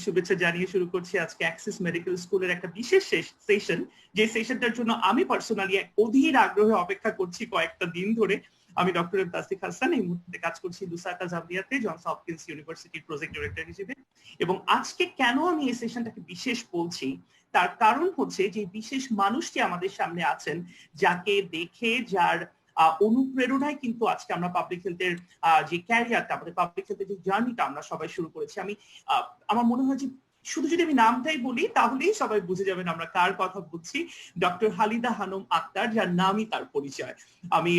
শুভেচ্ছা জানিয়ে শুরু করছি আজকে অ্যাক্সিস মেডিকেল স্কুলের একটা বিশেষ সেশন, যে সেশনটার জন্য আমি পার্সোনালি অধীর আগ্রহে অপেক্ষা করছি কয়েকটা দিন ধরে। আমি ডক্টর তাসদিক হাসান, এই মুহূর্তে কাজ করছি লুসাকা জাম্বিয়াতে জনস হপকিন্স ইউনিভার্সিটির প্রজেক্ট ডিরেক্টর হিসেবে। এবং আজকে কেন আমি এই সেশনটাকে বিশেষ বলছি তার কারণ হচ্ছে যে বিশেষ মানুষটি আমাদের সামনে আছেন, যাকে দেখে যার অনুপ্রেরণায় কিন্তু আজকে আমরা পাবলিক হেলথের যে ক্যারিয়ারটা, আমাদের পাবলিক হেলথের যে জার্নিটা আমরা সবাই শুরু করেছি। আমি আমার মনে হয় যে শুধু যদি আমি নামটাই বলি তাহলেই সবাই বুঝে যাবেন আমরা কার কথা বলছি। ডক্টর হালিদা হানম আক্তার, যার নামই তার পরিচয়। আমি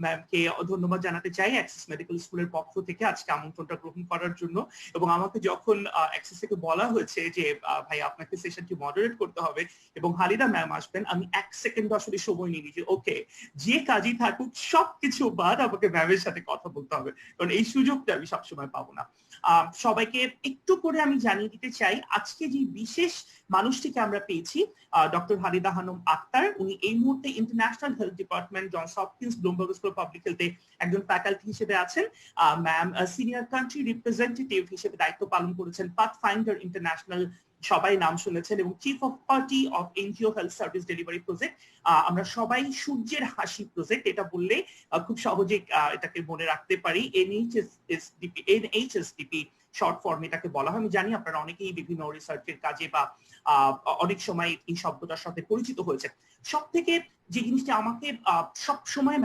ম্যামকে ধন্যবাদ জানাতে চাই অ্যাক্সিস মেডিকেল স্কুলের পক্ষ থেকে আজকে আমন্ত্রণটা গ্রহণ করার জন্য। এবং আমাকে যখন অ্যাক্সিস থেকে বলা হয়েছে যে ভাই আপনাকে সেশনটি মডারেট করতে হবে এবং হালিদা ম্যাম আসবেন, আমি এক সেকেন্ড আসলে সময় নিই যে ওকে, যে কাজই থাকুক সবকিছু বাদ আমাকে ম্যামের সাথে কথা বলতে হবে, কারণ এই সুযোগটা আমি সবসময় পাবো না। সবাইকে একটু করে আমি জানিয়ে দিতে চাই আজকে যে বিশেষ মানুষটিকে আমরা পেয়েছি, ডক্টর হালিদা হানম আক্তার। উনি এই মুহূর্তে international health department Johns Hopkins Bloomberg school of public হেলথে একজন ফ্যাকাল্টি হিসেবে আছেন। ম্যাম সিনিয়র কান্ট্রি রিপ্রেজেন্টেটিভ হিসেবে দায়িত্ব পালন করেছেন পাথফাইন্ডার ইন্টারন্যাশনাল, সবাই নাম শুনেছেন, এবং chief off party of NGO health service delivery project. আমরা সবাই সূর্যের হাসি প্রজেক্ট এটা বললে খুব সহজে এটাকে মনে রাখতে পারি। এনএইচএসডিপি শর্ট ফর্ম এটাকে বলা হয়। আমি জানি আপনারা অনেকেই বিভিন্ন রিসার্চের কাজে বা অনেক সময় এই শব্দটার সাথে পরিচিত হয়েছে। সব থেকে যে জিনিসটা আমাকে সব সময়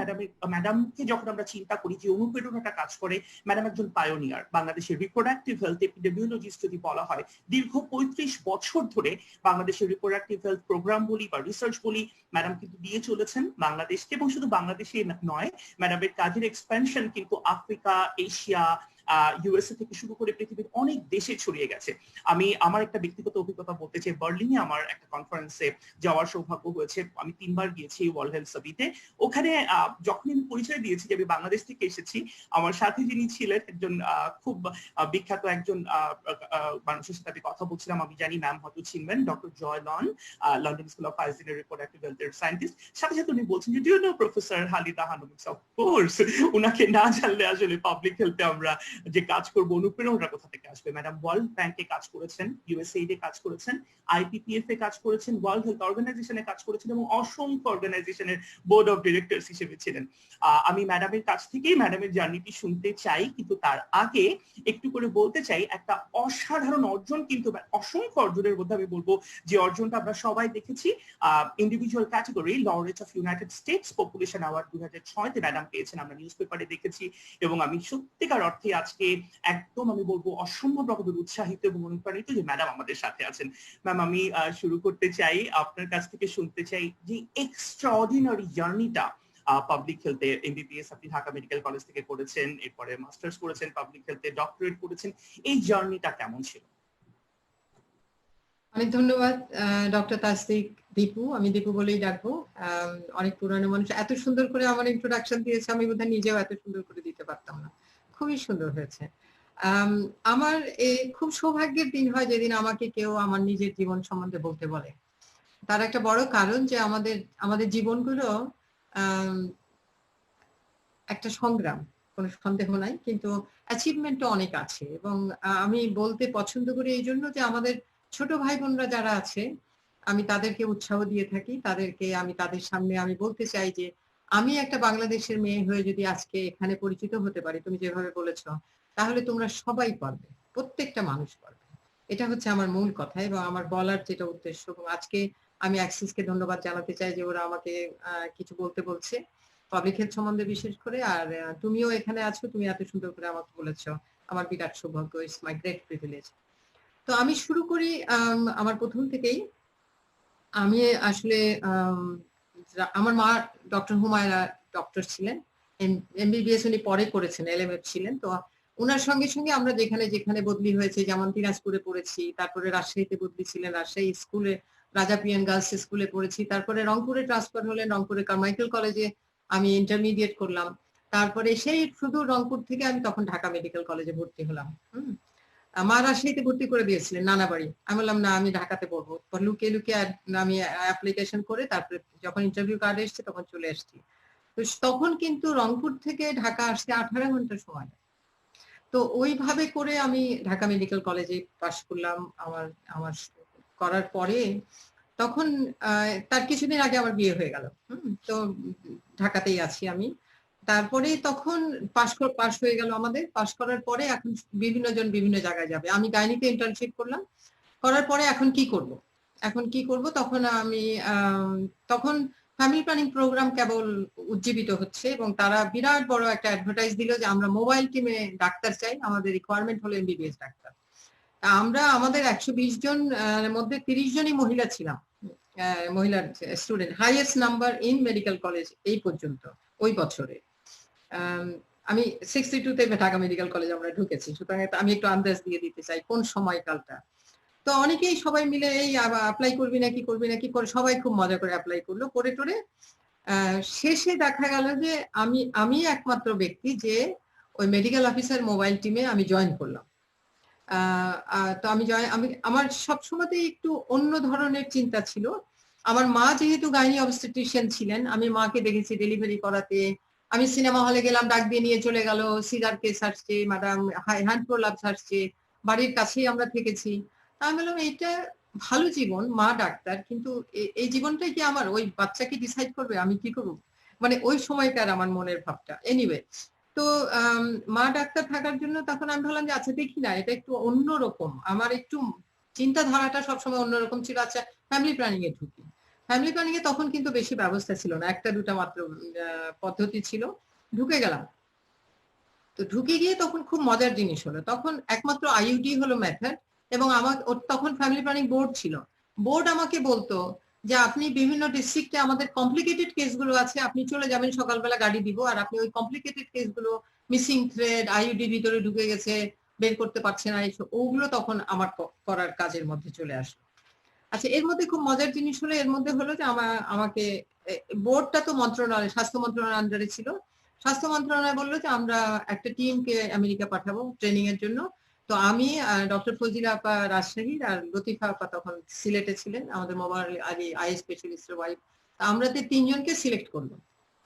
ম্যাডামকে যখন আমরা চিন্তা করি যে অনুপ্রেরণাটা কাজ করে, ম্যাডাম একজন পায়োনিয়ার। বাংলাদেশের রিপ্রোডাক্টিভ হেলথ এপিডেমিওলজিস্ট যদি বলা হয়, দীর্ঘ ৩৫ বছর ধরে বাংলাদেশের রিপ্রোডাক্টিভ হেলথ প্রোগ্রাম বলি বা রিসার্চ বলি ম্যাডাম কিন্তু দিয়ে চলেছেন বাংলাদেশকে। এবং শুধু বাংলাদেশে নয়, ম্যাডামের কাজের এক্সপেনশন কিন্তু আফ্রিকা, এশিয়া, ইউএসএ থেকে শুরু করে পৃথিবীর অনেক দেশে ছড়িয়ে গেছে। আমি আমার একটা ব্যক্তিগত অভিজ্ঞতা বলতে চাই। বার্লিনে আমার একটা কনফারেন্সে যাওয়ার সৌভাগ্য হয়েছে। আমি ৩ বার গিয়েছি ওয়ার্ল্ড হেলথ সামিটে। ওখানে যখন আমি পরিচয় দিয়েছি যে আমি বাংলাদেশ থেকে এসেছি, আমার সাথে যিনি ছিলেন একজন খুব বিখ্যাত একজন মানুষের সাথে আমি কথা বলছিলাম। আমি জানি ম্যাম হয়তো চিনবেন, doctor Joy Lawn, London school of হাইজিনের রিপ্রোডাক্টিভ হেলথের সায়েন্টিস্ট। সাথে সাথে উনি বলছেন যে do you know professor Halida Hanum? Of course, উনাকে না জানলে আসলে পাবলিক হেলথে আমরা যে কাজ করবো অনুপ্রেরণা কোথা থেকে আসবে। ম্যাডাম ওয়ার্ল্ড ব্যাংকে কাজ করেছেন, ইউএসএইড এ কাজ করেছেন, আইপিপিএফ এ কাজ করেছেন, ওয়ার্ল্ড হেলথ অর্গানাইজেশনে কাজ করেছেন এবং অসংখ্য অর্গানাইজেশনের বোর্ড অফ ডিরেক্টরস হিসেবে ছিলেন। আমি ম্যাডামের কাছ থেকেই ম্যাডামের জার্নিটি শুনতে চাই, কিন্তু তার আগে একটু করে বলতে চাই একটা অসাধারণ অর্জন, কিন্তু অসংখ্য অর্জনের মধ্যে আমি বলবো যে অর্জনটা আমরা সবাই দেখেছি। Individual category laureate of United States population award 2006-তে ম্যাডাম পেয়েছেন, আমরা নিউজ পেপারে দেখেছি। এবং আমি সত্যিকার অর্থে আজকে একদম আমি বলবো অসম্ভব রকমের উৎসাহিত এবং অনুপ্রাণিত যে ম্যাডাম আমাদের সাথে আছেন। ম্যাম, আমি শুরু করতে চাই আপনার কাছ থেকে শুনতে চাই যে এক্সট্রাঅর্ডিনারি জার্নিটা পাবলিক হেলথে। এমবিবিএস আপনি ঢাকা মেডিকেল কলেজ থেকে করেছেন, এরপরে মাস্টার্স করেছেন পাবলিক হেলথে, ডক্টরেট করেছেন, এই জার্নিটা কেমন ছিল? অনেক ধন্যবাদ ডক্টর তাসদিক। দীপু, আমি দীপু বলেই ডাকবো। অনেক পুরানো মানুষ এত সুন্দর করে আমার ইন্ট্রোডাকশন দিয়েছে, আমি বোধহয় নিজেও এত সুন্দর করে দিতে পারতাম না। খুবই সুন্দর হয়েছে। আমার খুব সৌভাগ্যের দিন হয় যেদিন আমাকে কেউ আমার নিজের জীবন সম্বন্ধে বলতে বলে। তার একটা বড় কারণ যে আমাদের জীবনগুলো একটা সংগ্রাম, কোনো সন্দেহ নাই, কিন্তু অ্যাচিভমেন্টও অনেক আছে। এবং আমি বলতে পছন্দ করি এই জন্য যে আমাদের ছোট ভাই বোনরা যারা আছে, আমি তাদেরকে উৎসাহ দিয়ে থাকি। আমি তাদের সামনে আমি বলতে চাই যে আমি একটা বাংলাদেশের মেয়ে হয়ে যদি আজকে এখানে পরিচিত হতে পারি, তুমি যেভাবে বলেছ, তাহলে তোমরা সবাই পারবে, প্রত্যেকটা মানুষ পারবে। এটা হচ্ছে আমার মূল কথা এবং আমার বলার যেটা উদ্দেশ্য। এবং আজকে আমি অ্যাক্সিসকে ধন্যবাদ জানাতে চাই যে ওরা আমাকে কিছু বলতে বলছে পাবলিক হেলথ সম্বন্ধে বিশেষ করে। আর তুমিও এখানে আছো, তুমি এত সুন্দর করে আমাকে বলেছো, আমার বিরাট সৌভাগ্য, ইটস মাই গ্রেট প্রিভিলেজ। তো আমি শুরু করি আমার প্রথম থেকেই। আমি আসলে আমার মা ডক্টর হুমায়রা ডক্টর ছিলেন, এমবিবিএস উনি পরে করেছেন, এলএমএফ ছিলেন। তো ওনার সঙ্গে সঙ্গে আমরা যেখানে যেখানে বদলি হয়েছে, যেমন দিনাজপুরে পড়েছি, তারপরে রাজশাহীতে বদলি ছিলেন, রাজশাহী স্কুলে রাজা পিয়ান গার্লস স্কুলে পড়েছি, তারপরে রংপুরে ট্রান্সফার হলেন, রংপুরে কারমাইকেল কলেজে আমি ইন্টারমিডিয়েট করলাম। তারপরে সেই শুধু রংপুর থেকে আমি তখন ঢাকা মেডিকেল কলেজে ভর্তি হলাম। মা রাজশাহীতে ভর্তি করে দিয়েছিলেন নানা বাড়ি। আমি বললাম না, আমি ঢাকাতে পড়বো। লুকিয়ে লুকিয়ে আমি অ্যাপ্লিকেশন করে তারপরে যখন ইন্টারভিউ কার্ড এসছে তখন চলে এসেছি। তো তখন কিন্তু রংপুর থেকে ঢাকা আসতে 18 ঘন্টা সময়। তো ওইভাবে করে আমি ঢাকা মেডিকেল কলেজে পাশ করলাম। আমার আমার করার পরে তখন তার কিছুদিন আগে আমার বিয়ে হয়ে গেল। তো ঢাকাতেই আছি আমি। তারপরে তখন পাশ হয়ে গেল আমাদের। পাশ করার পরে এখন বিভিন্ন জন বিভিন্ন জায়গায় যাবে। আমি গাইনিতে ইন্টার্নশিপ করলাম। করার পরে এখন কি করব? তখন আমি তখন ফ্যামিলি প্ল্যানিং প্রোগ্রাম কেবল উজ্জীবিত হচ্ছে এবং তারা বিরাট বড় একটা অ্যাডভার্টাইজ দিল যে আমরা মোবাইল টিমে ডাক্তার চাই, আমাদের রিকোয়ারমেন্ট হলো এমবিবিএস ডাক্তার। আমরা আমাদের 120 জন মধ্যে 30 জনই মহিলা ছিলাম, মহিলার student, highest number in medical college এই পর্যন্ত ওই বছরে। আমি 62-তে ঢাকা মেডিকেল কলেজ আমরা ঢুকেছি, সুতরাং আমি একটু আন্দাজ দিয়ে দিতে চাই কোন সময়কালটা। তো অনেকেই সবাই মিলে এই অ্যাপ্লাই করবি নাকি করে সবাই খুব মজা করে অ্যাপ্লাই করলো, করে টোরে শেষে দেখা গেল যে আমি একমাত্র ব্যক্তি যে ওই মেডিকেল অফিসার মোবাইল টিমে আমি জয়েন করলাম। তো আমি আমার সবসময়তেই একটু অন্য ধরনের চিন্তা ছিল। আমার মা যেহেতু গাইনি অবস্টেট্রিশিয়ান ছিলেন, আমি মাকে দেখেছি ডেলিভারি করাতে। আমি সিনেমা হলে গেলাম, ডাক দিয়ে নিয়ে চলে গেল, সিজার কেস আসছে, ম্যাডাম হ্যান্ড প্রোলাপস আসছে, বাড়ির কাছেই আমরা থেকেছি। আমি বললাম এইটা ভালো জীবন, মা ডাক্তার, কিন্তু এই জীবনটাই কি আমার? ওই বাচ্চাকে ডিসাইড করবে আমি কি করবো? মানে ওই সময়কার আমার মনের ভাবটা। এনিওয়ে, তো মা ডাক্তার থাকার জন্য তখন আমি ভাবলাম যে আচ্ছা দেখি না, এটা একটু অন্যরকম, আমার একটু চিন্তাধারাটা সবসময় অন্যরকম ছিল। আচ্ছা ফ্যামিলি প্ল্যানিং এ ঢুকি। ফ্যামিলি প্ল্যানিং এ তখন কিন্তু বেশি ব্যবস্থা ছিল না, একটা দুটা মাত্র পদ্ধতি ছিল। ঢুকে গেলাম। তো ঢুকে গিয়ে তখন খুব মজার জিনিস হলো, তখন একমাত্র আইইউডি হলো মেথড। এবং আমার তখন ফ্যামিলি প্ল্যানিং বোর্ড ছিল। বোর্ড আমাকে বলতো যে আপনি বিভিন্ন ডিস্ট্রিক্টে আমাদের কমপ্লিকেটেড কেসগুলো আছে, আপনি চলে যাবেন, সকালবেলা গাড়ি দিব, আর আপনি ওই কমপ্লিকেটেড কেসগুলো, মিসিং থ্রেড, আইইউডি ভিতরে ঢুকে গেছে, বের করতে পারছে না, ওগুলো তখন আমার করার কাজের মধ্যে চলে আসলো। আচ্ছা, এর মধ্যে খুব মজার জিনিস হলো, এর মধ্যে হলো যে আমাকে বোর্ডটা তো মন্ত্রণালয়, স্বাস্থ্য মন্ত্রণালয়ের আন্ডারে ছিল। স্বাস্থ্য মন্ত্রণালয় বললো যে আমরা একটা টিমকে আমেরিকা পাঠাবো ট্রেনিং এর জন্য। তো আমি, ডক্টর ফজিলা আপা রাজশাহীর, আর লতিফা আপা তখন সিলেটে ছিলেন, আমাদের মোবাইল আগে আই স্পেশালিস্টের ওয়াইফ। আমরা 3জনকে সিলেক্ট করলো।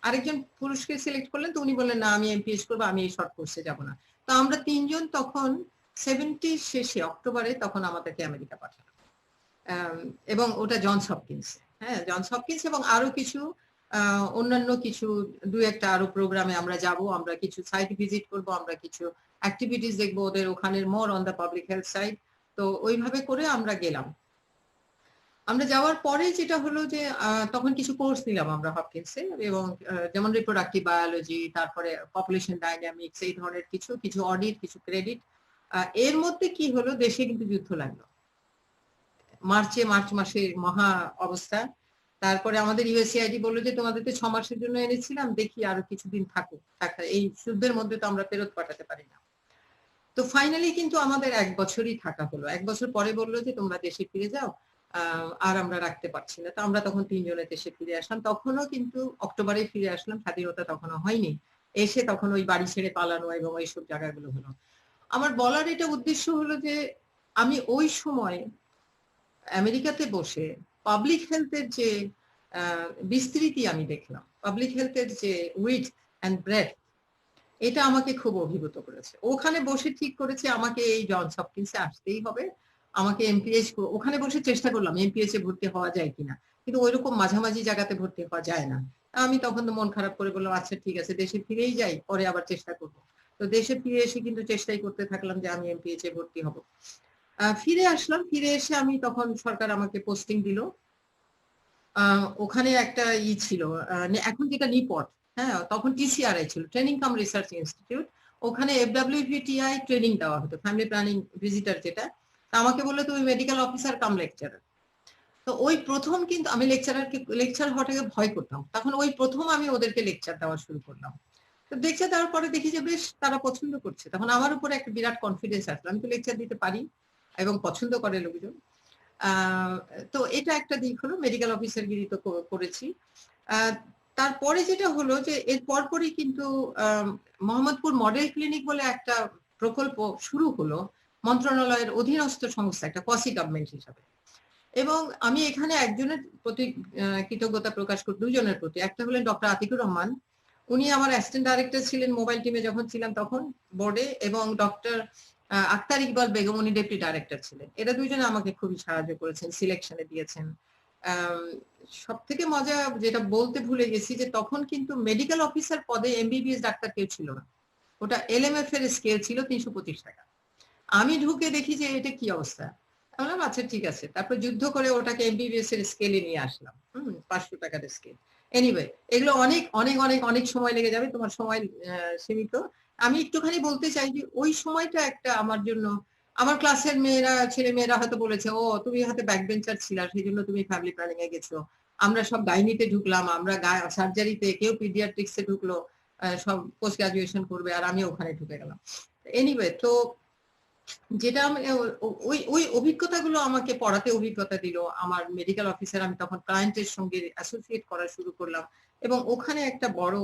আরেকজন পুরুষকে সিলেক্ট করলেন, তো উনি বললেন না আমি এমপিএস করবো, আমি এই শর্ট কোর্সে যাবো না। তো আমরা 3জন তখন 70 শেষে অক্টোবরে তখন আমাদেরকে আমেরিকা পাঠালো। এবং ওটা জনস হপকিন্স, হ্যাঁ জনস হপকিন্স, এবং আরো কিছু অন্যান্য কিছু একটা আরো প্রোগ্রামে আমরা যাব, আমরা কিছু সাইট ভিজিট করব, আমরা কিছু অ্যাক্টিভিটিস দেখবো ওদের ওখানের, more on the public health side. তো ওইভাবে করে আমরা গেলাম। আমরা যাওয়ার পরে যেটা হলো যে তখন কিছু কোর্স নিলাম আমরা হপকিন্সে, এবং যেমন রিপ্রোডাক্টিভ বায়োলজি, তারপরে পপুলেশন ডাইনামিক্স, এই ধরনের কিছু অডিট, কিছু ক্রেডিট। এর মধ্যে কি হলো, দেশে কিন্তু যুদ্ধ লাগলো মার্চ মাসে, মহা অবস্থা। তারপরে আমাদের ইউএসএআইডি বললো যে তোমাদের তো 6 মাসের জন্য এনেছিলাম, দেখি আরো কিছুদিন থাকো, এই যুদ্ধের মধ্যে তো আমরা ফেরত পাঠাতে পারি না। তো ফাইনালি কিন্তু আমাদের 1 বছরই থাকা হলো। 1 বছর পরে বললো যে তোমরা দেশে ফিরে যাও, আর আমরা রাখতে পারছি না। তো আমরা তখন 3 জনে দেশে ফিরে আসলাম। তখনও কিন্তু অক্টোবরে ফিরে আসলাম, স্বাধীনতা তখনও হয়নি। এসে তখন ওই বাড়ি ছেড়ে পালানো এবং এইসব জায়গাগুলো হলো। আমার বলার এটা উদ্দেশ্য হলো যে আমি ওই সময় আমেরিকাতে বসে পাবলিক হেলথের যে বিস্তৃতি আমি দেখলাম, পাবলিক হেলথের যে উইডথ এন্ড ব্রেডথ, এটা আমাকে খুব অভিভূত করেছে। ওখানে বসে ঠিক করেছে আমাকে এই জনস হপকিন্সে আসতেই হবে, আমাকে এমপিএইচ, ওখানে বসে চেষ্টা করলাম এমপিএইচ এ ভর্তি হওয়া যায় কিনা, কিন্তু ওইরকম মাঝামাঝি জায়গাতে ভর্তি হওয়া যায় না। আমি তখন তো মন খারাপ করে বললাম আচ্ছা ঠিক আছে, দেশে ফিরেই যাই, পরে আবার চেষ্টা করব। তো দেশে ফিরে এসে কিন্তু চেষ্টাই করতে থাকলাম যে আমি এমপিএইচ এ ভর্তি হব। ফিরে আসলাম, ফিরে এসে আমি তখন সরকার আমাকে পোস্টিং দিল। ওখানে একটা ছিল, এখন যেটা নিপট, হ্যাঁ তখন টিসিআরআই ছিল, ট্রেনিং কাম রিসার্চ ইনস্টিটিউট। ওখানে এফডব্লিউভিটিআই ট্রেনিং দেওয়া হতো, ফ্যামিলি প্ল্যানিং ভিজিটার যেটা। আমাকে বললো তুমি মেডিকেল অফিসার কাম লেকচারার। তো ওই প্রথম কিন্তু আমি লেকচার হওয়াটাকে ভয় করতাম, তখন ওই প্রথম আমি ওদেরকে লেকচার দেওয়া শুরু করলাম। তো লেকচার দেওয়ার পরে দেখি যে বেশ তারা পছন্দ করছে, তখন আমার উপরে একটা বিরাট কনফিডেন্স আসলো, আমি তো লেকচার দিতে পারি এবং পছন্দ করে লোকজন। তো এটা একটা দিক হলো, মেডিকেল অফিসার গিরি তো করেছি। তারপরে যেটা হলো যে এর পরপরই কিন্তু মোহাম্মদপুর মডেল ক্লিনিক বলে একটা প্রকল্প শুরু হলো মন্ত্রণালয়ের অধীনস্থ সংস্থা, একটা কোয়াসি গভর্নমেন্ট হিসাবে। এবং আমি এখানে একজনের প্রতি কৃতজ্ঞতা প্রকাশ করি, দুজনের প্রতি। একটা হলেন ডক্টর আতিকুর রহমান, উনি আমার অ্যাসিস্ট্যান্ট ডাইরেক্টর ছিলেন মোবাইল টিমে যখন ছিলাম তখন বোর্ডে, এবং ডক্টর আক্তার ইকবাল বেগম উনি ডেপুটি ডাইরেক্টর ছিলেন। এরা দুইজনে আমাকে খুবই সাহায্য করেছেন, সিলেকশনে দিয়েছেন। সব থেকে মজা যেটা বলতে ভুলে গেছি যে তখন কিন্তু মেডিকেল অফিসার পদে এমবিবিএস ডাক্তার কেউ ছিল না, ওটা এলএমএফ এর স্কেল ছিল 325 টাকা। আমি ঢুকে দেখি যে এটা কি অবস্থা, বললাম আচ্ছা ঠিক আছে, তারপর যুদ্ধ করে ওটাকে এমবিবিএস এর স্কেলে নিয়ে আসলাম, 500 টাকার স্কেল। এনিওয়ে, এগুলো অনেক অনেক অনেক অনেক সময় লেগে যাবে, তোমার সময় সীমিত। আমি একটুখানি বলতে চাই যে ওই সময়টা একটা আমার জন্য, আমার ক্লাসের মেয়েরা, ছেলে মেয়েরা হয়তো বলেছে ও তুমি হয়তো ব্যাক বেঞ্চার ছিলা সেই জন্য তুমি ফ্যামিলি প্ল্যানিং এ গেছো, আমরা সব গাইনিতে ঢুকলাম, আমরা সার্জারিতে, কেউ পিডিয়াট্রিক্সে ঢুকলো, সব পোস্ট গ্রাজুয়েশন করবে, আর আমি ওখানে ঢুকে গেলাম। এনিওয়ে, তো যেটা ওই ওই অভিজ্ঞতাগুলো আমাকে পড়াতে অভিজ্ঞতা দিল। আমার মেডিকেল অফিসার, আমি তখন ক্লায়েন্টের সঙ্গে অ্যাসোসিয়েট করা শুরু করলাম, এবং ওখানে একটা বড়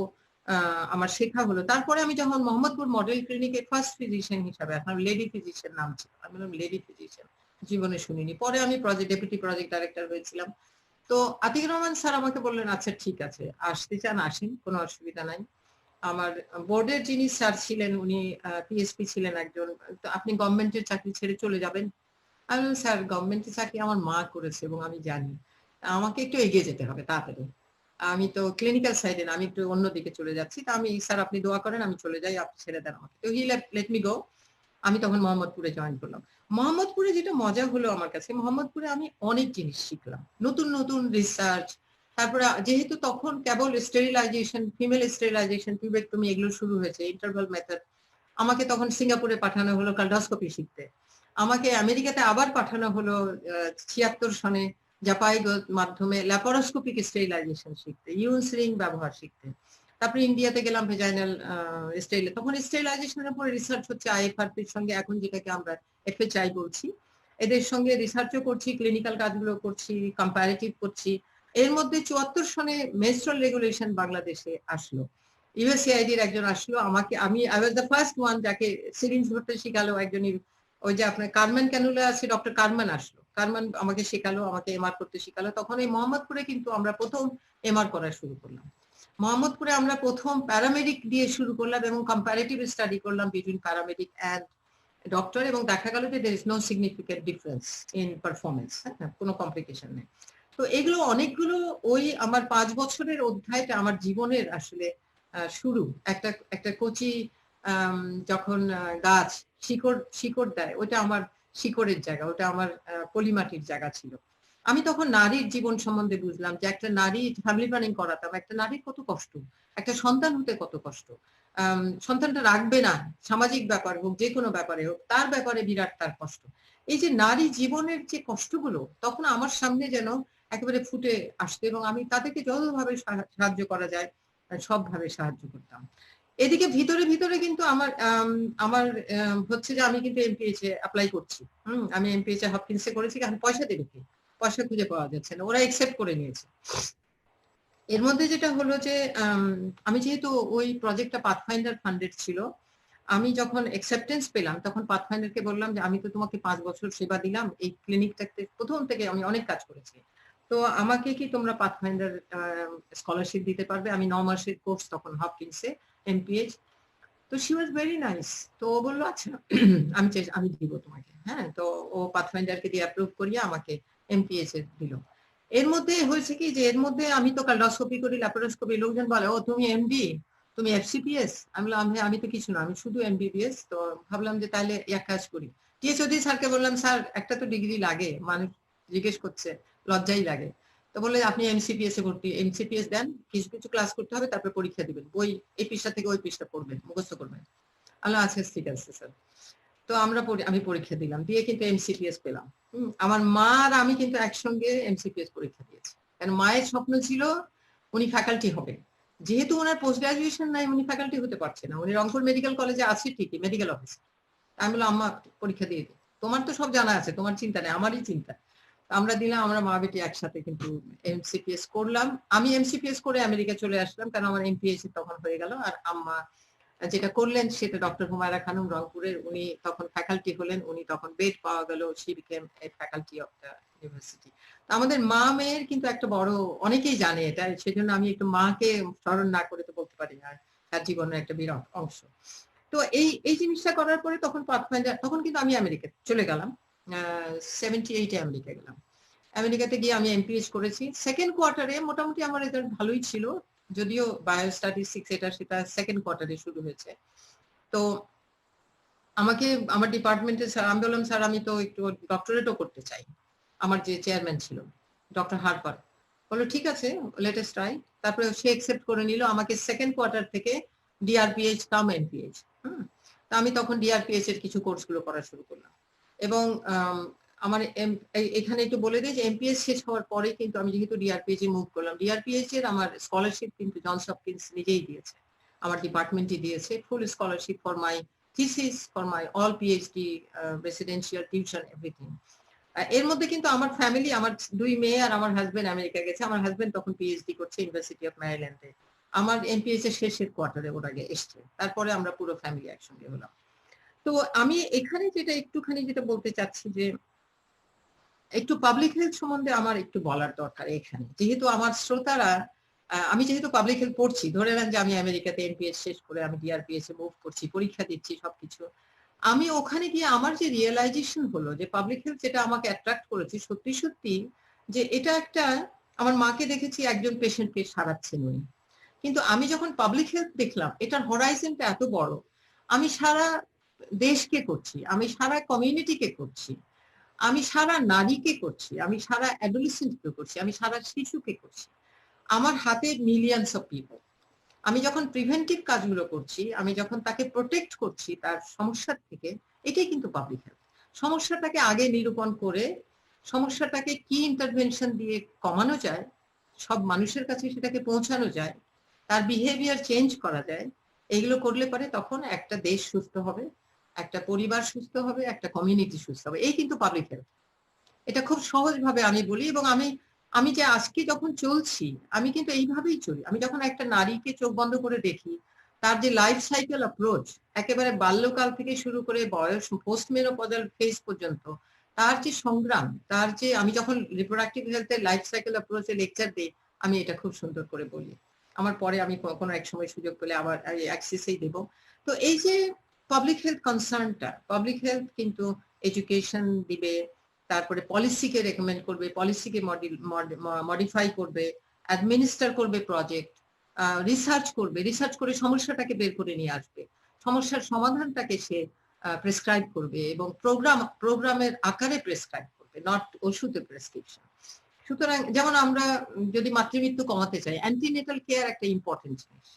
আমার শেখা হলো। তারপরে আমি যখন মোহাম্মদপুর মডেল ক্লিনিকে ফার্স্ট ফিজিশিয়ান হিসাবে, এখন লেডি ফিজিশিয়ান নাম ছিল, আমি বললাম লেডি ফিজিশিয়ান, জীবনে শুনিনি। পরে আমি ডেপুটি প্রজেক্ট ডাইরেক্টর হয়েছিলাম। তো আতিকুর রহমান স্যার আমাকে বললেন আচ্ছা ঠিক আছে, আসতে চান আসেন, কোনো অসুবিধা নাই। আমার বোর্ডের যিনি স্যার ছিলেন উনি পিএসপি ছিলেন একজন, তো আপনি গভর্নমেন্টের চাকরি ছেড়ে চলে যাবেন? আমি বললাম স্যার গভর্নমেন্টের চাকরি আমার মা করেছে এবং আমি জানি, আমাকে একটু এগিয়ে যেতে হবে তাড়াতাড়ি, আমি তো ক্লিনিক্যাল সাইডে না, আমি একটু অন্যদিকে চলে যাচ্ছি, তা আমি স্যার আপনি দোয়া করেন আমি চলে যাই, আপনি ছেড়ে দেন আমাকে। তো হি লেট মি গো। আমি তখন মোহাম্মদপুরে জয়েন করলাম। মোহাম্মদপুরে যেটা মজা হলো আমার কাছে, মোহাম্মদপুরে আমি অনেক জিনিস শিখলাম, নতুন নতুন রিসার্চ। তারপরে যেহেতু তখন কেবল স্টেরিলাইজেশন, ফিমেল স্টেরিলাইজেশন, টিউবেক্টমি এগুলো শুরু হয়েছে, ইন্টারভাল মেথড। আমাকে তখন সিঙ্গাপুরে পাঠানো হলো কার্ডোস্কোপি শিখতে। আমাকে আমেরিকাতে আবার পাঠানো হলো 76 সনে জাপাই মাধ্যমে ল্যাপারোস্কোপিক স্টেরিলাইজেশন শিখতে, ইউন্স রিং ব্যবহার শিখতে। তারপরে ইন্ডিয়াতে গেলাম ভেজাইনাল স্টেরিল, তখন স্টেরিলাইজেশনের উপরে রিসার্চ হচ্ছে আইএফআরপির সঙ্গে, এখন যেটাকে আমরা এফএচআই বলছি, এদের সঙ্গে রিসার্চও করছি, ক্লিনিক্যাল কাজগুলো করছি, কম্পারেটিভ করছি। এর মধ্যে 74 সনে মেনস্ট্রুয়াল রেগুলেশন বাংলাদেশে আসলো, ইউএসএআইডির একজন আসলো, আমাকে, আমি I was the first one যাকে সিরিঞ্জ ধরতে শিখালো একজনই, ওই যে আপনার কারমান ক্যানুলা আছে, ডক্টর কারমান আসলো, কারমান আমাকে শেখালো, আমাকে এমআর করতে শিখালো। তখন এই মোহাম্মদপুরে কিন্তু আমরা প্রথম এমআর করা শুরু করলাম। মোহাম্মদপুরে আমরা প্রথম প্যারামেডিক দিয়ে শুরু করলাম এবং কম্পারেটিভ স্টাডি করলাম বিটুইন প্যারামেডিক অ্যান্ড ডক্টর, এবং দেখা গেল যে there is no significant difference in performance, হ্যাঁ, কোনো কমপ্লিকেশন নেই। তো এগুলো অনেকগুলো, ওই আমার 5 বছরের অধ্যায়টা আমার জীবনের আসলে শুরু। একটা একটা কচি যখন গাছ শিকড় শিকড় দেয়, ওটা আমার শিকড়ের জায়গা, ওটা আমার পলিমাটির জায়গা ছিল। আমি তখন নারীর জীবন সম্বন্ধে বুঝলাম যে একটা নারী, ফ্যামিলি প্ল্যানিং করাতাম, একটা নারীর কত কষ্ট, একটা সন্তান হতে কত কষ্ট, সন্তানটা রাখবে না, সামাজিক ব্যাপার হোক, যে কোনো ব্যাপারে হোক, তার ব্যাপারে বিরাট তার কষ্ট। এই যে নারী জীবনের যে কষ্টগুলো তখন আমার সামনে যেন একেবারে ফুটে আসতো, এবং আমি তাদেরকে যতভাবে সাহায্য করা যায় সবভাবে সাহায্য করতাম। এদিকে ভিতরে ভিতরে কিন্তু আমার আমার হচ্ছে যে আমি কিন্তু এমপিএইচ এ অ্যাপ্লাই করছি। আমি এমপিএইচ এ হপকিন্সে করেছি, এখন পয়সা দেবে কি, পয়সা খুঁজে পাওয়া যাচ্ছে না, ওরা একসেপ্ট করে নিয়েছে। এর মধ্যে যেটা হলো যে আমি যেহেতু ওই প্রজেক্টটা পাথফাইন্ডার ফান্ডেড ছিল, আমি যখন অ্যাকসেপ্টেন্স পেলাম তখন পাথফাইন্ডারকে বললাম যে আমি তো তোমাকে 5 বছর সেবা দিলাম, এই ক্লিনিকটাতে প্রথম থেকে আমি অনেক কাজ করেছি, তো আমাকে কি তোমরা পাথফাইন্ডার স্কলারশিপ দিতে পারবে? আমি 9 মাসের কোর্স তখন হপকিন্সে এমপিএইচ। তো শি ওয়াজ ভেরি নাইস। তো ও বললো আচ্ছা আমি দিব তোমাকে, হ্যাঁ। তো ও পাথফাইন্ডারকে দিয়ে অ্যাপ্রুভ করিয়ে আমাকে এমপিএইচ এ দিল। এর মধ্যে হয়েছে কি যে এর মধ্যে আমি তো কার্ডোস্কোপি করি, ল্যাপারোস্কোপি, লোকজন বলে ও তুমি এমডি, তুমি এফসিপিএস। আমি বললাম আমি তো কিছু না, আমি শুধু এমবিবিএস। তো ভাবলাম যে তাহলে এক কাজ করি, টিএ চৌধুরী স্যারকে বললাম স্যার একটা তো ডিগ্রি লাগে, মানুষ জিজ্ঞেস করছে, লজ্জাই লাগে। তো বললে আপনি এমসিপিএস এ ভর্তি, এমসিপিএস দেন, কিছু কিছু ক্লাস করতে হবে, তারপরে পরীক্ষা দিবেন, বই এই পৃষ্ঠা থেকে ওই পৃষ্ঠা পড়বেন, মুখস্থ করবেন। আল্লাহ আচ্ছা ঠিক আছে স্যার। তো আমি পরীক্ষা দিলাম, দিয়ে কিন্তু এমসিপিএস পেলাম। আমার মা আর আমি কিন্তু একসঙ্গে এমসিপিএস পরীক্ষা দিয়েছি, কারণ মায়ের স্বপ্ন ছিল উনি ফ্যাকাল্টি হবে, যেহেতু ওনার পোস্ট গ্রাজুয়েশন নাই উনি ফ্যাকাল্টি হতে পারছে না, উনি রংপুর মেডিকেল কলেজে আছে ঠিকই মেডিকেল অফিসার। আমি বললাম আম্মা পরীক্ষা দিয়ে দিই, তোমার তো সব জানা আছে, তোমার চিন্তা নেই, আমারই চিন্তা। আমরা দিলাম, আমরা মা বেটি একসাথে কিন্তু এমসিপিএস করলাম। আমি এমসিপিএস করে আমেরিকা চলে আসলাম, কারণ আমার এমপিএইচ তখন হয়ে গেল। আর আম্মা যেটা করলেন সেটা ডক্টর হুমায়রা খানম রংপুরের, উনি তখন ফ্যাকাল্টি হলেন, উনি তখন বেড পাওয়া গেল, she became A faculty of the university. আমাদের মা মেয়ের কিন্তু একটা বড়, অনেকেই জানে এটা, সেজন্য আমি একটু মাকে স্মরণ না করে তো বলতে পারি না, তার জীবনের একটা বিরাট অংশ। তো এই জিনিসটা করার পরে তখন পাথফাইন্ডার, তখন কিন্তু আমি আমেরিকা চলে গেলাম, 78 এ আমেরিকা গেলাম। আমেরিকাতে গিয়ে আমি এমপিএইচ করেছি। সেকেন্ড কোয়ার্টারে মোটামুটি আমার রেজাল্ট ভালোই ছিল, যদিও বায়োস্ট্যাটিস্টিক্স এটা সেটা সেকেন্ড কোয়ার্টারে শুরু হয়েছে। তো আমাকে আমার ডিপার্টমেন্টের স্যার, আমি বললাম স্যার আমি তো একটু ডক্টরেটও করতে চাই। আমার যে চেয়ারম্যান ছিল ডক্টর হারপার বললো ঠিক আছে লেট আস ট্রাই। তারপরে সে একসেপ্ট করে নিল আমাকে সেকেন্ড কোয়ার্টার থেকে ডিআরপিএইচ কাম এমপিএইচ। তা আমি তখন ডিআরপিএইচ এর কিছু কোর্সগুলো করা শুরু করলাম। এবং আমার এখানে একটু বলে দিই যে এমপিএস শেষ হওয়ার পরে কিন্তু আমি যেহেতু ডিআরপিএইচ এ মুভ করলাম, ডিআরপিএইচ এর আমার স্কলারশিপ কিন্তু জনস হপকিন্স নিজেই দিয়েছে, আমার ডিপার্টমেন্টই দিয়েছে ফুল scholarship for my thesis, for my all PhD, residential tuition, everything. এর মধ্যে কিন্তু আমার ফ্যামিলি, আমার 2 মেয়ে আর আমার হাজবেন্ড আমেরিকা গেছে। আমার হাজবেন্ড তখন পিএইচডি করছে ইউনিভার্সিটি অফ ম্যারিল্যান্ডে। আমার এমপিএইচ এর শেষের কোয়ার্টারে ওর আগে এসছে, তারপরে আমরা পুরো ফ্যামিলি একসঙ্গে হলাম। তো আমি এখানে যেটা একটুখানি যেটা বলতে চাচ্ছি যে একটু পাবলিক হেলথ সম্বন্ধে আমার একটু বলার দরকার এখানে, যেহেতু আমার শ্রোতারা, আমি যেহেতু পাবলিক হেলথ পড়ছি, ধরে নেন যে আমি আমেরিকাতে এমপিএইচ শেষ করে আমি ডিআরপিএস এ মুভ করছি, পরীক্ষা দিচ্ছি সবকিছু, আমি ওখানে গিয়ে আমার যে রিয়েলাইজেশন হলো যে পাবলিক হেলথ যেটা আমাকে অ্যাট্রাক্ট করেছে সত্যি সত্যি, যে এটা একটা, আমার মাকে দেখেছি একজন পেশেন্টকে সারাচ্ছেন উনি, কিন্তু আমি যখন পাবলিক হেলথ দেখলাম এটার হরাইজনটা এত বড়, আমি সারা দেশকে করছি, আমি সারা কমিউনিটিকে করছি, আমি সারা নারীকে করছি, আমি সারা অ্যাডোলেসেন্টকে করছি, আমি সারা শিশুকে করছি, আমার হাতে মিলিয়নস অফ পিপল। আমি যখন প্রিভেন্টিভ কাজগুলো করছি, আমি যখন তাকে প্রোটেক্ট করছি তার সমস্যার থেকে, এটাই কিন্তু পাবলিক হেলথ। সমস্যাটাকে আগে নিরূপণ করে সমস্যাটাকে কি ইন্টারভেনশন দিয়ে কমানো যায়, সব মানুষের কাছে সেটাকে পৌঁছানো যায়, তার বিহেভিয়ার চেঞ্জ করা যায়, এগুলো করলে পরে তখন একটা দেশ সুস্থ হবে, একটা পরিবার সুস্থ হবে, একটা কমিউনিটি সুস্থ হবে। এই কিন্তু পাবলিক হেলথ। এটা খুব সহজভাবে আমি বলি, এবং আমি আমি যে আজকে যখন চলছি আমি কিন্তু এইভাবেই চলি। আমি যখন একটা নারীকে চোখ বন্ধ করে দেখি, তার যে লাইফ সাইকেল অ্যাপ্রোচ, একেবারে বাল্যকাল থেকে শুরু করে বয়স পোস্ট মেনোপজাল ফেজ পর্যন্ত তার যে সংগ্রাম, তার যে, আমি যখন রিপ্রোডাক্টিভ হেলথের লাইফ সাইকেল অ্যাপ্রোচে লেকচার দিই আমি এটা খুব সুন্দর করে বলি। আমার পরে আমি কোনো এক সময় সুযোগ পেলে আবার অ্যাক্সেসেই দেব। তো এই যে পাবলিক হেলথ কনসার্নটা, পাবলিক হেলথ কিন্তু এডুকেশন দিবে, তারপরে পলিসিকে রেকমেন্ড করবে, পলিসিকে মডিফাই করবে, অ্যাডমিনিস্টার করবে প্রজেক্ট, রিসার্চ করবে, রিসার্চ করে সমস্যাটাকে বের করে নিয়ে আসবে, সমস্যার সমাধানটাকে সে প্রেসক্রাইব করবে এবং প্রোগ্রামের আকারে প্রেসক্রাইব করবে, নট ওষুধের প্রেসক্রিপশন। সুতরাং যেমন আমরা যদি মাতৃমৃত্যু কমাতে চাই, অ্যান্টিনেটাল কেয়ার একটা ইম্পর্টেন্ট জিনিস,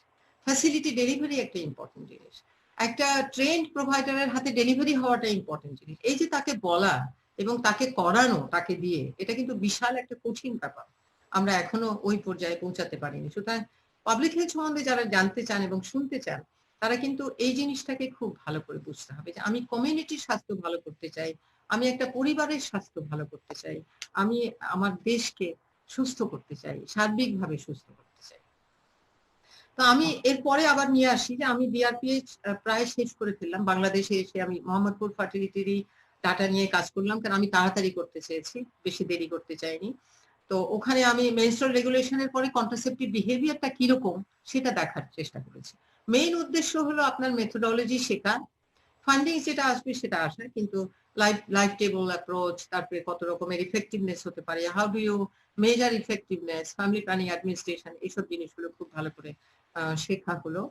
ফ্যাসিলিটি ডেলিভারি একটা ইম্পর্টেন্ট জিনিস, একটা ট্রেন্ড প্রোভাইডারের হাতে ডেলিভারি হওয়াটা ইম্পর্টেন্ট জিনিস। এই যে তাকে বলা এবং তাকে করানো, তাকে দিয়ে, এটা কিন্তু বিশাল একটা কঠিন ব্যাপার, আমরা এখনো ওই পর্যায়ে পৌঁছাতে পারিনি। সুতরাং পাবলিক হেলথ সম্বন্ধে যারা জানতে চান এবং শুনতে চান তারা কিন্তু এই জিনিসটাকে খুব ভালো করে বুঝতে হবে যে আমি কমিউনিটির স্বাস্থ্য ভালো করতে চাই, আমি একটা পরিবারের স্বাস্থ্য ভালো করতে চাই, আমি আমার দেশকে সুস্থ করতে চাই, সার্বিকভাবে সুস্থ করতে চাই। তো আমি এরপরে আবার নিয়ে আসি যে আমি ডিআরপিএইচ প্রায় শেষ করে ফেললাম, বাংলাদেশে এসে আমি মোহাম্মদপুর ফার্টিলিটিরই ডাটা নিয়ে কাজ করলাম, কারণ আমি তাড়াতাড়ি করতে চেয়েছি, বেশি দেরি করতে চাইনি। তো ওখানে আমি মেনস্ট্রুয়াল রেগুলেশনের পরে কন্ট্রাসেপটিভ বিহেভিয়ারটা কিরকম সেটা দেখার চেষ্টা করেছি। মেইন উদ্দেশ্য হলো আপনার মেথোডোলজি শেখা, ফান্ডিং যেটা আসবে সেটা আসে, কিন্তু লাইফ টেবল অ্যাপ্রোচ, তারপরে কত রকমের ইফেক্টিভনেস হতে পারে, how do you measure effectiveness, family planning, administration, এইসব জিনিসগুলো খুব ভালো করে শেখা হলো।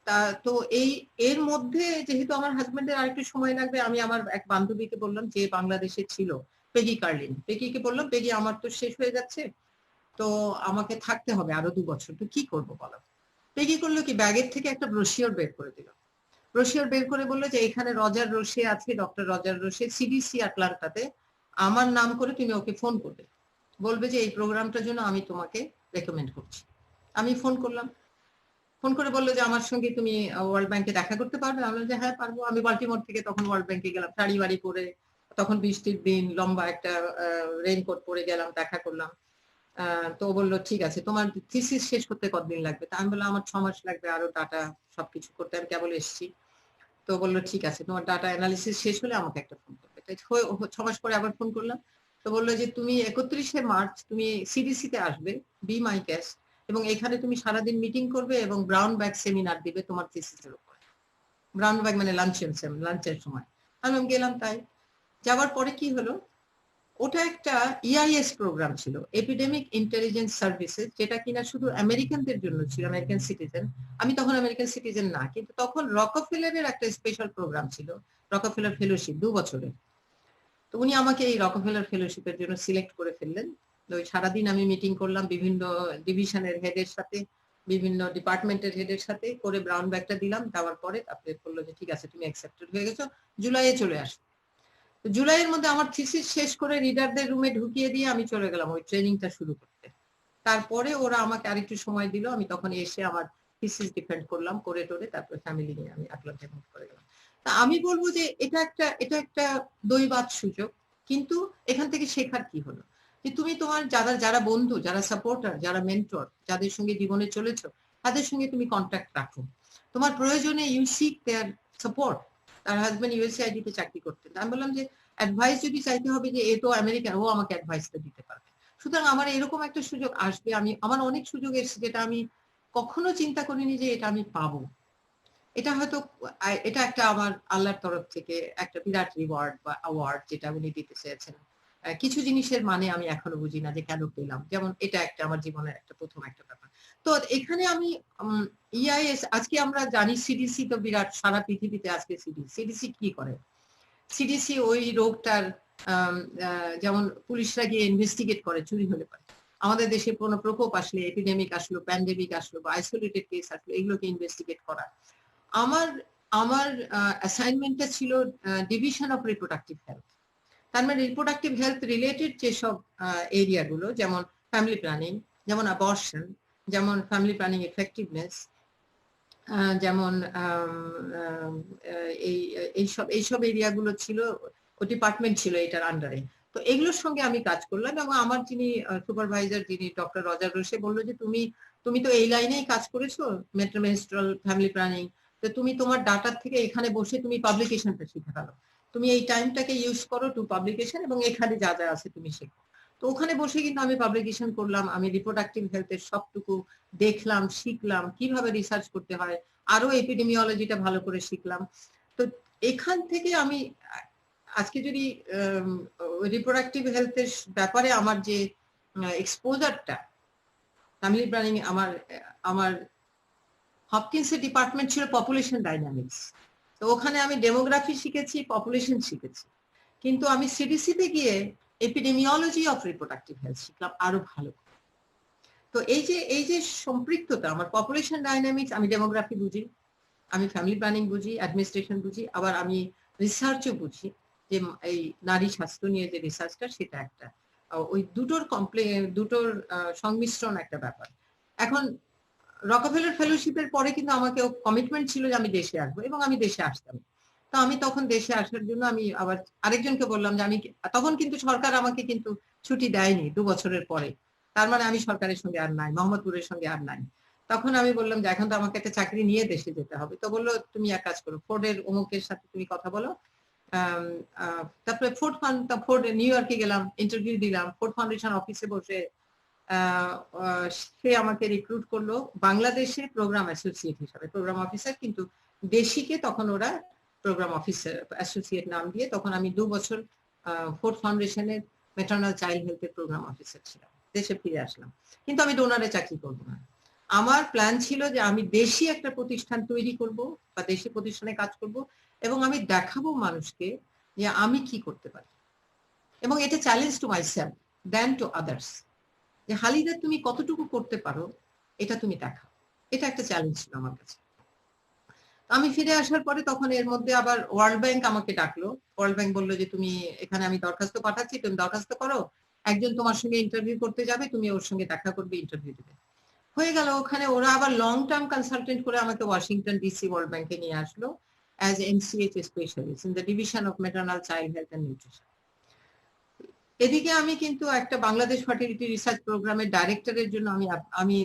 তা তো এর মধ্যে যেহেতু আমার হাজবেন্ডের আরেকটু সময় লাগবে, আমি আমার এক বান্ধবীকে বললাম যে বাংলাদেশে ছিল, পেগি কার্লিন, পেগিকে বললাম পেগি আমার তো শেষ হয়ে যাচ্ছে, তো আমাকে থাকতে হবে আরো 2 বছর, তো কি করবো বলো। পেগি করলো কি, ব্যাগের থেকে একটা ব্রোশিওর বের করে দিল, ব্রোশিওর বের করে বললো যে এখানে রজার রোশে আছে, ডক্টর রজার রোশে, সিডিসি আটলান্টাতে, আমার নাম করে তুমি ওকে ফোন করবে, বলবে যে এই প্রোগ্রামটার জন্য আমি তোমাকে রেকমেন্ড করছি। আমি ফোন করলাম, ফোন করে বললো যে আমার সঙ্গে তুমি ওয়ার্ল্ড ব্যাংকে দেখা করতে পারবে, আমি বললাম যে হ্যাঁ পারবো। আমি বাল্টিমোর থেকে তখন ওয়ার্ল্ড ব্যাংকে গেলাম শাড়ি বাড়ি পরে, তখন বৃষ্টির দিন, লম্বা একটা রেইনকোট পরে গেলাম, দেখা করলাম। তো বললো ঠিক আছে, তোমার থিসিস শেষ করতে কতদিন লাগবে, তা আমি বললাম আমার 6 মাস লাগবে, আরো ডাটা সবকিছু করতে, আমি কেবল এসেছি। তো বললো ঠিক আছে, তোমার ডাটা অ্যানালিসিস শেষ হলে আমাকে একটা ফোন করবে। 6 মাস পরে আবার ফোন করলাম, তো বললো যে তুমি 31শে মার্চ তুমি সিডিসি তে আসবে, বি মাই গেস্ট, এবং এখানে তুমি সারাদিন মিটিং করবে এবং ব্রাউন ব্যাগ সেমিনার দিবে তোমার থিসিসের উপর। ব্রাউন ব্যাগ মানে লাঞ্চের সময়। আমি গেলাম। তাই যাওয়ার পরে কি হলো, ওটা একটা ইআইএস প্রোগ্রাম ছিল, এপিডেমিক ইন্টেলিজেন্স সার্ভিসেস, যেটা কিনা শুধু আমেরিকানদের জন্য ছিল, আমেরিকান সিটিজেন। আমি তখন আমেরিকান সিটিজেন না, কিন্তু তখন রকফেলারের একটা স্পেশাল প্রোগ্রাম ছিল, রকফেলার ফেলোশিপ 2 বছরের। তো উনি আমাকে এই রকফেলার ফেলোশিপের জন্য সিলেক্ট করে ফেললেন। ওই সারাদিন আমি মিটিং করলাম বিভিন্ন ডিভিশনের হেডের সাথে, বিভিন্ন ডিপার্টমেন্টের হেডের সাথে করে ব্রাউন ব্যাগটা দিলাম। দেওয়ার পরে তারপরে বললো যে ঠিক আছে তুমি অ্যাকসেপ্টেড হয়ে গেছো, জুলাইয়ে চলে আসো। জুলাইয়ের মধ্যে আমার থিসিস শেষ করে রিডারদের রুমে ঢুকিয়ে দিয়ে আমি চলে গেলাম ওই ট্রেনিংটা শুরু করতে। তারপরে ওরা আমাকে আরেকটু সময় দিল, আমি তখন এসে আমার থিসিস ডিফেন্ড করলাম, করে টোরে তারপরে ফ্যামিলি নিয়ে আমি আটলান্টায় মুভ করে গেলাম। তা আমি বলবো যে এটা একটা দৈবাত সুযোগ, কিন্তু এখান থেকে শেখার কি হলো, যে তুমি তোমার যারা বন্ধু, যারা সাপোর্টার, যারা মেন্টর, যাদের সঙ্গে জীবনে চলেছো, তাদের সঙ্গে তুমি কন্ট্যাক্ট রাখো। তোমার প্রয়োজনে ইউ সিক দেয়ার সাপোর্ট। তার হাজবেন্ড ইউএসএআইডি তে চাকরি করতেন। আমি বললাম যে অ্যাডভাইস যদি চাইতে হবে, যে এ তো আমেরিকান, ও আমাকে অ্যাডভাইসটা দিতে পারবে। সুতরাং আমার এরকম একটা সুযোগ আসবে, আমার অনেক সুযোগ এসেছে যেটা আমি কখনো চিন্তা করিনি যে এটা আমি পাবো। এটা হয়তো এটা একটা আমার আল্লাহর তরফ থেকে একটা বিরাট রিওয়ার্ড বা অ্যাওয়ার্ড যেটা উনি দিতে চেয়েছেন। কিছু জিনিসের মানে আমি এখনো বুঝি না যে কেন পেলাম, যেমন এটা একটা আমার জীবনের একটা প্রথম একটা ব্যাপার। তো এখানে আমি ইআইএস, আজকে আমরা জানি সিডিসি তো বিরাট, সারা পৃথিবীতে আজকে সিডিসি কি করে। সিডিসি ওই রোগটার যেমন পুলিশরা গিয়ে ইনভেস্টিগেট করে চুরি হলে পারে, আমাদের দেশে কোনো প্রকোপ আসলে, এপিডেমিক আসলো, প্যান্ডেমিক আসলো বা আইসোলেটেড কেস আসলো, এগুলোকে ইনভেস্টিগেট করা। আমার আমার অ্যাসাইনমেন্টটা ছিল ডিভিশন অফ রিপ্রোডাক্টিভ হেলথ। তার মানে রিপ্রোডাক্টিভ হেলথ রিলেটেড যেসব এরিয়াগুলো, যেমন ফ্যামিলি প্ল্যানিং, যেমন অ্যাবর্শন, যেমন ফ্যামিলি প্ল্যানিং এফেক্টিভনেস, যেমন এইসব এরিয়াগুলো ছিল, ও ডিপার্টমেন্ট ছিল এটার আন্ডারে। তো এগুলোর সঙ্গে আমি কাজ করলাম, এবং আমার যিনি সুপারভাইজার, যিনি ডক্টর রজার রোসে, বললো যে তুমি তো এই লাইনেই কাজ করেছো, মেট্রোমেনস্ট্রাল ফ্যামিলি প্ল্যানিং, তো তুমি তোমার ডাটার থেকে এখানে বসে তুমি পাবলিকেশনটা শিখে গেলো, তুমি এই টাইমটাকে ইউজ করো টু পাবলিকেশন, এবং এখানে যা যা আছে তুমি শেখো। তো ওখানে বসে কিন্তু আমি পাবলিকেশন করলাম, আমি রিপ্রোডাক্টিভ হেলথের সবটুকু দেখলাম, শিখলাম কিভাবে রিসার্চ করতে হয়, আরো এপিডেমিওলজিটা ভালো করে শিখলাম। তো এখান থেকে আমি আজকে যদি রিপ্রোডাক্টিভ হেলথের ব্যাপারে আমার যে এক্সপোজারটা, ফ্যামিলি প্ল্যানিং, আমার হপকিন্সের ডিপার্টমেন্ট ছিল পপুলেশন ডাইনামিক্স, তো ওখানে আমি ডেমোগ্রাফি শিখেছি, পপুলেশন শিখেছি, কিন্তু আমি সিডিসিতে গিয়ে এপিডেমিওলজি অফ রিপ্রোডাক্টিভ হেলথ শিখলাম আরো ভালো। তো এই যে সম্পৃক্ততা, আমার পপুলেশন ডাইনামিক্স, আমি ডেমোগ্রাফি বুঝি, আমি ফ্যামিলি প্ল্যানিং বুঝি, অ্যাডমিনিস্ট্রেশন বুঝি, আবার আমি রিসার্চও বুঝি, যে এই নারী স্বাস্থ্য নিয়ে যে রিসার্চটা, সেটা একটা ওই দুটোর সংমিশ্রণ একটা ব্যাপার। এখন রকফেলার ফেলোশিপের পরে কিন্তু আমাকে কমিটমেন্ট ছিল যে আমি দেশে আসবো, এবং আমি দেশে আসতাম। তো আমি তখন দেশে আসার জন্য আমি আবার আরেকজনকে বললাম যে আমি, তখন কিন্তু সরকার আমাকে কিন্তু ছুটি দেয়নি 2 বছরের পরে, তার মানে আমি সরকারের সঙ্গে আর নাই, মোহাম্মদপুরের সঙ্গে আর নাই। তখন আমি বললাম যে এখন তো আমাকে একটা চাকরি নিয়ে দেশে যেতে হবে। তো বললো তুমি এক কাজ করো, ফোর্ডের অমুকের সাথে তুমি কথা বলো। তারপরে ফোর্ড নিউ ইয়র্কে গেলাম, ইন্টারভিউ দিলাম, ফোর্ড ফাউন্ডেশন অফিসে বসে সে আমাকে রিক্রুট করলো বাংলাদেশে প্রোগ্রাম অ্যাসোসিয়েট হিসাবে, প্রোগ্রাম অফিসার, কিন্তু দেশিকে তখন ওরা প্রোগ্রাম অফিসার অ্যাসোসিয়েট নাম দিয়ে, তখন আমি 2 বছর ফোর্ড ফাউন্ডেশনের ম্যাটারনাল চাইল্ড হেলথের প্রোগ্রাম অফিসার ছিলাম। দেশে ফিরে আসলাম, কিন্তু আমি ডোনারে চাকরি করবো না। আমার প্ল্যান ছিল যে আমি দেশি একটা প্রতিষ্ঠান তৈরি করব, বা দেশি প্রতিষ্ঠানে কাজ করব, এবং আমি দেখাবো মানুষকে যে আমি কি করতে পারি, এবং এটা challenge to myself than to others, যে হালিদা তুমি কতটুকু করতে পারো এটা তুমি দেখাও। এটা একটা চ্যালেঞ্জ ছিল আমার কাছে। আমি ফিরে আসার পরে তখন এর মধ্যে আবার ওয়ার্ল্ড ব্যাংক আমাকে ডাকলো। ওয়ার্ল্ড ব্যাংক বললো যে তুমি এখানে, আমি দরখাস্ত পাঠাচ্ছি, তুমি দরখাস্ত করো, একজন তোমার সঙ্গে ইন্টারভিউ করতে যাবে, তুমি ওর সঙ্গে দেখা করবে, ইন্টারভিউ দেবে। হয়ে গেল। ওখানে ওরা আবার লং টার্ম কনসালটেন্ট করে আমাকে ওয়াশিংটন ডিসি ওয়ার্ল্ড ব্যাংকে নিয়ে আসলো as MCH specialist in the division of maternal child health and nutrition. এদিকে আমি কিন্তু একটা বাংলাদেশ ফার্টিলিটি রিসার্চ প্রোগ্রামের ডাইরেক্টরের জন্য আমি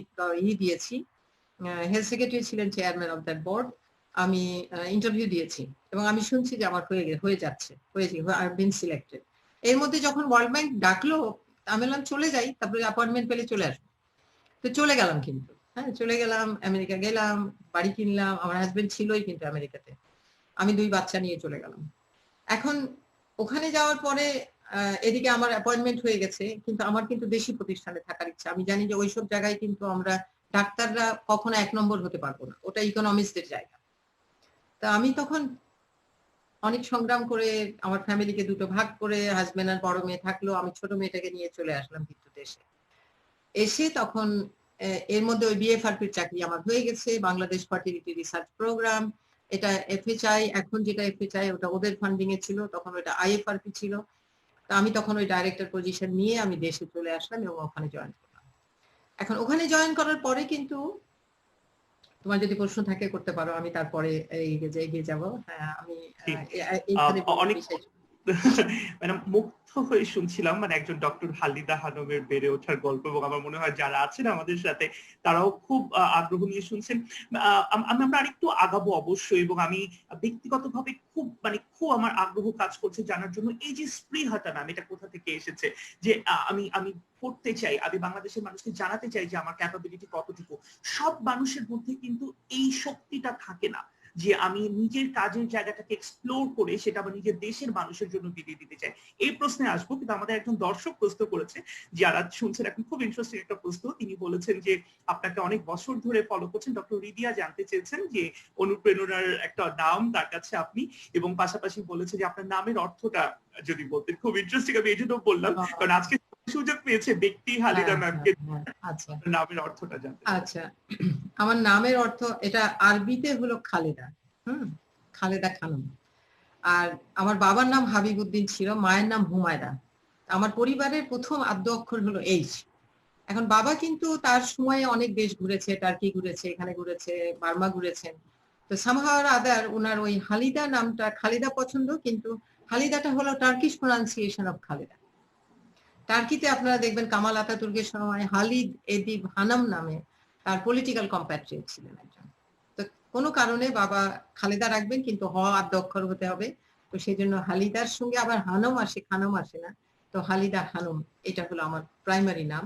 দিয়েছি, হেলথ সেক্রেটারি ছিলেন চেয়ারম্যান অফ দ্যাট বোর্ড, আমি ইন্টারভিউ দিয়েছি, এবং আমি শুনছি যে আমার হয়ে যাচ্ছে, আই হ্যাভ বিন সিলেক্টেড। এর মধ্যে যখন ওয়ার্ল্ড ব্যাংক ডাকলো আমি বললাম চলে যাই, তারপরে অ্যাপয়েন্টমেন্ট পেলে চলে আসবো। তো চলে গেলাম, কিন্তু হ্যাঁ চলে গেলাম, আমেরিকা গেলাম, বাড়ি কিনলাম। আমার হাজবেন্ড ছিলই কিন্তু আমেরিকাতে, আমি 2 বাচ্চা নিয়ে চলে গেলাম। এখন ওখানে যাওয়ার পরে এদিকে আমার অ্যাপয়েন্টমেন্ট হয়ে গেছে, কিন্তু আমার কিন্তু দেশি প্রতিষ্ঠানে থাকার ইচ্ছা। আমি জানি যে ওইসব জায়গায় কিন্তু আমরা ডাক্তাররা কখনো 1 নম্বর হতে পারবো না, ওটা ইকোনমিস্টদের জায়গা। তা আমি তখন অনেক সংগ্রাম করে আমার ফ্যামিলিকে 2টো ভাগ করে, হাজবেন্ড আর বড় মেয়ে থাকলো, আমি ছোট মেয়েটাকে নিয়ে চলে আসলাম কিন্তু দেশে। এসে তখন এর মধ্যে ওই বিএফআরপির চাকরি আমার হয়ে গেছে, বাংলাদেশ ফার্টিলিটি রিসার্চ প্রোগ্রাম। এটা এফএচআই, এখন যেটা এফএচআই ওটা ওদের ফান্ডিং এ ছিল, তখন ওটা আইএফআরপি ছিল। তো আমি তখন ওই ডাইরেক্টর পজিশন নিয়ে আমি দেশে চলে আসলাম এবং ওখানে জয়েন করলাম। এখন ওখানে জয়েন করার পরে কিন্তু তোমার যদি প্রশ্ন থাকে করতে পারো, আমি তারপরে এগিয়ে যাব। হ্যাঁ আমি এইখানে অনেক মানে মুগ্ধ হয়ে শুনছিলাম, মানে একজন ডক্টর হালিদা হানমের বেড়ে ওঠার গল্প, এবং আমার মনে হয় যারা আছেন আমাদের সাথে তারাও খুব আগ্রহ নিয়ে শুনছেন। আমরা আরেকটু আগাবো অবশ্যই, এবং আমি ব্যক্তিগতভাবে খুব আমার আগ্রহ কাজ করছে জানার জন্য এই যে স্পৃহাটা ম্যাম, এটা কোথা থেকে এসেছে, যে আমি করতে চাই, আমি বাংলাদেশের মানুষকে জানাতে চাই যে আমার ক্যাপাবিলিটি কতটুকু। সব মানুষের মধ্যে কিন্তু এই শক্তিটা থাকে না যে আমি নিজের কাজের জায়গাটাকে এক্সপ্লোর করে সেটা আমার নিজের দেশের মানুষের জন্য বিলিয়ে দিতে চাই। এই প্রশ্নে আসবো, কিন্তু আমাদের একজন দর্শক প্রশ্ন করেছে, যারা শুনছেন এখন, খুব ইন্টারেস্টিং একটা প্রশ্ন। তিনি বলেছেন যে আপনাকে অনেক বছর ধরে ফলো করছেন। ডক্টর রিদিয়া জানতে চেয়েছেন যে অনুপ্রেরণার একটা নাম তার কাছে আপনি, এবং পাশাপাশি বলেছে যে আপনার নামের অর্থটা যদি বলতেন। খুব ইন্টারেস্টিং, আমি এই জন্য বললাম কারণ আজকে সুযোগ পেয়েছে ব্যক্তি হালিদা ম্যামকে আচ্ছা নামের অর্থটা জানতে। আচ্ছা, আমার নামের অর্থ এটা আরবিতে হলো খালেদা, খালেদা খানম। আর আমার বাবার নাম হাবিবউদ্দিন ছিল, মায়ের নাম হুমায়রা। আমার পরিবারের প্রথম আদ্য অক্ষর হলো এইচ। এখন বাবা কিন্তু তার সময়ে অনেক দেশ ঘুরেছে, টার্কি ঘুরেছে, এখানে ঘুরেছে, বার্মা ঘুরেছেন। তো সামহাও আদার ওনার ওই হালিদা নামটা, খালিদা পছন্দ, কিন্তু হালিদাটা হলো টার্কিশ প্রোনাউন্সিয়েশন অফ খালেদা। টার্কিতে আপনারা দেখবেন কামাল আতাতুর্কের সময় হালিদ এদিব হানাম নামে তার পলিটিক্যাল কম্প্যাট্রিয়েট ছিলেন একজন। তো কোনো কারণে বাবা খালেদা রাখবেন, কিন্তু হ আদ্য অক্ষর হতে হবে। তো সেই জন্য হালিদার সঙ্গে আবার হানম আসে, খানম আসে না। তো হালিদা খানম, এটা হলো আমার প্রাইমারি নাম।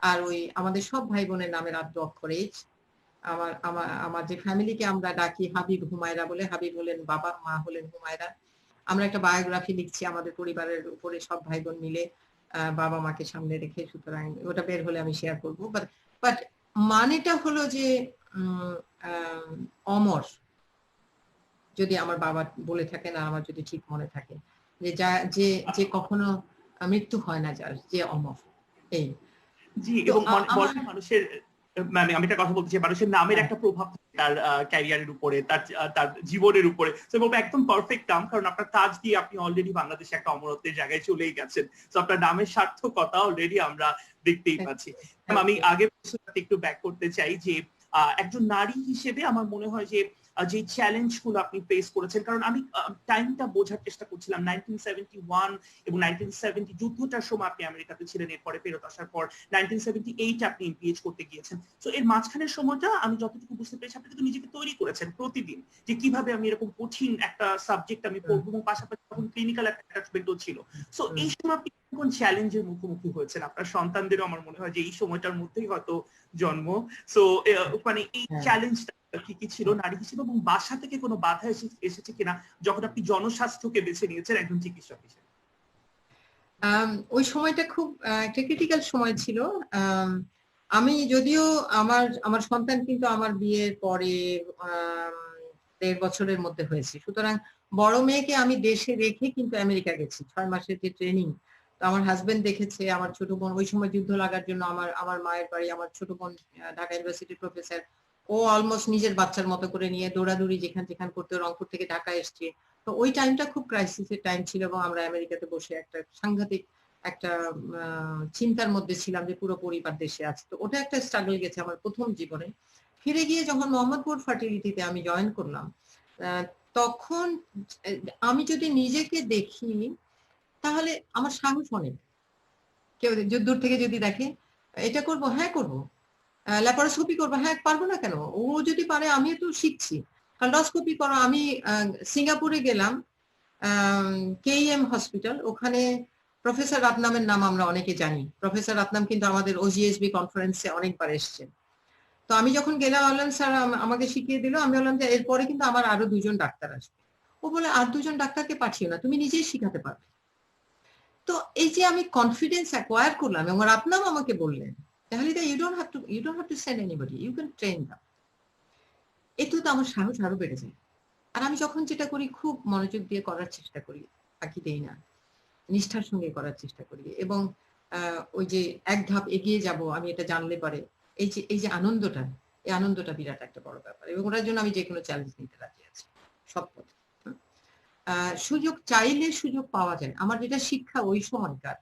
আর ওই আমাদের সব ভাই বোনের নামের আদ্য অক্ষর এইচ। আমার আমার আমার যে ফ্যামিলিকে আমরা ডাকি হাবিব হুমায়রা বলে, হাবিব হলেন বাবা, মা হলেন হুমায়রা। আমরা একটা বায়োগ্রাফি লিখছি আমাদের পরিবারের উপরে, সব ভাই বোন মিলে, বাবা মাকে সামনে রেখে। সুতরাং ওটা বের হলে আমি শেয়ার করবো। বাট মানেটা হলো যে অমর, যদি আমার বাবা বলে থাকেন আর আমার যদি ঠিক মনে থাকে, যে যে কখনো মৃত্যু হয় না, যার, যে অমর। এই জি, এবং মানুষের, মানে আমি একটা কথা বলতে চাই, মানুষের নামের একটা প্রভাব তার ক্যারিয়ারের উপরে, তার জীবনের উপরে। তো বলবো একদম পারফেক্ট নাম, কারণ আপনার কাজ দিয়ে আপনি অলরেডি বাংলাদেশে একটা অমরত্বের জায়গায় চলেই গেছেন। তো আপনার নামের সার্থকতা অলরেডি আমরা দেখতেই পাচ্ছি। আমি আগে একটু ব্যাক করতে চাই যে একজন নারী হিসেবে আমার মনে হয় যে যে চ্যালেঞ্জ গুলো আপনি ফেস করেছেন, কারণ আমি টাইমটা বোঝার চেষ্টা করছিলাম। 1971 এবং 1970 যুদ্ধটার সময় আপনি আমেরিকাতে ছিলেন, এরপরে ফেরত আসার পর 1978 আপনি এমপিএইচ করতে গিয়েছেন। তো এর মাঝখানের সময়টা আমি যতটুকু বুঝতে পেরেছি, আপনি কিন্তু নিজেকে তৈরি করেছেন প্রতিদিন যে কিভাবে আমি এরকম কঠিন একটা সাবজেক্ট আমি পড়বো, এবং পাশাপাশি তখন ক্লিনিক্যাল অ্যাটাচমেন্টও ছিল। সো এই সময় আপনি কোন চ্যালেঞ্জের মুখোমুখি হয়েছেন? আপনার সন্তানদেরও আমার মনে হয় যে এই সময়টার মধ্যেই হয়তো জন্ম। সো মানে এই চ্যালেঞ্জটা কি কি ছিল নারী হিসেবে, এবং বাসা থেকে কোনো বাধা এসেছে কিনা যখন আপনি জনস্বাস্থ্যকে বেছে নিয়েছেন একজন চিকিৎসক হিসেবে? ওই সময়টা খুব একটা ক্রিটিক্যাল সময় ছিল। আমি যদিও আমার সন্তান কিন্তু আমার বিয়ের পরে 1.5 বছরের মধ্যে হয়েছে। সুতরাং বড় মেয়েকে আমি দেশে রেখে কিন্তু আমেরিকা গেছি 6 মাসের যে ট্রেনিং। তো আমার হাজবেন্ড দেখেছে, আমার ছোট বোন ওই সময় যুদ্ধ লাগার জন্য আমার মায়ের বাড়ি, আমার ছোট বোন ঢাকা ইউনিভার্সিটির প্রফেসর, ও অলমোস্ট নিজের বাচ্চার মতো করে নিয়ে দৌড়াদৌড়ি যেখান করতে, রংপুর থেকে ঢাকা এসছে। তো ওই টাইমটা খুব ক্রাইসিসের টাইম ছিল, এবং আমরা আমেরিকাতে বসে একটা সাংঘাতিক একটা চিন্তার মধ্যে ছিলাম যে পুরো পরিবার দেশে আছে। তো ওটা একটা স্ট্রাগল গেছে আমার প্রথম জীবনে। ফিরে গিয়ে যখন মোহাম্মদপুর ফার্টিলিটিতে আমি জয়েন করলাম, তখন আমি যদি নিজেকে দেখি তাহলে আমার সাহস অনেক। কেউ দূর থেকে যদি দেখে, এটা করব, হ্যাঁ করবো, ল্যাপারোস্কোপি করবো, হ্যাঁ পারবো না কেন, ও যদি পারে আমিও তো শিখছি। কন্ডোস্কোপি করো, আমি সিঙ্গাপুরে গেলাম, কেইএম হসপিটাল, ওখানে প্রফেসর রাতনামের নাম আমরা অনেকে জানি। প্রফেসর রাতনাম কিন্তু আমাদের ওজিএসবি কনফারেন্সে অনেকবার এসেছেন। তো আমি যখন গেলাম বললাম স্যার আমাকে শিখিয়ে দিল, আমি বললাম যে এরপরে কিন্তু আমার আরো 2জন ডাক্তার আসবে। ও বলে আর 2জন ডাক্তারকে পাঠিও না, তুমি নিজেই শিখাতে পারবে। তো এই যে আমি কনফিডেন্স অ্যাকোয়ার করলাম এবং রাতনাম আমাকে বললেন তাহলে you don't have to send anybody, you can train them. এতে তো আমার সাহস আরো বেড়ে যায়। আর আমি যখন যেটা করি খুব মনোযোগ দিয়ে করার চেষ্টা করি, ফাঁকি দেই না, নিষ্ঠার সঙ্গে করার চেষ্টা করি এবং ওই যে এক ধাপ এগিয়ে যাব আমি এটা জানলে পারে এই যে আনন্দটা, এই আনন্দটা বিরাট একটা বড় ব্যাপার এবং ওটার জন্য আমি যে কোনো চ্যালেঞ্জ নিতে রাজি আছি সব পথে। সুযোগ চাইলে সুযোগ পাওয়া যায়। আমার যেটা শিক্ষা ওই সময়কার,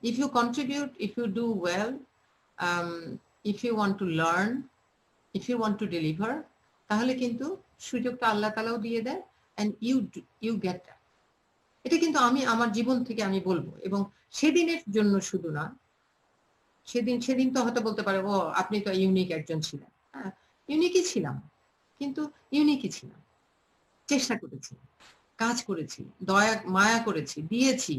if you contribute, if you do well, if you want to learn, if you want to deliver, তাহলে কিন্তু সুযোগটা আল্লাহ তাআলাও দিয়ে দেয় and you get that. এটা কিন্তু আমি আমার জীবন থেকে আমি বলবো এবং সেদিনের জন্য শুধু না, সেদিন তো হয়তো বলতে পারে ও আপনি তো ইউনিক একজন ছিলেন। হ্যাঁ, ইউনিকই ছিলাম, কিন্তু ইউনিকই ছিলাম, চেষ্টা করেছি, কাজ করেছি, দয়া মায়া করেছি, দিয়েছি,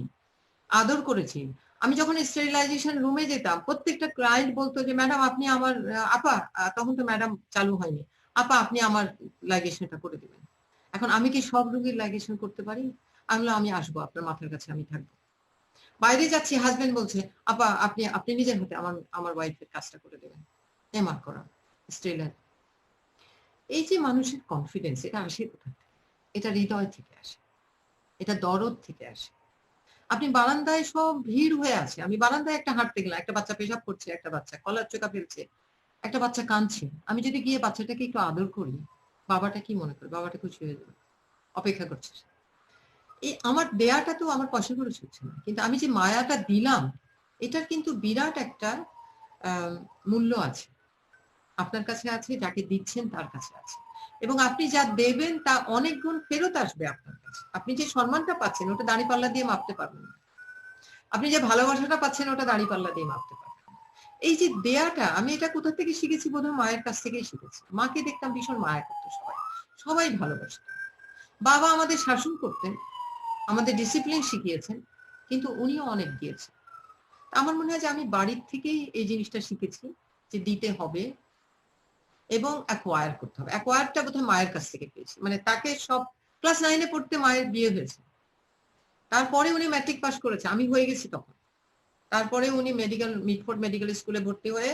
আদর করেছি। আমি যখন স্টেরিলাইজেশন রুমে যেতাম প্রত্যেকটা ক্লায়েন্ট বলতো যে ম্যাডাম আপনি আমার আপা, তখন তো ম্যাডাম চালু হয়নি, আপা আপনি আমার লাইগেশনটা করে দিবেন। এখন আমি কি সব রোগীর লাইগেশন করতে পারি? আমি আসবো, আপনার মাথার কাছে আমি থাকবো। বাইরে যাচ্ছি, হাজবেন্ড বলছে আপা আপনি নিজের হাতে আমার ওয়াইফের কাজটা করে দেবেন, এমআর করা, স্টেরিলাইজ। এই যে মানুষের কনফিডেন্স, এটা আসে কোথা থেকে? এটা হৃদয় থেকে আসে, এটা দরদ থেকে আসে। আপনি বারান্দায় সব ভিড় হয়ে আছে, আমি বারান্দায় একটা হাঁটতে গেলাম, একটা বাচ্চা পেশাব করছে, একটা বাচ্চা কলার চোকা ফেলছে, একটা বাচ্চা কাঁদছে, আমি যদি গিয়ে বাচ্চাটাকে একটু আদর করি, বাবাটা কি মনে করে? বাবাটা খুশি হয়ে যাবে, অপেক্ষা করছে। এই আমার দেয়াটা তো আমার পয়সা খরচ হচ্ছে না, কিন্তু আমি যে মায়াটা দিলাম এটার কিন্তু বিরাট একটা মূল্য আছে, আপনার কাছে আছে, যাকে দিচ্ছেন তার কাছে আছে এবং আপনি যা দেবেন তা অনেক গুণ ফেরত আসবে আপনার কাছে। আপনি যে সম্মানটা পাচ্ছেন ওটা দাঁড়িপাল্লা দিয়ে মাপতে পারবেন না, আপনি যে ভালোবাসাটা পাচ্ছেন ওটা দাঁড়িপাল্লা দিয়ে মাপতে পারবেন না। এই যে দেয়াটা, আমি এটা কোথা থেকে শিখেছি? বোধহয় মায়ের কাছ থেকেই শিখেছি। মাকে দেখতাম ভীষণ মায়া করতো, সবাই ভালোবাসত। বাবা আমাদের শাসন করতেন, আমাদের ডিসিপ্লিন শিখিয়েছেন, কিন্তু উনিও অনেক দিয়েছেন। আমার মনে হয় যে আমি বাড়ির থেকেই এই জিনিসটা শিখেছি যে দিতে হবে এবং অ্যাকোয়ার করতে হবে। অ্যাকোয়ারটা বোধহয় মায়ের কাছ থেকে পেয়েছি। মানে তাকে সব ক্লাস 9-এ পড়তে মায়ের বিয়ে হয়েছে, তারপরে উনি ম্যাট্রিক পাস করেছে, আমি হয়ে গেছি তখন। তারপরে উনি মিডফোর্ড মেডিকেল স্কুলে ভর্তি হয়ে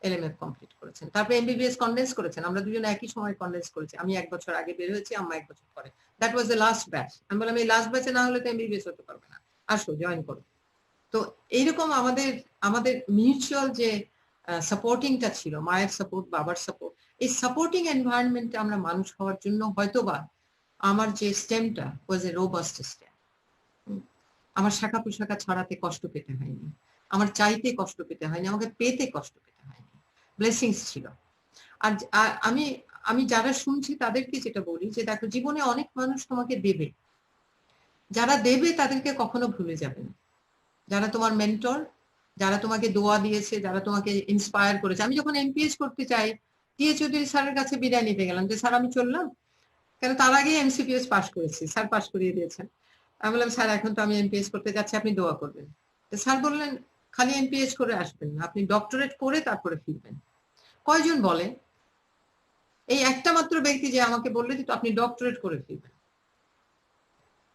এলএমএফ কমপ্লিট করেছেন, তারপরে এমবিবিএস কনডেন্স করেছেন। আমরা দুজন একই সময় কনডেন্স করেছি, আমি 1 বছর আগে বের হয়েছি, আম্মা 1 বছর পরে। That was the last batch. আমি বললাম এই লাস্ট ব্যাচে না হলে তো এমবিবিএস হতে পারবে না, আসো জয়েন করো। তো এইরকম আমাদের মিউচুয়াল যে সাপোর্টিংটা ছিল, মায়ের সাপোর্ট, বাবার সাপোর্ট, এই সাপোর্টিং এনভায়রনমেন্টে আমরা মানুষ হওয়ার জন্য হয়তোবা আমার যে স্টেমটা ওয়াজ এ রোবাস্ট স্টেম। আমার শাখা প্রশাখা ছড়াতে কষ্ট পেতে হয়নি, আমার চাইতে কষ্ট পেতে হয়নি, আমাকে পেতে কষ্ট পেতে হয়নি, ব্লেসিংস ছিল। আর আমি যারা শুনছি তাদেরকে যেটা বলি যে দেখো, জীবনে অনেক মানুষ তোমাকে দেবে, যারা দেবে তাদেরকে কখনো ভুলে যাবে না। যারা তোমার মেন্টর, যারা তোমাকে দোয়া দিয়েছে, যারা তোমাকে ইন্সপায়ার করেছে। আমি যখন এমপিএস করতে চাই, টিএ চৌধুরী স্যারের কাছে বিদায় নিতে গেলাম যে স্যার আমি চললাম, কেন তার আগে এমসিপিএস পাস করেছি, স্যার পাস করিয়ে দিয়েছেন। আমি বললাম স্যার এখন তো আমি এমপিএস করতে যাচ্ছি, আপনি দোয়া করবেন। তো স্যার বললেন খালি এমপিএস করে আসবেন না, আপনি ডক্টরেট করে তারপরে ফিরবেন। কয়জন বলে? এই একটা মাত্র ব্যক্তি যে আমাকে বললে যে আপনি ডক্টরেট করে ফিরবেন।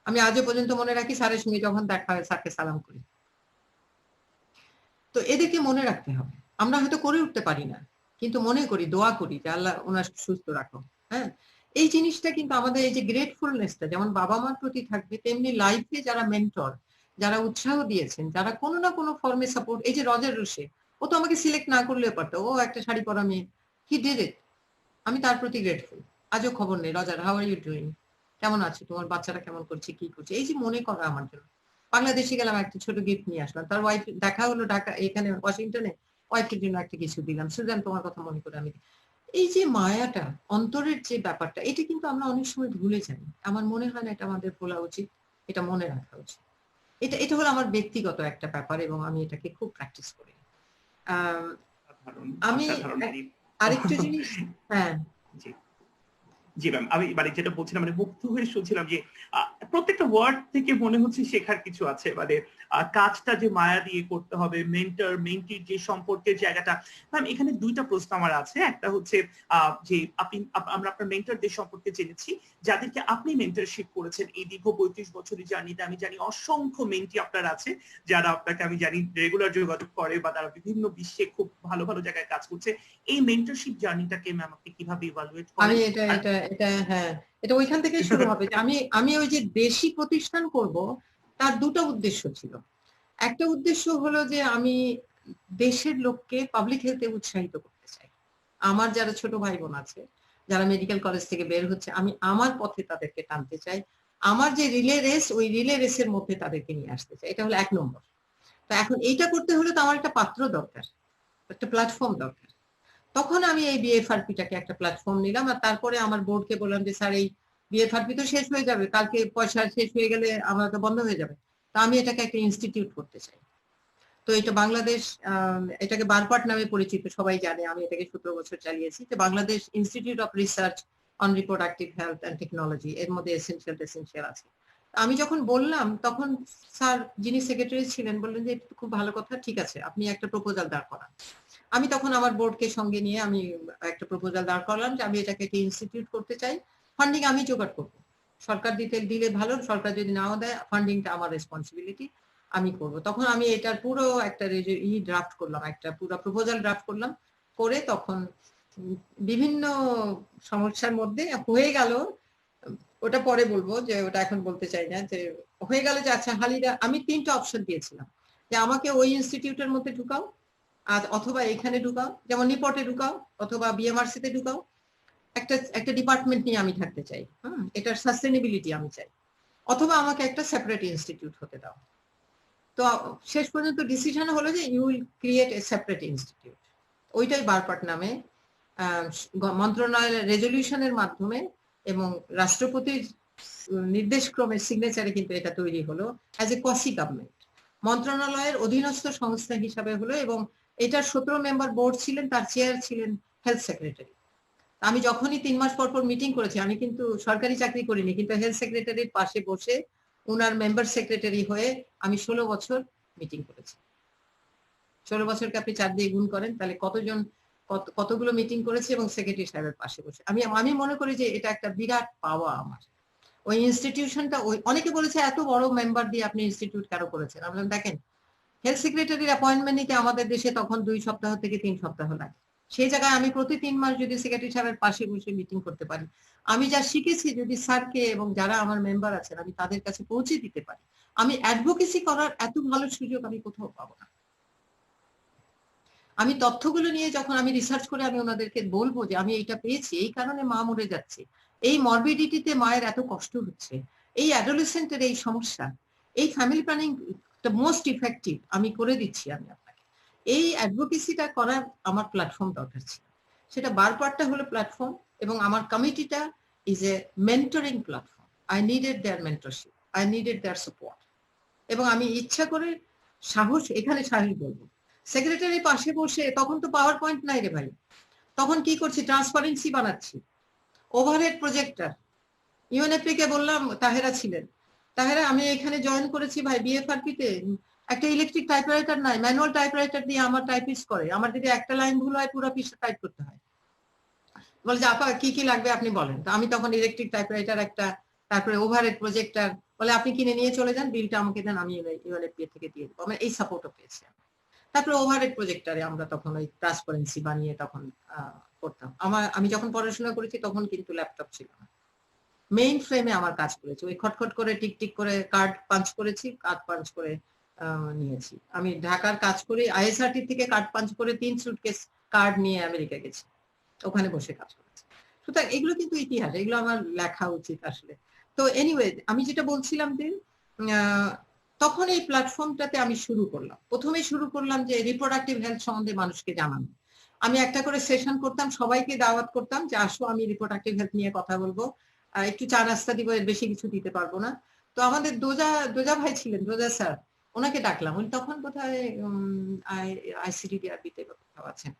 আমি আজও পর্যন্ত মনে রাখি, স্যারের সঙ্গে যখন দেখা হয় স্যারকে সালাম করি। তো এদেরকে মনে রাখতে হবে। আমরা হয়তো করে উঠতে পারি না, কিন্তু মনে করি, দোয়া করি যে আল্লাহ ওনার সুস্থ রাখো। হ্যাঁ, এই জিনিসটা কিন্তু আমাদের এই যে গ্রেটফুলনেসটা যেমন বাবা মার প্রতি থাকবে, তেমনি লাইফে যারা মেন্টর, যারা উৎসাহ দিয়েছেন, যারা কোনো না কোনো ফর্মে সাপোর্ট। এই যে রজার রুশে, ও তো আমাকে সিলেক্ট না করলেও পারতো, ও একটা শাড়ি পরা মেয়ে, হি ডিড ইট। আমি তার প্রতি গ্রেটফুল। আজও খবর নেই, Roger how are you doing, কেমন আছো, তোমার বাচ্চারা কেমন করছে, কি করছে, এই যে মনে করা আমার জন্য। বাংলাদেশে গেলাম, একটা ছোট গিফট নিয়ে আসলাম, তার ওয়াইফ দেখা হলো ঢাকা, এখানে ওয়াশিংটনে, ওয়াইফের জন্য একটা কিছু দিলাম, সুজান তোমার কথা মনে করে আমি। এই যে মায়াটা, অন্তরের যে ব্যাপারটা, এটা কিন্তু আমরা অনেক সময় ভুলে যাই। আমার মনে হয় না এটা আমাদের ভোলা উচিত, এটা মনে রাখা উচিত। এটা হলো আমার ব্যক্তিগত একটা ব্যাপার এবং আমি এটাকে খুব প্র্যাকটিস করি। আমি অসাধারণ। আরেকটু জিনিস, হ্যাঁ, জি। জি ম্যাম, আমি মানে যেটা বলছিলাম মানে মুগ্ধ হয়ে শুনছিলাম যে প্রত্যেকটা ওয়ার্ড থেকে মনে হচ্ছে শেখার কিছু আছে। মানে কাজটা যে মায়া দিয়ে করতে হবে, মেন্টর মেন্টির যে সম্পর্কের জায়গাটা। ম্যাম এখানে ২ টা প্রশ্ন আমার আছে। একটা হচ্ছে যে আমরা আপনার মেন্টরদের সম্পর্কে জেনেছি। যাদেরকে আপনি মেন্টরশিপ করেছেন এই দীর্ঘ ৩৫ বছরের জার্নিতে আমি জানি অসংখ্য মেন্টি আপনার আছে, যারা আপনাকে আমি জানি রেগুলার যোগাযোগ করে বা তারা বিভিন্ন বিশ্বে খুব ভালো, ভালো জায়গায় কাজ করছে। এই মেন্টরশিপ জার্নিটাকে ম্যাম আপনি কিভাবে ইভালুয়েট আমি করেন? এটা আর এটা এটা হ্যাঁ, এটা ওইখান থেকে শুরু হবে যে আমি ওই যে দেশি প্রতিষ্ঠান করব, তার ২ টা উদ্দেশ্য ছিল। একটা উদ্দেশ্য হলো যে আমি দেশের লোককে পাবলিক হেলথে উৎসাহিত করতে চাই। আমার যারা ছোট ভাই বোন আছে, যারা মেডিকেল কলেজ থেকে বের হচ্ছে, আমি আমার পথে তাদেরকে টানতে চাই। আমার যে রিলে রেস, ওই রিলে রেসের মধ্যে তাদেরকে নিয়ে আসতে চাই। এটা হলো ১ নম্বর। তো এখন এইটা করতে হলে তো আমার একটা পাত্র দরকার, একটা প্ল্যাটফর্ম দরকার। তখন আমি এই বিএফআরপিটাকে একটা প্ল্যাটফর্ম নিলাম, আর তারপরে আমার বোর্ডকে বললাম যে স্যার এই বিএফআরপি তো শেষ হয়ে যাবে, কালকে পয়সা শেষ হয়ে গেলে আমার তো বন্ধ হয়ে যাবে। তো আমি এটাকে একটা ইনস্টিটিউট করতে চাই। তো এটা বাংলাদেশ, এটাকে বারপাট নামে পরিচিত, সবাই জানে। আমি এটাকে ১৭ বছর চালিয়েছি। তো Bangladesh institute of research on reproductive health and technology, এর মধ্যে এসেনশিয়াল আছে। আমি যখন বললাম তখন স্যার যিনি সেক্রেটারি ছিলেন বললেন যে এটা তো খুব ভালো কথা, ঠিক আছে আপনি একটা প্রপোজাল দাঁড় করান। আমি তখন আমার বোর্ডকে সঙ্গে নিয়ে আমি একটা প্রপোজাল দাঁড় করালাম যে আমি এটাকে একটা ইনস্টিটিউট করতে চাই, ফান্ডিং আমি জোগাড় করব। সরকার দিলে ভালো, সরকার যদি নাও দেয় ফান্ডিংটা আমার রেসপন্সিবিলিটি, আমি করব। তখন আমি এটার পুরো একটা ড্রাফট করলাম, একটা পুরো প্রপোজাল ড্রাফট করলাম, করে তখন বিভিন্ন সমস্যার মধ্যে হয়ে গেল। ওটা পরে বলবো, যে ওটা এখন বলতে চাই না। যে হয়ে গেল যে আচ্ছা হালিদা, আমি ৩টা অপশন দিয়েছিলাম যে আমাকে ওই ইনস্টিটিউটের মধ্যে ঢুকাও, আর অথবা এখানে ঢুকাও, যেমন নিপটে ঢুকাও, অথবা বিএমআরসি তে ঢুকাও। একটা একটা ডিপার্টমেন্ট নিয়ে আমি থাকতে চাই, এটার সাস্টেনেবিলিটি আমি চাই, অথবা আমাকে একটা সেপারেট ইনস্টিটিউট হতে দাও। তো শেষ পর্যন্ত ডিসিশন হলো যে you will create a separate institute. ওইটাই বারপাট নামে মন্ত্রণালয়ের রেজলিউশনের মাধ্যমে এবং রাষ্ট্রপতির নির্দেশক্রমে সিগনেচারে কিন্তু এটা তৈরি হলো অ্যাজ এ কোয়াসি গভর্নমেন্ট, মন্ত্রণালয়ের অধীনস্থ সংস্থা হিসাবে হলো। এবং এটার ১৭ মেম্বার বোর্ড ছিলেন, তার চেয়ার ছিলেন হেলথ সেক্রেটারি। আমি যখনই ৩ মাস পর পর মিটিং করেছি, আমি কিন্তু সরকারি চাকরি করিনি, কিন্তু হেলথ সেক্রেটারির পাশে বসে উনার মেম্বার সেক্রেটারি হয়ে আমি ১৬ বছর মিটিং করেছি। ১৬ বছরকে আপনি ৪ দিয়ে গুণ করেন, তাহলে কতগুলো মিটিং করেছি, এবং সেক্রেটারি সাহেবের পাশে বসে। আমি মনে করি যে এটা একটা বিরাট পাওয়া আমার। ওই ইনস্টিটিউশনটা, ওই অনেকে বলেছে এত বড় মেম্বার দিয়ে আপনি ইনস্টিটিউট কেন করেছেন। আমি বললাম দেখেন, হেলথ সেক্রেটারির অ্যাপয়েন্টমেন্ট নিতে আমাদের দেশে তখন ২ সপ্তাহ থেকে ৩ সপ্তাহ লাগে। সেই জায়গায় আমি প্রতি ৩ মাস যদি সেক্রেটারি সাহেবের পাশে বসে মিটিং করতে পারি, আমি যা শিখেছি যদি স্যারকে এবং যারা আমার মেম্বার আছেন আমি তাদের কাছে পৌঁছে দিতে পারি, আমি অ্যাডভোকেসি করার এত ভালো সুযোগ আমি কোথাও পাবো না। আমি তথ্যগুলো নিয়ে যখন আমি রিসার্চ করে আমি ওনাদেরকে বলবো যে আমি এইটা পেয়েছি, এই কারণে মা মরে যাচ্ছে, এই মরবিডিটিতে মায়ের এত কষ্ট হচ্ছে, এই অ্যাডোলেসেন্টের এই সমস্যা, এই ফ্যামিলি প্ল্যানিং মোস্ট ইফেক্টিভ আমি করে দিচ্ছি আমি আপনাকে, এই অ্যাডভোকেসিটা করার আমার প্ল্যাটফর্ম দরকার ছিল। সেটা বারপাটটা হলো প্ল্যাটফর্ম, এবং আমার কমিটিটা is a mentoring platform. I needed their mentorship, I needed their support. এবং আমি ইচ্ছা করে এখানে সাহস বলবো, সেক্রেটারি পাশে বসে, তখন তো পাওয়ার পয়েন্ট নাই রে ভাই, তখন কি করছি, ট্রান্সপারেন্সি বানাচ্ছি, ওভারহেড প্রজেক্টর। ইউএনএফপি কে বললাম, তাহেরা ছিলেন, তাহেরা আমি এখানে জয়েন করেছি ভাই বিএফআরপি তে, একটা ইলেকট্রিক টাইপরাইটার নাই, ম্যানুয়াল টাইপরাইটার দিয়ে আমার টাইপিস্ট করে, আমার যদি একটা লাইন ভুল হয় পুরো পিসটা টাইপ করতে হয়। বলে যে আপা কি কি লাগবে আপনি বলেন। তো আমি তখন ইলেকট্রিক টাইপরাইটার একটা, তারপরে ওভারহেড প্রজেক্টর, বলে আপনি কিনে নিয়ে চলে যান, বিলটা আমাকে দেন, আমি ইউএনএফপি থেকে দিয়ে দেবো। আমার এই সাপোর্টও পেয়েছি। তারপরে ওভারহেড প্রজেক্টরে আমরা তখন ওই ট্রান্সপারেন্সি বানিয়ে তখন করতাম। আমি যখন পড়াশোনা করেছি তখন কিন্তু ল্যাপটপ ছিল না, মেইন ফ্রেমে আমার কাজ করেছি, ওই খটখট করে টিক টিক করে কার্ড পাঞ্চ করেছি, কার্ড পাঞ্চ করে নিয়েছি। আমি ঢাকার কাজ করি, আইএসআরটি থেকে কার্ড পাঞ্চ করে ৩ সুটকেস কার্ড নিয়ে আমেরিকা গেছি, ওখানে বসে কাজ করেছি। সুতরাং এগুলো কিন্তু ইতিহাস, এগুলো আমার লেখা উচিত আসলে। তো এনিওয়ে, আমি যেটা বলছিলাম যে তখন এই প্ল্যাটফর্মটাতে আমি প্রথমেই শুরু করলাম যে রিপ্রোডাক্টিভ হেলথ সম্বন্ধে মানুষকে জানানো। আমি একটা করে সেশন করতাম, সবাইকে দাওয়াত করতাম যে আসো আমি রিপ্রোডাক্টিভ হেলথ নিয়ে কথা বলবো, একটু চা নাস্তা দিব, এর বেশি কিছু দিতে পারবো না। তো আমাদের দোজা ভাই ছিলেন, দোজা স্যার, ওনাকে ডাকলাম, উনি তখন কোথায় আইসিডিডিআরবি তে কোথাও আছেন।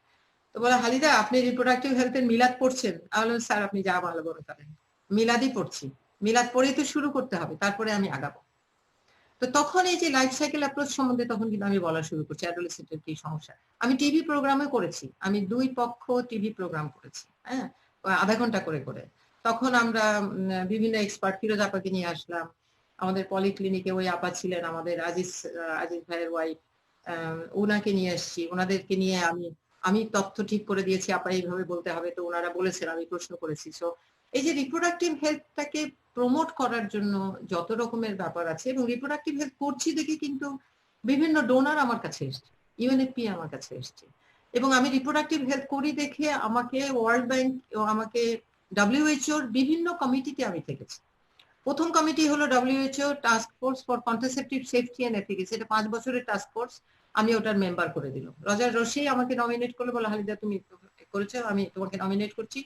তো বলে হালিদা আপনি রিপ্রোডাক্টিভ হেলথের মিলাদ পড়ছেন? আমি বললাম স্যার আপনি যা ভালো মনে করেন, মিলাদই পড়ছি, মিলাদ পড়েই তো শুরু করতে হবে, তারপরে আমি আগাবো। তো তখন এই যে লাইফ সাইকেল অ্যাপ্রোচ সম্বন্ধে তখন কিন্তু আমি বলা শুরু করছি, অ্যাডোলেসেন্টের কি সমস্যা। আমি টিভি প্রোগ্রামে করেছি, আমি 2 পক্ষ টিভি প্রোগ্রাম করেছি, হ্যাঁ, আধা ঘন্টা করে করে। তখন আমরা বিভিন্ন এক্সপার্ট, ফিরোজ আপাকে নিয়ে আসলাম, আমাদের পলিক্লিনিকে ওই আপা ছিলেন আমাদের আজিজ ভাইয়ের ওয়াইফ, ওনাকে নিয়ে আসছি, ওনাদেরকে নিয়ে আমি তথ্য ঠিক করে দিয়েছি, আপা এইভাবে বলতে হবে, তো ওনারা বলেছেন, আমি প্রশ্ন করেছি। সো এই যে রিপ্রোডাক্টিভ হেলথটাকে প্রমোট করার জন্য যত রকমের ব্যাপার আছে, এবং রিপ্রোডাক্টিভ হেলথ করছি দেখে কিন্তু বিভিন্ন ডোনার আমার কাছে এসছে, ইউএনএফপি আমার কাছে এসছে, এবং আমি রিপ্রোডাক্টিভ হেলথ করি দেখে আমাকে ওয়ার্ল্ড ব্যাংক, আমাকে ডাব্লিউএইচওর বিভিন্ন কমিটিতে আমি থেকেছি। প্রথম কমিটি হলো WHO task force for contraceptive safety and efficacy, এটা 5 বছরের টাস্ক ফোর্স, আমি ওটার মেম্বার করে দিল। রজার রশি আমাকে নমিনেট করলো, বলে হালিদা তুমি করেছো, আমি তোমাকে নমিনেট করছি।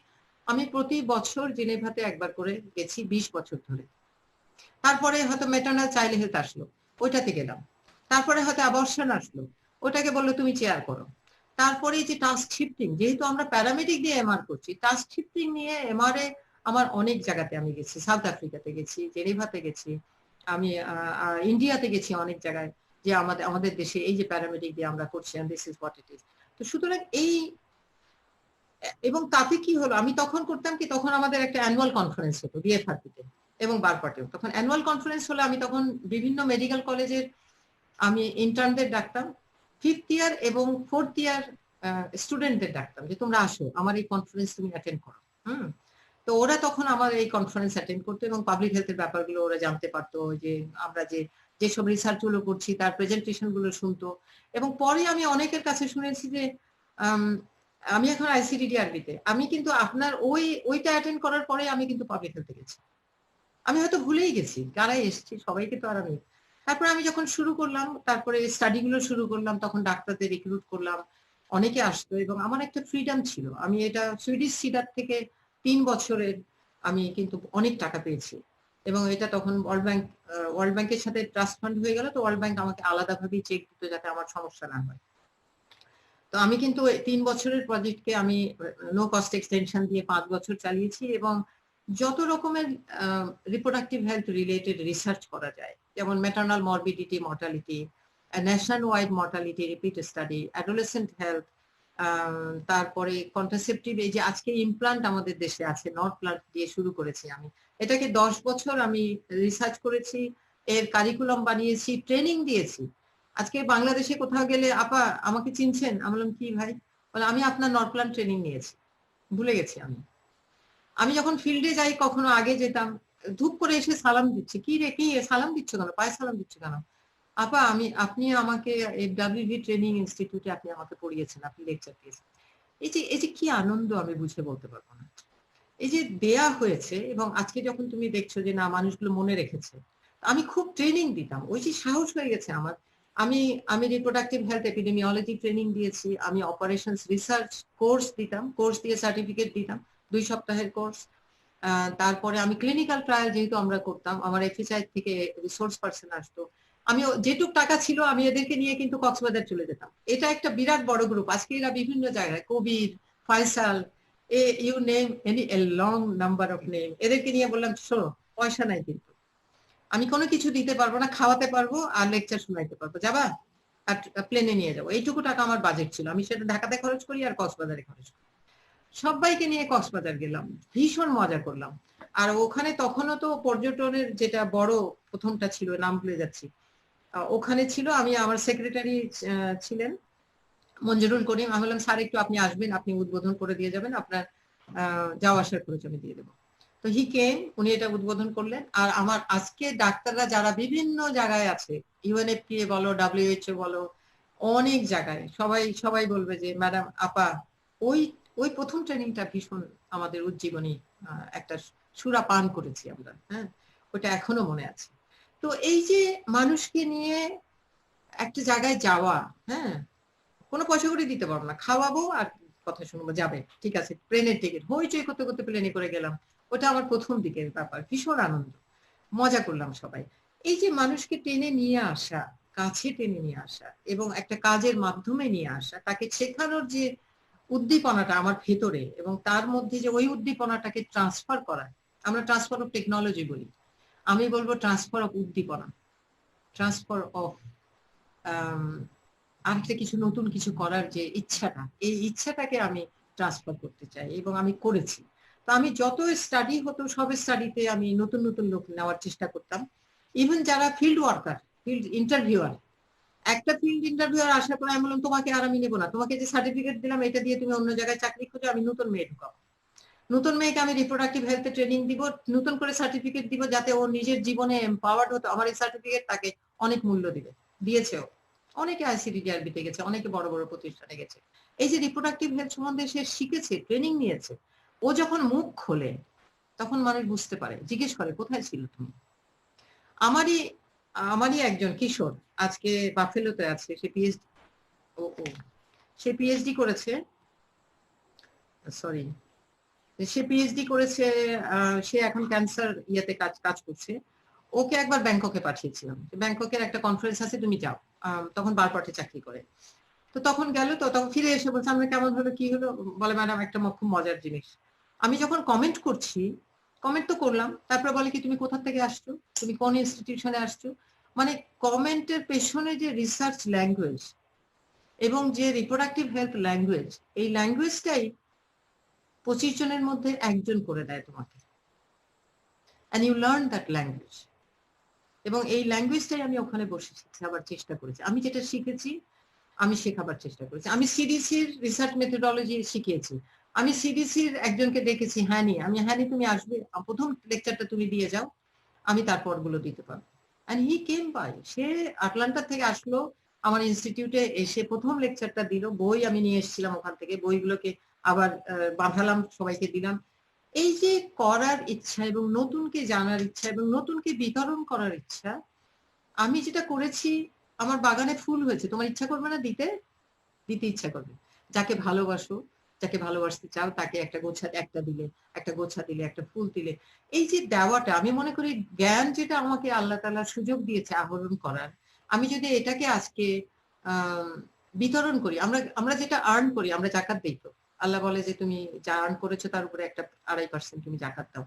আমি প্রতি বছর জেনেভাতে একবার করে গেছি 20 বছর ধরে। তারপরে হয়তো ম্যাটার্নাল চাইল্ড হেলথ আসলো, ওইটাতে গেলাম। তারপরে হয়তো অ্যাবর্শন আসলো, ওটাকে বললো তুমি চেয়ার করো। তারপরে যে টাস্ক শিফটিং, যেহেতু আমরা প্যারামেডিক দিয়ে এমআর করছি, টাস্ক শিফটিং নিয়ে এমআরএ আমার অনেক জায়গাতে আমি গেছি, সাউথ আফ্রিকাতে গেছি, জেনেভাতে গেছি, আমি ইন্ডিয়াতে গেছি অনেক জায়গায়, যে আমাদের দেশে এই যে প্যারামেডিক দিয়ে আমরা করছি, this is what it is. তো সুতরাং এই, এবং তাতে কি হলো, আমি তখন করতাম কি, তখন আমাদের একটা অ্যানুয়াল কনফারেন্স হতো বিএফআরপিতে এবং বারপাটেও। তখন অ্যানুয়াল কনফারেন্স হলে আমি তখন বিভিন্ন মেডিকেল কলেজের আমি ইন্টার্নদের ডাকতাম, 5th ইয়ার এবং 4th ইয়ার স্টুডেন্টদের ডাকতাম, যে তোমরা আসো আমার এই কনফারেন্স তুমি অ্যাটেন্ড করো। তো ওরা তখন আমার এই কনফারেন্স অ্যাটেন্ড করতো এবং পাবলিক হেলথের ব্যাপারগুলো ওরা জানতে পারতো, যে আমরা যেসব রিসার্চ গুলো করছি তার প্রেজেন্টেশন গুলো শুনতো। এবং পরে আমি অনেকের কাছে শুনেছি যে আমি এখন আইসিডিডিআরবিতে, আমি কিন্তু আপনার ওইটা অ্যাটেন্ড করার পরে আমি কিন্তু পাবলিক হেলথে গেছি, আমি হয়তো ভুলেই গেছি কারাই এসছি, সবাইকে তো আর আমি। তারপরে আমি যখন শুরু করলাম, তারপরে স্টাডি গুলো শুরু করলাম, তখন ডাক্তারদের রিক্রুট করলাম, অনেকে আসতো, এবং আমার একটা ফ্রিডম ছিল। আমি এটা সুইডিশ সিডার থেকে 3 বছরের আমি কিন্তু অনেক টাকা পেয়েছি, এবং এটা তখন ওয়ার্ল্ড ব্যাংকের সাথে ট্রাস্ট ফান্ড হয়ে গেল, তো ওয়ার্ল্ড ব্যাংক আমাকে আলাদাভাবেই চেক দিত যাতে আমার সমস্যা না হয়। তো আমি কিন্তু 3 বছরের প্রজেক্টকে আমি নো কস্ট এক্সটেনশন দিয়ে 5 বছর চালিয়েছি, এবং যত রকমের রিপ্রোডাক্টিভ হেলথ রিলেটেড রিসার্চ করা যায়, যেমন maternal morbidity mortality, national wide mortality repeat study, adolescent health, তারপরে কন্ট্রাসেপটিভ, এই যে আজকে ইমপ্লান্ট আমাদের দেশে আছে, নট প্লান্ট দিয়ে শুরু করেছি আমি, এটাকে 10 বছর আমি রিসার্চ করেছি, এর কারিকুলাম বানিয়েছি, ট্রেনিং দিয়েছি। আজকে বাংলাদেশে কোথাও গেলে আপা আমাকে চিনছেন, আমি বললাম কি ভাই, বলে আমি আপনার নট প্লান্ট ট্রেনিং নিয়েছি, ভুলে গেছি আমি যখন ফিল্ডে যাই, কখনো আগে যেতাম, ধূপ করে এসে সালাম দিচ্ছি, কি রে কি সালাম দিচ্ছ কেন, পায়ে সালাম দিচ্ছ কেন, আপা আপনি আমাকে ডাব্লিউভি ট্রেনিং ইনস্টিটিউটে আপনি আমাকে পড়িয়েছেন, আপনি লেকচার দিয়েছেন। এই যে কি আনন্দ আমি বুঝে বলতে পারবো না, এই যে দেয়া হয়েছে। এবং আজকে যখন তুমি দেখছো যে না মানুষগুলো মনে রেখেছে, আমি খুব ট্রেনিং দিতাম, ওই যে সাহস হয়ে গেছে আমার। আমি রিপ্রোডাক্টিভ হেলথ এপিডেমিওলজি ট্রেনিং দিয়েছি, আমি অপারেশনস রিসার্চ কোর্স দিতাম, কোর্স দিয়ে সার্টিফিকেট দিতাম, 2 সপ্তাহের কোর্স। তারপরে আমি ক্লিনিক্যাল ট্রায়াল যেহেতু আমরা করতাম, আমার এফএসআই থেকে রিসোর্স পার্সন আসতো, আমি যেটুক টাকা ছিল আমি এদেরকে নিয়ে কিন্তু কক্সবাজার চলে যেতাম। এটা একটা বিরাট বড় গ্রুপ, আজকে এরা বিভিন্ন জায়গায়, Kabir, Faisal, you name any a long number of name, এদেরকে নিয়ে বললাম শোনো পয়সা নাই, কিন্তু আমি কোনো কিছু দিতে পারবো না, খাওয়াতে পারবো আর লেকচার শোনাইতে পারবো, যাবা আর প্লেনে নিয়ে যাবো, এইটুকু টাকা আমার বাজেট ছিল, আমি সেটা ঢাকাতে খরচ করি আর কক্সবাজারে খরচ করি। সবাইকে নিয়ে কক্সবাজার গেলাম, ভীষণ মজা করলাম। আর ওখানে তখনও তো পর্যটনের যেটা বড় প্রথমটা ছিল, নাম ভুলে যাচ্ছি, ওখানে ছিল, আমি আমার সেক্রেটারি ছিলেন মঞ্জুরুল করিম, আমি বললাম স্যার একটু আপনি আসবেন, আপনি উদ্বোধন করে দিয়ে যাবেন, আপনার যাওয়া আসার খরচ আমি দিয়ে দেবো। তো হি কেম, উনি এটা উদ্বোধন করলেন। আর আমার আজকে ডাক্তাররা যারা বিভিন্ন জায়গায় আছে, ইউএনএফপিএ বলো, ডাব্লিউএইচও বলো, অনেক জায়গায় সবাই বলবে যে ম্যাডাম আপা ওই ওই প্রথম ট্রেনিংটা ভীষণ আমাদের উজ্জীবনী, একটা সুরা পান করেছি আমরা, হ্যাঁ, ওটা এখনো মনে আছে। তো এই যে মানুষকে নিয়ে একটা জায়গায় যাওয়া, হ্যাঁ, কোনো পয়সা করে দিতে পারবো না, খাওয়াবো আর কথা শুনবো, যাবে ঠিক আছে, প্লেনের টিকিট হইচই করতে করতে প্লেনে করে গেলাম, ওটা আমার প্রথম দিকের ব্যাপার, ভীষণ আনন্দ, মজা করলাম সবাই। এই যে মানুষকে টেনে নিয়ে আসা, কাছে টেনে নিয়ে আসা এবং একটা কাজের মাধ্যমে নিয়ে আসা, তাকে শেখানোর যে উদ্দীপনাটা আমার ভেতরে, এবং তার মধ্যে যে ওই উদ্দীপনাটাকে ট্রান্সফার করা, আমরা ট্রান্সফার অফ টেকনোলজি বলি, আমি বলবো ট্রান্সফার অফ উদ্দীপনা, ট্রান্সফার অফ আরেকটা কিছু নতুন কিছু করার যে ইচ্ছাটা, এই ইচ্ছাটাকে আমি ট্রান্সফার করতে চাই, এবং আমি করেছি। তো আমি যত স্টাডি হতো সব স্টাডিতে আমি নতুন নতুন লোক নেওয়ার চেষ্টা করতাম। ইভেন যারা ফিল্ড ওয়ার্কার, ফিল্ড ইন্টারভিউয়ার, একটা ফিল্ড ইন্টারভিউয়ার আসার পর আমি বললাম তোমাকে আর আমি নেবো না, তোমাকে যে সার্টিফিকেট দিলাম এটা দিয়ে তুমি অন্য জায়গায় চাকরি খোঁজো, আমি নতুন মেয়ে ঢুকাবো, নতুন মেয়েকে আমি রিপ্রোডাক্টিভ হেলথে ট্রেনিং দিব, নতুন করে সার্টিফিকেট দিব, যাতে ও নিজের জীবনে এম্পাওয়ার্ড হতো। আমার এই সার্টিফিকেট তাকে অনেক মূল্য দিবে, দিয়েছেও। অনেকে আইসিডিডিআরবিতে গেছে, অনেকে বড় বড় প্রতিষ্ঠানে গেছে, এই যে রিপ্রোডাক্টিভ হেলথ সম্বন্ধে সে শিখেছে, ট্রেনিং নিয়েছে। ও যখন মুখ খোলে তখন মানুষ বুঝতে পারে, জিজ্ঞেস করে কোথায় ছিল তুমি। আমারই আমারই একজন কিশোর আজকে বাফেলোতে আছে, সে পিএইচডি, ও ও সে পিএইচডি করেছে, সরি, সে পিএইচডি করেছে, সে এখন ক্যান্সার ইয়েতে কাজ করছে। ওকে একবার ব্যাংককে পাঠিয়েছিলাম, ব্যাংককের একটা কনফারেন্স আছে, তুমি যাও। তখন বারপাটে চাকরি করে। তো তখন গেল, তো তখন ফিরে এসে বলছে আমরা কেমন হলো কি হলো, বলে ম্যাডাম একটা খুব মজার জিনিস, আমি যখন কমেন্ট করছি, কমেন্ট তো করলাম, তারপরে বলে কি তুমি কোথা থেকে আসছো, তুমি কোন ইনস্টিটিউশনে আসছো। মানে কমেন্টের পেছনে যে রিসার্চ ল্যাঙ্গুয়েজ এবং যে রিপ্রোডাক্টিভ হেলথ ল্যাঙ্গুয়েজ, এই ল্যাঙ্গুয়েজটাই 25 জনের মধ্যে একজন করে দেয় তোমাকে, and you learn that language। এবং এই ল্যাঙ্গুয়েজটাই আমি ওখানে বসে শেখাবার চেষ্টা করেছি, আমি যেটা শিখেছি আমি শেখাবার চেষ্টা করেছি। আমি সিডিসির রিসার্চ মেথোডোলজি শিখিয়েছি, আমি সিডিসির একজনকে ডেকেছি, হ্যানি, আমি হ্যানি তুমি আসবে, প্রথম লেকচারটা তুমি দিয়ে যাও, আমি তারপর গুলো দিতে পারবো। এন্ড হি কেম বাই, সে আটলান্টা থেকে আসলো আমার ইনস্টিটিউটে এসে প্রথম লেকচারটা দিল। বই আমি নিয়ে এসেছিলাম ওখান থেকে, বইগুলোকে আবার বাঁধালাম, সবাইকে দিলাম। এই যে করার ইচ্ছা এবং নতুনকে জানার ইচ্ছা এবং নতুনকে বিতরণ করার ইচ্ছা, আমি যেটা করেছি, আমার বাগানে ফুল হয়েছে, তোমার ইচ্ছা করবে না দিতে, দিতে ইচ্ছা করবে। যাকে ভালোবাসো, যাকে ভালোবাসতে চাও, তাকে একটা গোছা, একটা দিলে, একটা গোছা দিলে, একটা ফুল দিলে, এই যে দেওয়াটা, আমি মনে করি জ্ঞান যেটা আমাকে আল্লাহ তাআলা সুযোগ দিয়েছে আহরণ করার, আমি যদি এটাকে আজকে বিতরণ করি, আমরা যেটা আর্ন করি, আমরা জাকাত দেই, তো আল্লাহ বলে যে তুমি যা আর্ন করেছো তার উপরে একটা 2.5% তুমি জাকাত দাও।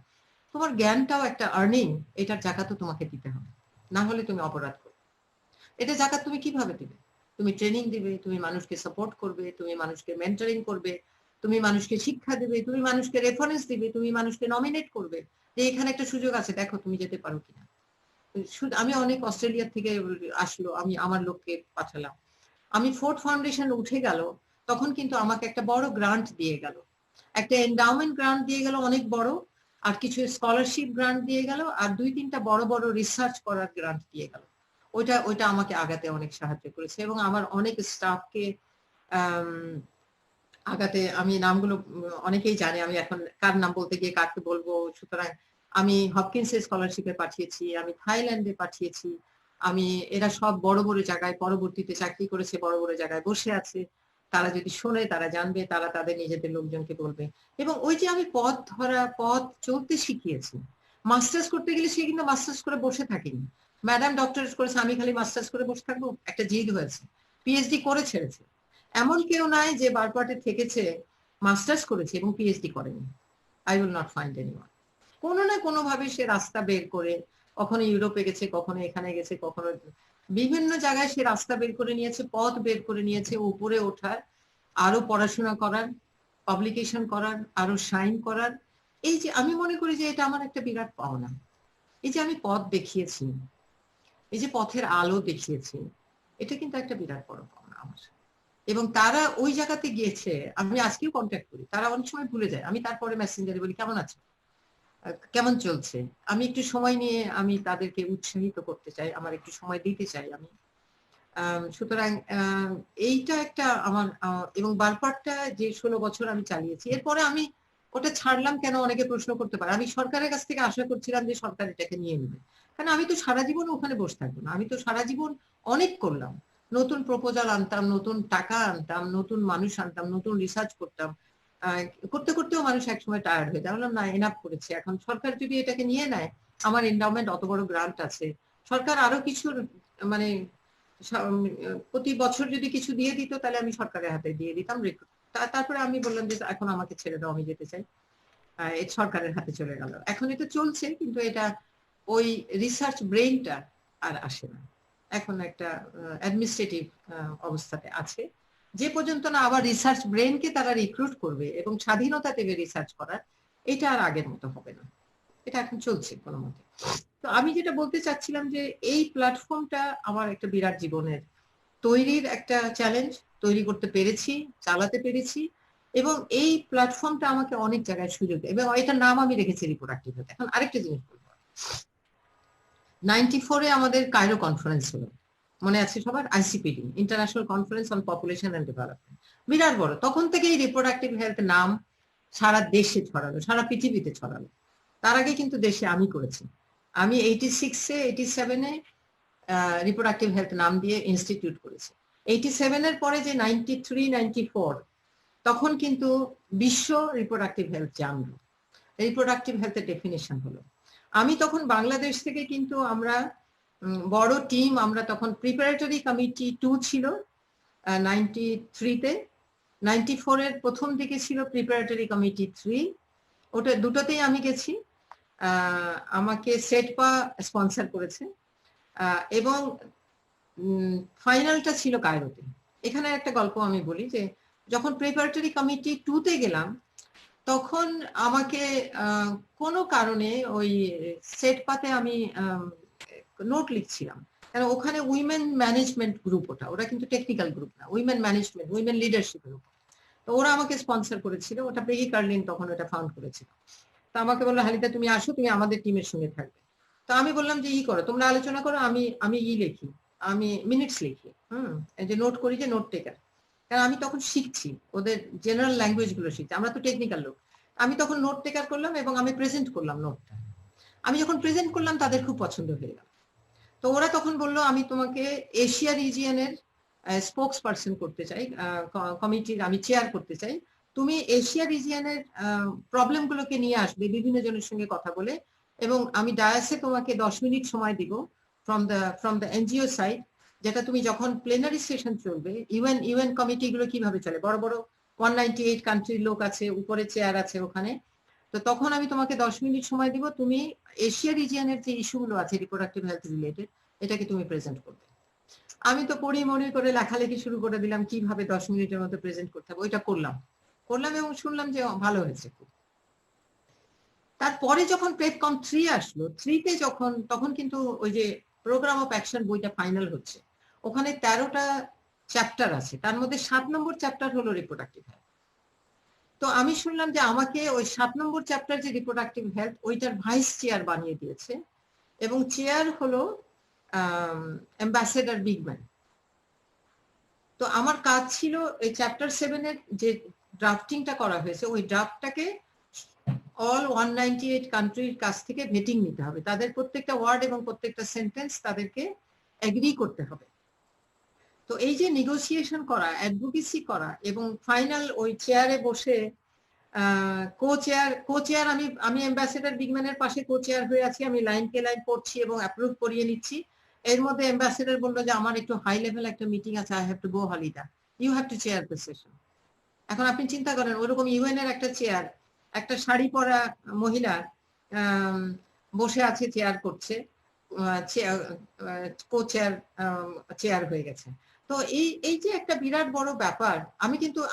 তোমার জ্ঞানটাও একটা আর্নিং, এটার জাকাতও তোমাকে দিতে হবে, না হলে তুমি অপরাধ করবে। এটা জাকাত তুমি কিভাবে দিবে? তুমি ট্রেনিং দিবে, তুমি মানুষকে সাপোর্ট করবে, তুমি মানুষকে মেন্টরিং করবে, তুমি মানুষকে শিক্ষা দিবে, তুমি মানুষকে রেফারেন্স দিবে, তুমি মানুষকে নমিনেট করবে যে এখানে একটা সুযোগ আছে, দেখো তুমি যেতে পারো কিনা। আমি অনেক অস্ট্রেলিয়া থেকে আসলো, আমি আমার লোককে পাঠালাম। আমি ফোর্ড ফাউন্ডেশন উঠে গেল, তখন কিন্তু আমাকে একটা বড় গ্রান্ট দিয়ে গেল, একটা এন্ডাওমেন্ট গ্রান্ট দিয়ে গেল অনেক বড়, আর কিছু স্কলারশিপ গ্রান্ট দিয়ে গেল, আর 2-3টা বড় বড় রিসার্চ করার গ্রান্ট দিয়ে গেল। ওইটা আমাকে আগাতে অনেক সাহায্য করেছে, এবং আমার অনেক স্টাফকে আগাতে, আমি নামগুলো অনেকেই জানে, আমি এখন কার নাম বলতে গিয়ে কাকে বলবো, সুতরাং আমি হপকিন্সের স্কলারশিপে পাঠিয়েছি, আমি থাইল্যান্ডে পাঠিয়েছি, আমি, এরা সব বড় বড় জায়গায় পরবর্তীতে চাকরি করেছে, বড় বড় জায়গায় বসে আছে, তারা যদি শোনে তারা জানবে, তারা তাদের নিজেদের লোকজনকে বলবে। এবং ওই যে আমি পথ চলতে শিখিয়েছি। মাস্টার্স করতে গেলে সে কিন্তু মাস্টার্স করে বসে থাকেনি, ম্যাডাম ডক্টরেট করেছে, আমি খালি মাস্টার্স করে বসে থাকবো, একটা জিদ হয়েছে, পিএইচডি করে ছেড়েছে। এমন কেউ নাই যে বারপাটে থেকেছে, মাস্টার্স করেছে এবং পিএইচডি করেনি। I will not find anyone. কোনো না কোনো ভাবে সে রাস্তা বের করে, কখনো ইউরোপে গেছে, কখনো এখানে গেছে, কখনো বিভিন্ন জায়গায় সে রাস্তা বের করে নিয়েছে, পথ বের করে নিয়েছে উপরে ওঠার, আরো পড়াশোনা করার, পাবলিকেশন করার, আরো শাইন করার। এই যে আমি মনে করি যে এটা আমার একটা বিরাট পাওনা। এই যে আমি পথ দেখিয়েছি, এই যে পথের আলো দেখিয়েছি, এটা কিন্তু একটা বিরাট বড় পাওনা আমার। এবং তারা ওই জায়গাতে গিয়েছে, আমি আজকেও কন্ট্যাক্ট করি, তারা অনেক সময় ভুলে যায়, আমি তারপরে মেসেঞ্জারে বলি কেমন আছো, কেমন চলছে, আমি একটু সময় নিয়ে আমি তাদেরকে উৎসাহিত করতে চাই, আমার একটু সময় দিতে চাই আমি। সুতরাং এইটা একটা আমার, এবং বারপাটটা যে 16 বছর আমি চালিয়েছি, এরপরে আমি ওটা ছাড়লাম কেন, অনেকে প্রশ্ন করতে পারে। আমি সরকারের কাছ থেকে আশা করছিলাম যে সরকার এটাকে নিয়ে নেবে, কারণ আমি তো সারা জীবন ওখানে বসে থাকবো না, আমি তো সারা জীবন অনেক করলাম, নতুন প্রপোজাল আনতাম, নতুন টাকা আনতাম, নতুন মানুষ আনতাম, নতুন রিসার্চ করতাম, করতে করতেও মানুষ একসময় টায়ার্ড হয়ে যায়, বললাম না এনাফ করেছে, এখন সরকার যদি এটাকে নিয়ে নেয়, আমার এন্ডাওমেন্ট অত বড় গ্রান্ট আছে, সরকার আরো কিছু, মানে প্রতি বছর যদি কিছু দিয়ে দিত তাহলে আমি সরকারের হাতে দিয়ে দিতাম, তারপরে আমি বললাম যে এখন আমাকে ছেড়ে দাও, আমি যেতে চাই। এই সরকারের হাতে চলে গেল। এখন এটা চলছে, কিন্তু এটা ওই রিসার্চ ব্রেইনটা আর আসে না। এখন একটা অ্যাডমিনিস্ট্রেটিভ অবস্থাতে আছে। যে পর্যন্ত না আবার রিসার্চ ব্রেইনকে তারা রিক্রুট করবে এবং স্বাধীনতা দেবে রিসার্চ করার, এটা আর আগের মতো হবে না। এটা এখন চলছে কোনো মতে। তো আমি যেটা বলতে চাচ্ছিলাম যে এই প্ল্যাটফর্মটা আমার একটা বিরাট জীবনের তৈরির একটা চ্যালেঞ্জ, তৈরি করতে পেরেছি, চালাতে পেরেছি, এবং এই প্ল্যাটফর্মটা আমাকে অনেক জায়গায় সুযোগ দেয়, এবং এটার নাম আমি রেখেছি রিপ্রোডাক্টিভ হেলথ। এখন আরেকটা জিনিস বলবো, 94-এ আমাদের কায়রো কনফারেন্স হলো, মনে আছে সবার? ICPD, international conference on population and development, বিরাট বড়। তখন থেকেই রিপ্রোডাক্টিভ হেলথ নাম সারা দেশে ছড়ালো, সারা পৃথিবীতে ছড়ালো। তার আগে কিন্তু দেশে আমি করেছি। আমি 86-এ 87-এ রিপ্রোডাক্টিভ হেলথ নাম দিয়ে ইনস্টিটিউট করেছি। 87-এর পরে যে 93, 94, তখন কিন্তু বিশ্ব রিপ্রোডাক্টিভ হেলথ জানলো, রিপ্রোডাক্টিভ হেলথের ডেফিনেশন হলো। আমি তখন বাংলাদেশ থেকে কিন্তু আমরা বড় টিম, আমরা তখন প্রিপারেটরি কমিটি 2 ছিল 93-তে, 94-এর প্রথম দিকে ছিল প্রিপারেটরি কমিটি 3, ওটা দুটোতেই আমি গেছি। আমাকে সেটপা স্পন্সর করেছে, এবং ফাইনালটা ছিল কায়রোতে। এখানে একটা গল্প আমি বলি যে যখন প্রিপারেটরি কমিটি 2-তে গেলাম, তখন আমাকে কোনো কারণে ওই সেটপাতে আমি নোট লিখছিলাম, কারণ ওখানে উইমেন ম্যানেজমেন্ট গ্রুপ, ওরা কিন্তু টেকনিক্যাল গ্রুপ না, women management, women leadership group. তো ওরা আমাকে স্পন্সর করেছিল, ওটা পেগি কার্লিন তখন ওটা ফাউন্ড করেছিল। তো আমাকে বললো, হালিদা তুমি আসো, তুমি আমাদের টিমের সঙ্গে থাকবে। তো আমি বললাম যে করো, তোমরা আলোচনা করো, আমি লিখি, আমি মিনিটস লিখি, যে নোট করি, যে নোট টেকার। কারণ আমি তখন শিখছি, ওদের জেনারেল ল্যাঙ্গুয়েজ গুলো শিখছি, আমরা তো টেকনিক্যাল লোক। আমি তখন নোট টেকার করলাম এবং আমি প্রেজেন্ট করলাম নোটটা। আমি যখন প্রেজেন্ট করলাম, তাদের খুব পছন্দ হয়ে গেল। তো ওরা তখন বললো, আমি তোমাকে এশিয়া রিজিয়নের স্পোক্স পার্সন করতে চাই, কমিটির আমি চেয়ার করতে চাই। তুমি এশিয়া রিজিয়নের প্রবলেম গুলোকে নিয়ে আসবে বিভিন্ন জনের সঙ্গে কথা বলে, এবং আমি ডায়াসে তোমাকে 10 মিনিট সময় দিব ফ্রম দ্য এনজিও সাইড, যেটা তুমি যখন প্লেনারি সেশন চলবে, ইউএন কমিটি গুলো কিভাবে চলে, বড় বড় 198 কান্ট্রির লোক আছে, উপরে চেয়ার আছে ওখানে। তো তখন আমি তোমাকে 10 মিনিট সময় দিব, তুমি এশিয়া রিজিয়নের যে ইস্যুগুলো আছে রিপ্রোডাক্টিভ হেলথ রিলেটেড, এটাকে তুমি প্রেজেন্ট করবে। আমি তো পড়ি মনে করে লেখালেখি শুরু করে দিলাম, কিভাবে 10 মিনিটের মধ্যে প্রেজেন্ট করতে হবে, ওইটা করলাম এবং শুনলাম যে ভালো হয়েছে খুব। তারপরে যখন প্রেপকম 3 আসলো, 3-তে তখন কিন্তু ওই যে প্রোগ্রাম অফ অ্যাকশন বইটা ফাইনাল হচ্ছে, ওখানে 13টা চ্যাপ্টার আছে, তার মধ্যে 7 নম্বর চ্যাপ্টার হলো রিপ্রোডাক্টিভ হেলথ। তো আমি শুনলাম যে আমাকে ওই 7 নম্বর চ্যাপ্টার যে রিপ্রোডাক্টিভ হেলথ, ওইটার ভাইস চেয়ার বানিয়ে দিয়েছে, এবং চেয়ার হলো অ্যাম্বাসেডর বিগম্যান। তো আমার কাজ ছিল এই চ্যাপ্টার 7-এর যে ড্রাফটিংটা করা হয়েছে, ওই ড্রাফটটাকে অল 198 কান্ট্রির কাছ থেকে ভেটিং নিতে হবে, তাদের প্রত্যেকটা ওয়ার্ড এবং প্রত্যেকটা সেন্টেন্স তাদেরকে এগ্রি করতে হবে। তো এই যে নেগোসিয়েশন করা, অ্যাডভোকেসি করা, এবং ফাইনাল ওই চেয়ারে বসে কো-চেয়ার আমি অ্যাম্বাসেডর বিগম্যানের পাশে কো-চেয়ার হয়ে আছি, আমি লাইনকে লাইন পড়ছি এবং অ্যাপ্রুভ করিয়ে নিচ্ছি। এর মধ্যে অ্যাম্বাসেডর বললো যে আমার একটু হাই লেভেল একটা মিটিং আছে, I have to go Halida, you have to chair the session. এখন আপনি চিন্তা করেন, ওরকম ইউএন এর একটা চেয়ার, একটা শাড়ি পরা মহিলা বসে আছে, চেয়ার করছে, চেয়ার হয়ে গেছে। তো এই যে একটা বিরাট বড় ব্যাপার।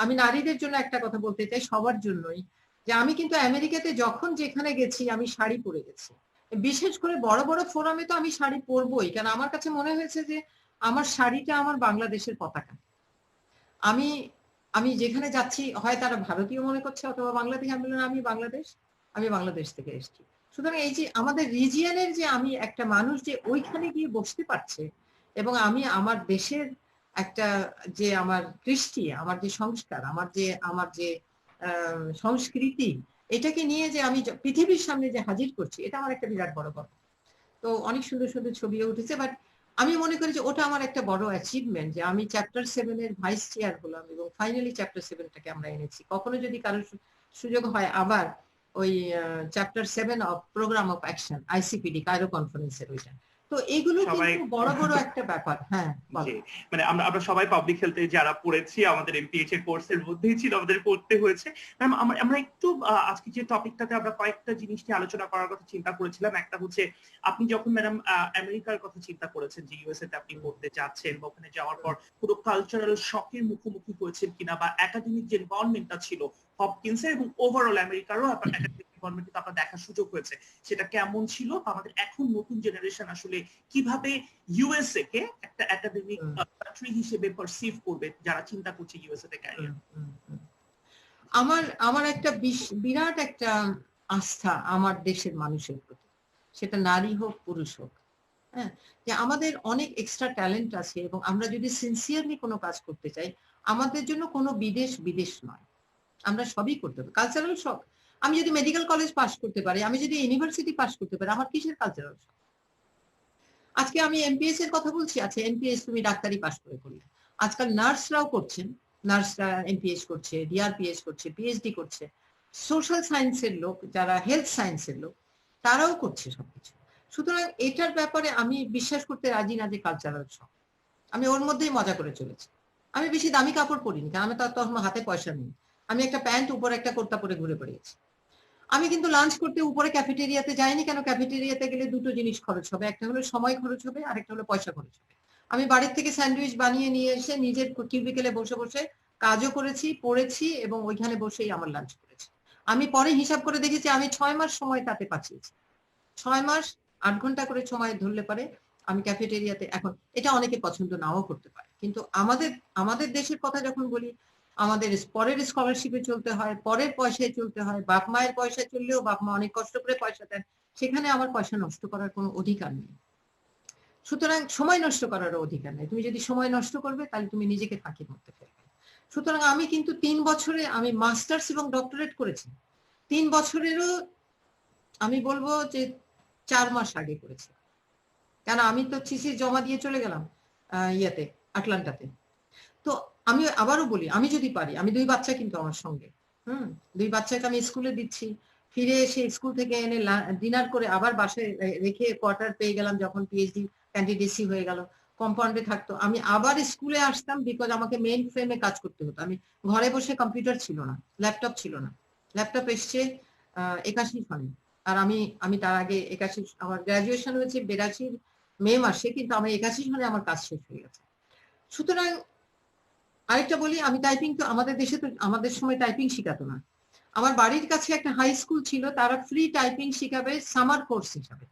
আমি নারীদের জন্য একটা কথা বলতে চাই, সবার জন্যই, যে আমি কিন্তু আমেরিকাতে যখন যেখানে গেছি আমি শাড়ি পরে গেছি, বিশেষ করে বড় বড় ফোরামে তো আমি শাড়ি পরবই, কারণ আমার কাছে মনে হয়েছে যে আমার শাড়িটা আমার বাংলাদেশের পতাকা। আমি আমি যেখানে যাচ্ছি, হয় তারা ভারতীয় মনে করছে অথবা বাংলাদেশ, আমি বাংলাদেশ থেকে এসেছি। সুতরাং এই যে আমাদের রিজিয়নের যে আমি একটা মানুষ যে ওইখানে গিয়ে বসতে পারছে, এবং আমি আমার দেশের একটা যে আমার কৃষ্টি, আমার যে সংস্কার, আমার যে সংস্কৃতি, এটাকে নিয়ে যে আমি পৃথিবীর সামনে যে হাজির করছি, এটা আমার একটা বিরাট বড় কথা। তো অনেক সুন্দর সুন্দর ছবিও উঠেছে, বাট আমি মনে করি যে ওটা আমার একটা বড় অ্যাচিভমেন্ট, যে আমি চ্যাপ্টার 7-এর ভাইস চেয়ার হলাম এবং ফাইনালি চ্যাপ্টার 7টাকে আমরা এনেছি। কখনো যদি কারোর সুযোগ হয়, আবার ওই chapter 7 of program of action, ICPD Cairo কনফারেন্সের ওইটা, তো এগুলো সবাই কিন্তু বড় বড় একটা ব্যাপার। হ্যাঁ, জি, মানে আমরা আমরা সবাই পাবলিক হেলথে যারা পড়েছি আমাদের এমপিএইচ এর কোর্সের মধ্যেই ছিল, আমাদের পড়তে হয়েছে। ম্যাম আমরা একটু আজকে যে টপিকটাতে আমরা কয়েকটা জিনিস নিয়ে আলোচনা করার কথা চিন্তা করেছিলাম। একটা হচ্ছে আপনি যখন ম্যাডাম আমেরিকার কথা চিন্তা করেছেন যে ইউএসএ তে আপনি পড়তে যাচ্ছেন বা ওখানে যাওয়ার পর পুরো কালচারাল শকের মুখোমুখি হয়েছেন কিনা, বা একাডেমিক যে এনভায়রনমেন্টটা ছিল হপকিন্সের এবং ওভারঅল আমেরিকারও একাডেমিক এনভায়রনমেন্ট কিন্তু আপনার দেখার সুযোগ হয়েছে, সেটা কেমন ছিল? আমাদের এখন নতুন জেনারেশন আসলে কিভাবে ইউএসএ কে একটা একাডেমিক কান্ট্রি হিসেবে পারসিভ করবে যারা চিন্তা করছে ইউএসএ তে ক্যারিয়ার? আমার আমার একটা বিরাট একটা আস্থা আমার দেশের মানুষের প্রতি, সেটা নারী হোক পুরুষ হোক। হ্যাঁ, যে আমাদের অনেক এক্সট্রা ট্যালেন্ট আছে এবং আমরা যদি সিনসিয়ারলি কোনো কাজ করতে চাই, আমাদের জন্য কোনো বিদেশ নয়, আমরা সবই করতে পারি। কালচারাল শখ, আমি যদি মেডিকেল কলেজ পাস করতে পারি, আমি যদি ইউনিভার্সিটি পাস করতে পারি, আমার কিসের কালচারাল শখ? আজকে আমি এমপিএস এর কথা বলছি, আচ্ছা এমপিএস তুমি ডাক্তারি পাস করে করলে, আজকাল নার্সরাও করছেন, নার্সরা এমপিএস করছে, ডিআরপিএস করছে, পিএইচডি করছে, সোশ্যাল সায়েন্সের লোক যারা হেলথ সায়েন্সের লোক তারাও করছে সবকিছু। সুতরাং এটার ব্যাপারে আমি বিশ্বাস করতে রাজি না যে কালচারাল শখ। আমি ওর মধ্যেই মজা করে চলেছি। আমি বেশি দামি কাপড় পরিনি, কারণ আমি তো আমার হাতে পয়সা নেই। আমি একটা প্যান্ট উপরে একটা কুর্তা পরে ঘুরে বেড়িয়েছি। আমি কিন্তু লাঞ্চ করতে উপরে ক্যাফেটেরিয়াতে যাইনি, কেন? ক্যাফেটেরিয়াতে গেলে দুটো জিনিস খরচ হবে, একটা হলো সময় খরচ হবে, আরেকটা হলো পয়সা খরচ হবে। আমি বাড়ির থেকে স্যান্ডউইচ বানিয়ে নিয়ে এসে নিজের কিউবিকেলে বসে বসে কাজও করেছি, পড়েছি এবং ওইখানে বসেই আমার লাঞ্চ করেছি। আমি পরে হিসাব করে দেখেছি আমি 6 মাস সময় তাতে পাঠিয়েছি। 6 মাস 8 ঘন্টা করে সময় ধরলে পারে আমি ক্যাফেটেরিয়াতে। এখন এটা অনেকে পছন্দ নাও করতে পারে, কিন্তু আমাদের আমাদের দেশের কথা যখন বলি, আমাদের পরের স্কলারশিপে চলতে হয়, পরের পয়সায় চলতে হয়, বাপ মায়ের পয়সায় চললেও বাপ মা অনেক কষ্ট করে পয়সা দেন, সেখানে আমার পয়সা নষ্ট করার কোনো অধিকার নেই। সুতরাং সময় নষ্ট করারও অধিকার নেই। তুমি যদি সময় নষ্ট করবে তাহলে তুমি নিজেকে ফাঁকির মধ্যে ফেলবে। সুতরাং আমি কিন্তু 3 বছরে আমি মাস্টার্স এবং ডক্টরেট করেছি। 3 বছরেরও আমি বলবো যে 4 মাস আগে করেছি, কেন আমি তো থিসিস জমা দিয়ে চলে গেলাম ইয়াতে, আটলান্টাতে। তো আমি আবারও বলি, আমি যদি পারি, আমি 2 বাচ্চা কিন্তু আমার সঙ্গে, 2 বাচ্চাকে আমি স্কুলে দিচ্ছি, ফিরে এসে স্কুল থেকে এনে ডিনার করে আবার বাসায় রেখে কোয়ার্টার পেয়ে গেলাম, যখন পিএইচডি ক্যান্ডিডেসি হয়ে গেল, কম্পাউন্ডে থাকতো, আমি আবার স্কুলে আসতাম, বিকজ আমাকে মেইন ফ্রেমে কাজ করতে হতো। আমি ঘরে বসে, কম্পিউটার ছিল না, ল্যাপটপ ছিল না, ল্যাপটপ এসছে 81 সনে, আর আমি আমি তার আগে 81, আমার গ্রাজুয়েশন হয়েছে 82 মে মাসে, কিন্তু আমার 81 সনে আমার কাজ শেষ হয়ে গেছে। সুতরাং আরেকটা বলি, আমি টাইপিং তো আমাদের দেশে তো আমাদের সময় টাইপিং শিখাতো না। আমার বাড়ির কাছে একটা হাই স্কুল ছিল, তারা ফ্রি টাইপিং শিখাবে সামার কোর্স হিসাবে।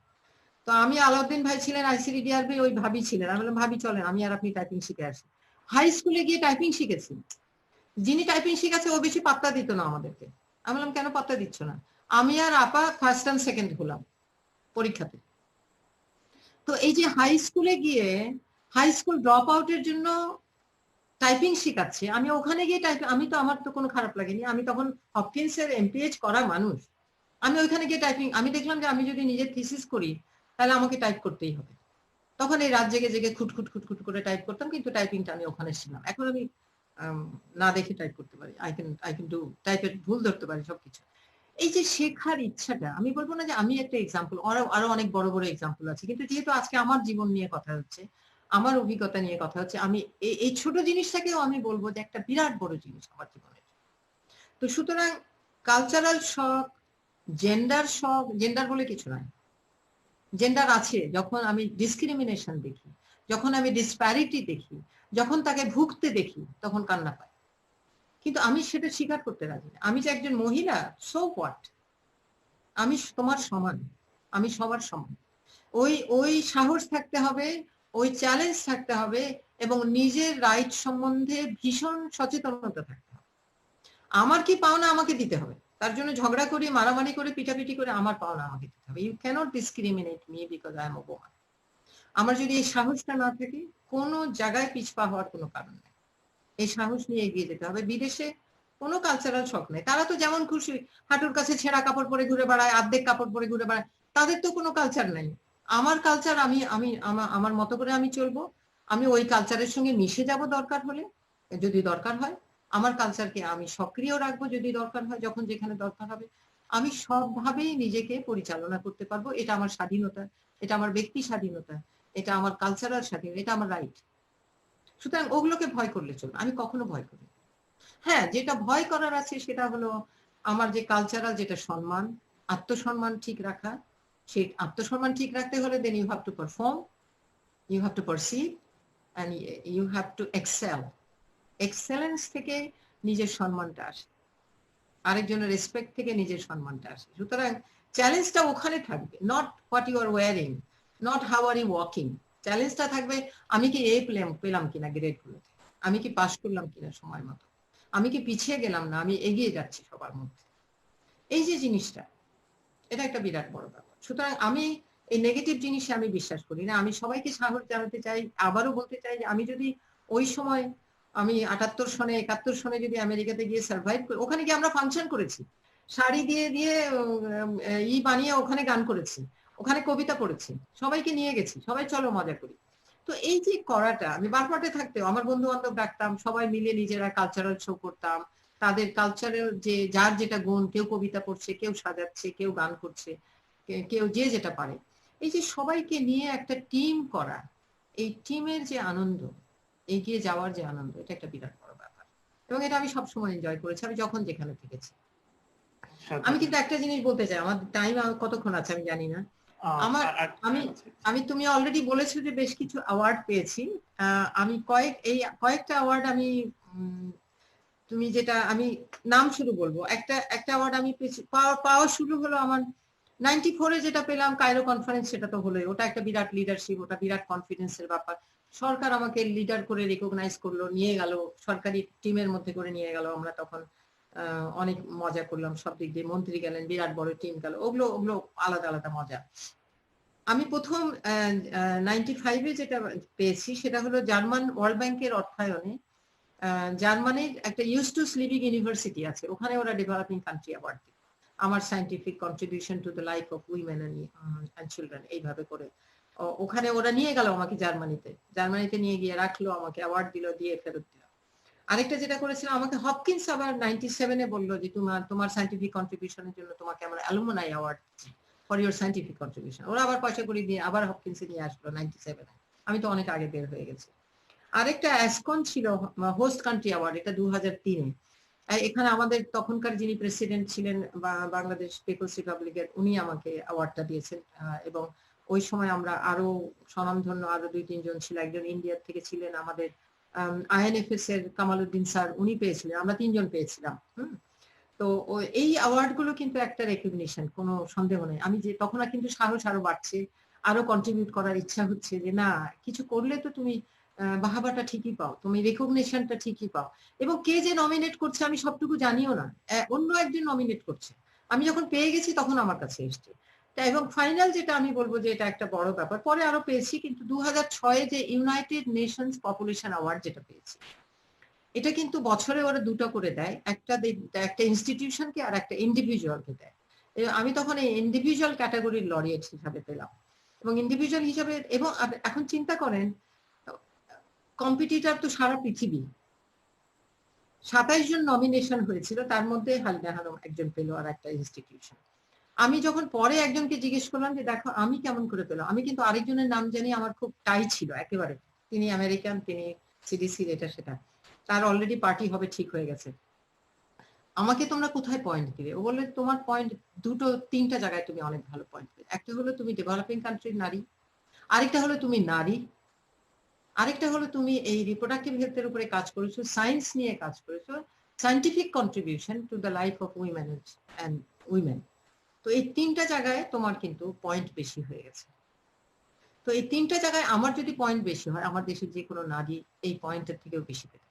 তো আমি, আলাউদ্দিন ভাই ছিলেন আইসিডি ডিআরবি, ওই ভাবি ছিলেন, আমি বললাম ভাবি চলেন আমি আর আপনি টাইপিং শিখে আসি। হাই স্কুলে গিয়ে টাইপিং শিখেছি। যিনি টাইপিং শিখাচ্ছে ও বেশি পাত্তা দিত না আমাদেরকে। আমি বললাম কেন পাত্তা দিচ্ছ না? আমি আর আপা ফার্স্ট অ্যান্ড সেকেন্ড হলাম পরীক্ষাতে। তো এই যে হাই স্কুলে গিয়ে হাই স্কুল ড্রপ আউটের জন্য টাইপিং শিখাচ্ছে, আমি ওখানে গিয়ে টাইপিং, আমি তো, আমার তো কোনো খারাপ লাগেনি, আমি তখন হপকিন্সের এমপিএইচ করা মানুষ, আমি ওইখানে গিয়ে টাইপিং, আমি দেখলাম যে আমি যদি নিজের থিসিস করি তাহলে আমাকে টাইপ করতেই হবে। তখন এই রাত জেগে জেগে খুটখুট খুটখুট করে টাইপ করতাম, কিন্তু টাইপিংটা আমি ওখানে শিখলাম। এখন আমি না দেখে টাইপ করতে পারি, আই ক্যান ডু, টাইপের ভুল ধরতে পারি সবকিছু। এই যে শেখার ইচ্ছাটা, আমি বলবো না যে আমি একটা এক্সাম্পল, আরো অনেক বড় বড় এক্সাম্পল আছে, কিন্তু যেহেতু আজকে আমার জীবন নিয়ে কথা হচ্ছে, আমার অভিজ্ঞতা নিয়ে কথা হচ্ছে, আমি এই ছোট জিনিসটাকেও আমি বলবো যে একটা বিরাট বড় জিনিস আমার জীবনের। তো সুতরাং কালচারাল শখ, জেন্ডার শখ, জেন্ডার বলে কিছু নয়, জেন্ডার আছে। যখন আমি ডিসক্রিমিনেশন দেখি, যখন আমি ডিসপ্যারিটি দেখি, যখন তাকে ভুগতে দেখি, তখন কান্না পায়। কিন্তু আমি সেটা স্বীকার করতে রাজি না। আমি যে একজন মহিলা, সো হোয়াট, আমি তোমার সমান, আমি সবার সমান। ওই ওই সাহস থাকতে হবে, ওই চ্যালেঞ্জ থাকতে হবে, এবং নিজের রাইট সম্বন্ধে ভীষণ সচেতনতা থাকতে হবে। আমার কি পাওনা আমাকে দিতে হবে, তার জন্য ঝগড়া করে, মারামারি করে, পিটাপিটি করে আমার পাওনা আমাকে দিতে হবে। You can't discriminate me because I am a woman. আমার যদি এই সাহসটা না থাকে, কোনো জায়গায় পিছপা হওয়ার কোনো কারণ নেই। এই সাহস নিয়ে এগিয়ে যেতে হবে। বিদেশে কোনো কালচারাল শখ নেই, তারা তো যেমন খুশি হাঁটুর কাছে ছেঁড়া কাপড় পরে ঘুরে বেড়ায়, অর্ধেক কাপড় পরে ঘুরে বেড়ায়, তাদের তো কোনো কালচার নেই। আমার কালচার, আমি আমি আমার মতো করে আমি চলবো। আমি ওই কালচারের সঙ্গে মিশে যাব দরকার হলে, যদি দরকার হয়। আমার কালচারকে আমি সক্রিয় রাখবো যদি দরকার হয়, যখন যেখানে দরকার হবে। আমি সবভাবেই নিজেকে পরিচালনা করতে পারবো, এটা আমার স্বাধীনতা। এটা আমার ব্যক্তি স্বাধীনতা, এটা আমার কালচারাল স্বাধীনতা, এটা আমার রাইট। সুতরাং ওগুলোকে ভয় করলে চলবে, আমি কখনো ভয় করি না। হ্যাঁ, যেটা ভয় করার আছে সেটা হলো আমার যে কালচারাল যেটা সম্মান, আত্মসম্মান ঠিক রাখা। সেই আত্মসম্মান ঠিক রাখতে হলে then you have to perform, you have to perceive and you have to excel. Excellence থেকে নিজের সম্মানটা আসে, আরেকজনের রেসপেক্ট থেকে নিজের সম্মানটা আসে। সুতরাং চ্যালেঞ্জটা ওখানে থাকবে, not what you are wearing, not how are you walking. চ্যালেঞ্জটা থাকবে আমি কি পেলাম কিনা গ্রেডগুলোতে, আমি কি পাশ করলাম কিনা সময় মতো, আমি কি পিছিয়ে গেলাম না, আমি এগিয়ে যাচ্ছি সবার মধ্যে। এই যে জিনিসটা, এটা একটা বিরাট বড় ব্যাপার। সুতরাং আমি এই নেগেটিভ জিনিসে আমি বিশ্বাস করি না। আমি সবাইকে সাহস জানাতে চাই, আবারও বলতে চাই যে আমি যদি ওই সময়, আমি 78 সনে 71 সনে যদি আমেরিকাতে গিয়ে সার্ভাইভ করি, ওখানে গিয়ে আমরা ফাংশন করেছি, শাড়ি দিয়ে দিয়ে বানিয়ে ওখানে গান করেছি, ওখানে কবিতা পড়েছি, সবাইকে নিয়ে গেছি, সবাই চলো মজা করি। তো এই যে করাটা, আমি বারপাটে থাকতেও আমার বন্ধু বান্ধব ডাকতাম, সবাই মিলে নিজেরা কালচারাল শো করতাম। তাদের কালচারের যে যার যেটা গুণ, কেউ কবিতা পড়ছে, কেউ সাজাচ্ছে, কেউ গান করছে, কেউ যে যেটা পারে। এই যে সবাইকে নিয়ে একটা টিম করা, এই টিমের যে আনন্দ, এগিয়ে যাওয়ার যে আনন্দ, এটা একটা বিরাট বড় ব্যাপার। এবং এটা আমি সবসময় এনজয় করেছি, আমি যখন যেখানে থেকেছি। আমি কিন্তু একটা জিনিস বলতে চাই, আমার টাইম কতক্ষণ আছে আমি জানি না। আমার আমি আমি তুমি অলরেডি বলেছো যে বেশ কিছু অ্যাওয়ার্ড পেয়েছি। আমি কয়েকটা অ্যাওয়ার্ড আমি, তুমি যেটা, আমি নাম শুরু বলবো। একটা অ্যাওয়ার্ড আমি পাওয়া শুরু হলো আমার 94-এ যেটা পেলাম কায়রো কনফারেন্স, সেটা তো হলোই, ওটা একটা বিরাট লিডারশিপ, ওটা বিরাট কনফিডেন্সের ব্যাপার। সরকার আমাকে লিডার করে রিকগনাইজ করলো, নিয়ে গেল সরকারি টিমের মধ্যে করে নিয়ে গেল। আমরা তখন অনেক মজা করলাম সব দিক দিয়ে, মন্ত্রী গেলেন, বিরাট বড় টিম গেল, ওগুলো ওগুলো আলাদা আলাদা মজা। আমি প্রথম 95-এ যেটা পেয়েছি সেটা হলো জার্মান ওয়ার্ল্ড ব্যাংকের অর্থায়নে জার্মানির একটা ইউস্টুস লিভিং ইউনিভার্সিটি আছে, ওখানে ওরা ডেভেলপিং কান্ট্রি অ্যাওয়ার্ড দিল আমার scientific contribution to the life of women and children, এইভাবে করে। ওখানে ওরা নিয়ে গেল আমাকে জার্মানিতে নিয়ে গিয়ে রাখলো, আমাকে অ্যাওয়ার্ড দিল, দিয়ে ফেরত দিল। আরেকটা যেটা করেছিল, আমাকে হপকিন্স আবার 97-এ বললো যে তোমার সায়েন্টিফিক কন্ট্রিবিউশনের জন্য তোমাকে আমরা অ্যালুমনাই অ্যাওয়ার্ড দিচ্ছি ফর ইউর সায়েন্টিফিক কন্ট্রিবিউশন। ওরা আবার পয়সা করে দিয়ে আবার হপকিন্সে নিয়ে আসলো 97-এ। আমি তো অনেক আগে বের হয়ে গেছি। আরেকটা অ্যাসকন ছিল হোস্ট কান্ট্রি অ্যাওয়ার্ড, এটা 2003-এ। এখানে আমাদের তখনকার যিনি প্রেসিডেন্ট ছিলেন বাংলাদেশ পিপলস রিপাবলিকের, উনি আমাকে অ্যাওয়ার্ডটা দিয়েছেন। এবং ওই সময় আমরা আরো স্বনামধন্য আরো 2-3 জন ছিল, একজন ইন্ডিয়ার থেকে ছিলেন আমাদের আইএনএফএস এর কামালউদ্দিন স্যার, উনি পেয়েছিলেন, আমরা 3 জন পেয়েছিলাম। তো এই অ্যাওয়ার্ড গুলো কিন্তু একটা রেকগনিশন, কোনো সন্দেহ নেই। আমি যে তখন কিন্তু সাহস আরো বাড়ছে, আরো কন্ট্রিবিউট করার ইচ্ছা হচ্ছে যে না, কিছু করলে তো তুমি বাহাবাটা ঠিকই পাও, তুমি রেকগনিশনটা ঠিকই পাও। এবং কে যে নমিনেট করছে আমি সবটুকু জানিও না, অন্য একজন নমিনেট করছে, আমি যখন পেয়ে গেছি তখন আমার কাছে এসছে। এবং ফাইনাল যেটা আমি বলবো যে এটা একটা বড় ব্যাপার, পরে আরো পেয়েছি, কিন্তু 2006-এ যে ইউনাইটেড নেশনস পপুলেশন অ্যাওয়ার্ড যেটা পেয়েছি, এটা কিন্তু বছরে ওরা দুটো করে দেয়, একটা ইনস্টিটিউশনকে আর একটা ইন্ডিভিজুয়ালকে দেয়। আমি তখন এই ইন্ডিভিজুয়াল ক্যাটাগরির লরিয়েট হিসাবে পেলাম। এবং ইন্ডিভিজুয়াল হিসাবে, এবং এখন চিন্তা করেন, কম্পিটিটর তো সারা পৃথিবী, 27 জন নমিনেশন হয়েছিল, তার মধ্যে হালিমা খানম একজন পেল আর একটা ইনস্টিটিউশন। আমি যখন পরে একজনকে জিজ্ঞেস করলাম যে দেখো আমি কেমন করে পেলাম, আমি কিন্তু আরেকজনের নাম জানি, আমার খুব টাই ছিল একেবারে, তিনি আমেরিকান, তিনি সিডিসির এটা সেটা, তার অলরেডি পার্টি হবে ঠিক হয়ে গেছে। আমাকে তোমরা কোথায় পয়েন্ট দিবে? ও বললে তোমার পয়েন্ট 2-3টা জায়গায় তুমি অনেক ভালো পয়েন্ট দিবে। একটা হলো তুমি ডেভেলপিং কান্ট্রির নারী, আরেকটা হলো তুমি নারী, আরেকটা হলো তুমি এই রিপ্রোডাক্টিভ হেলথের উপরে কাজ করেছো, সায়েন্স নিয়ে কাজ করেছো, scientific contribution to the life of women and women. তো এই 3টা জায়গায় তোমার কিন্তু পয়েন্ট বেশি হয়ে গেছে। তো এই 3টা জায়গায় আমার যদি পয়েন্ট বেশি হয়, আমার দেশের যে কোনো নারী এই পয়েন্টের থেকেও বেশি পেতে।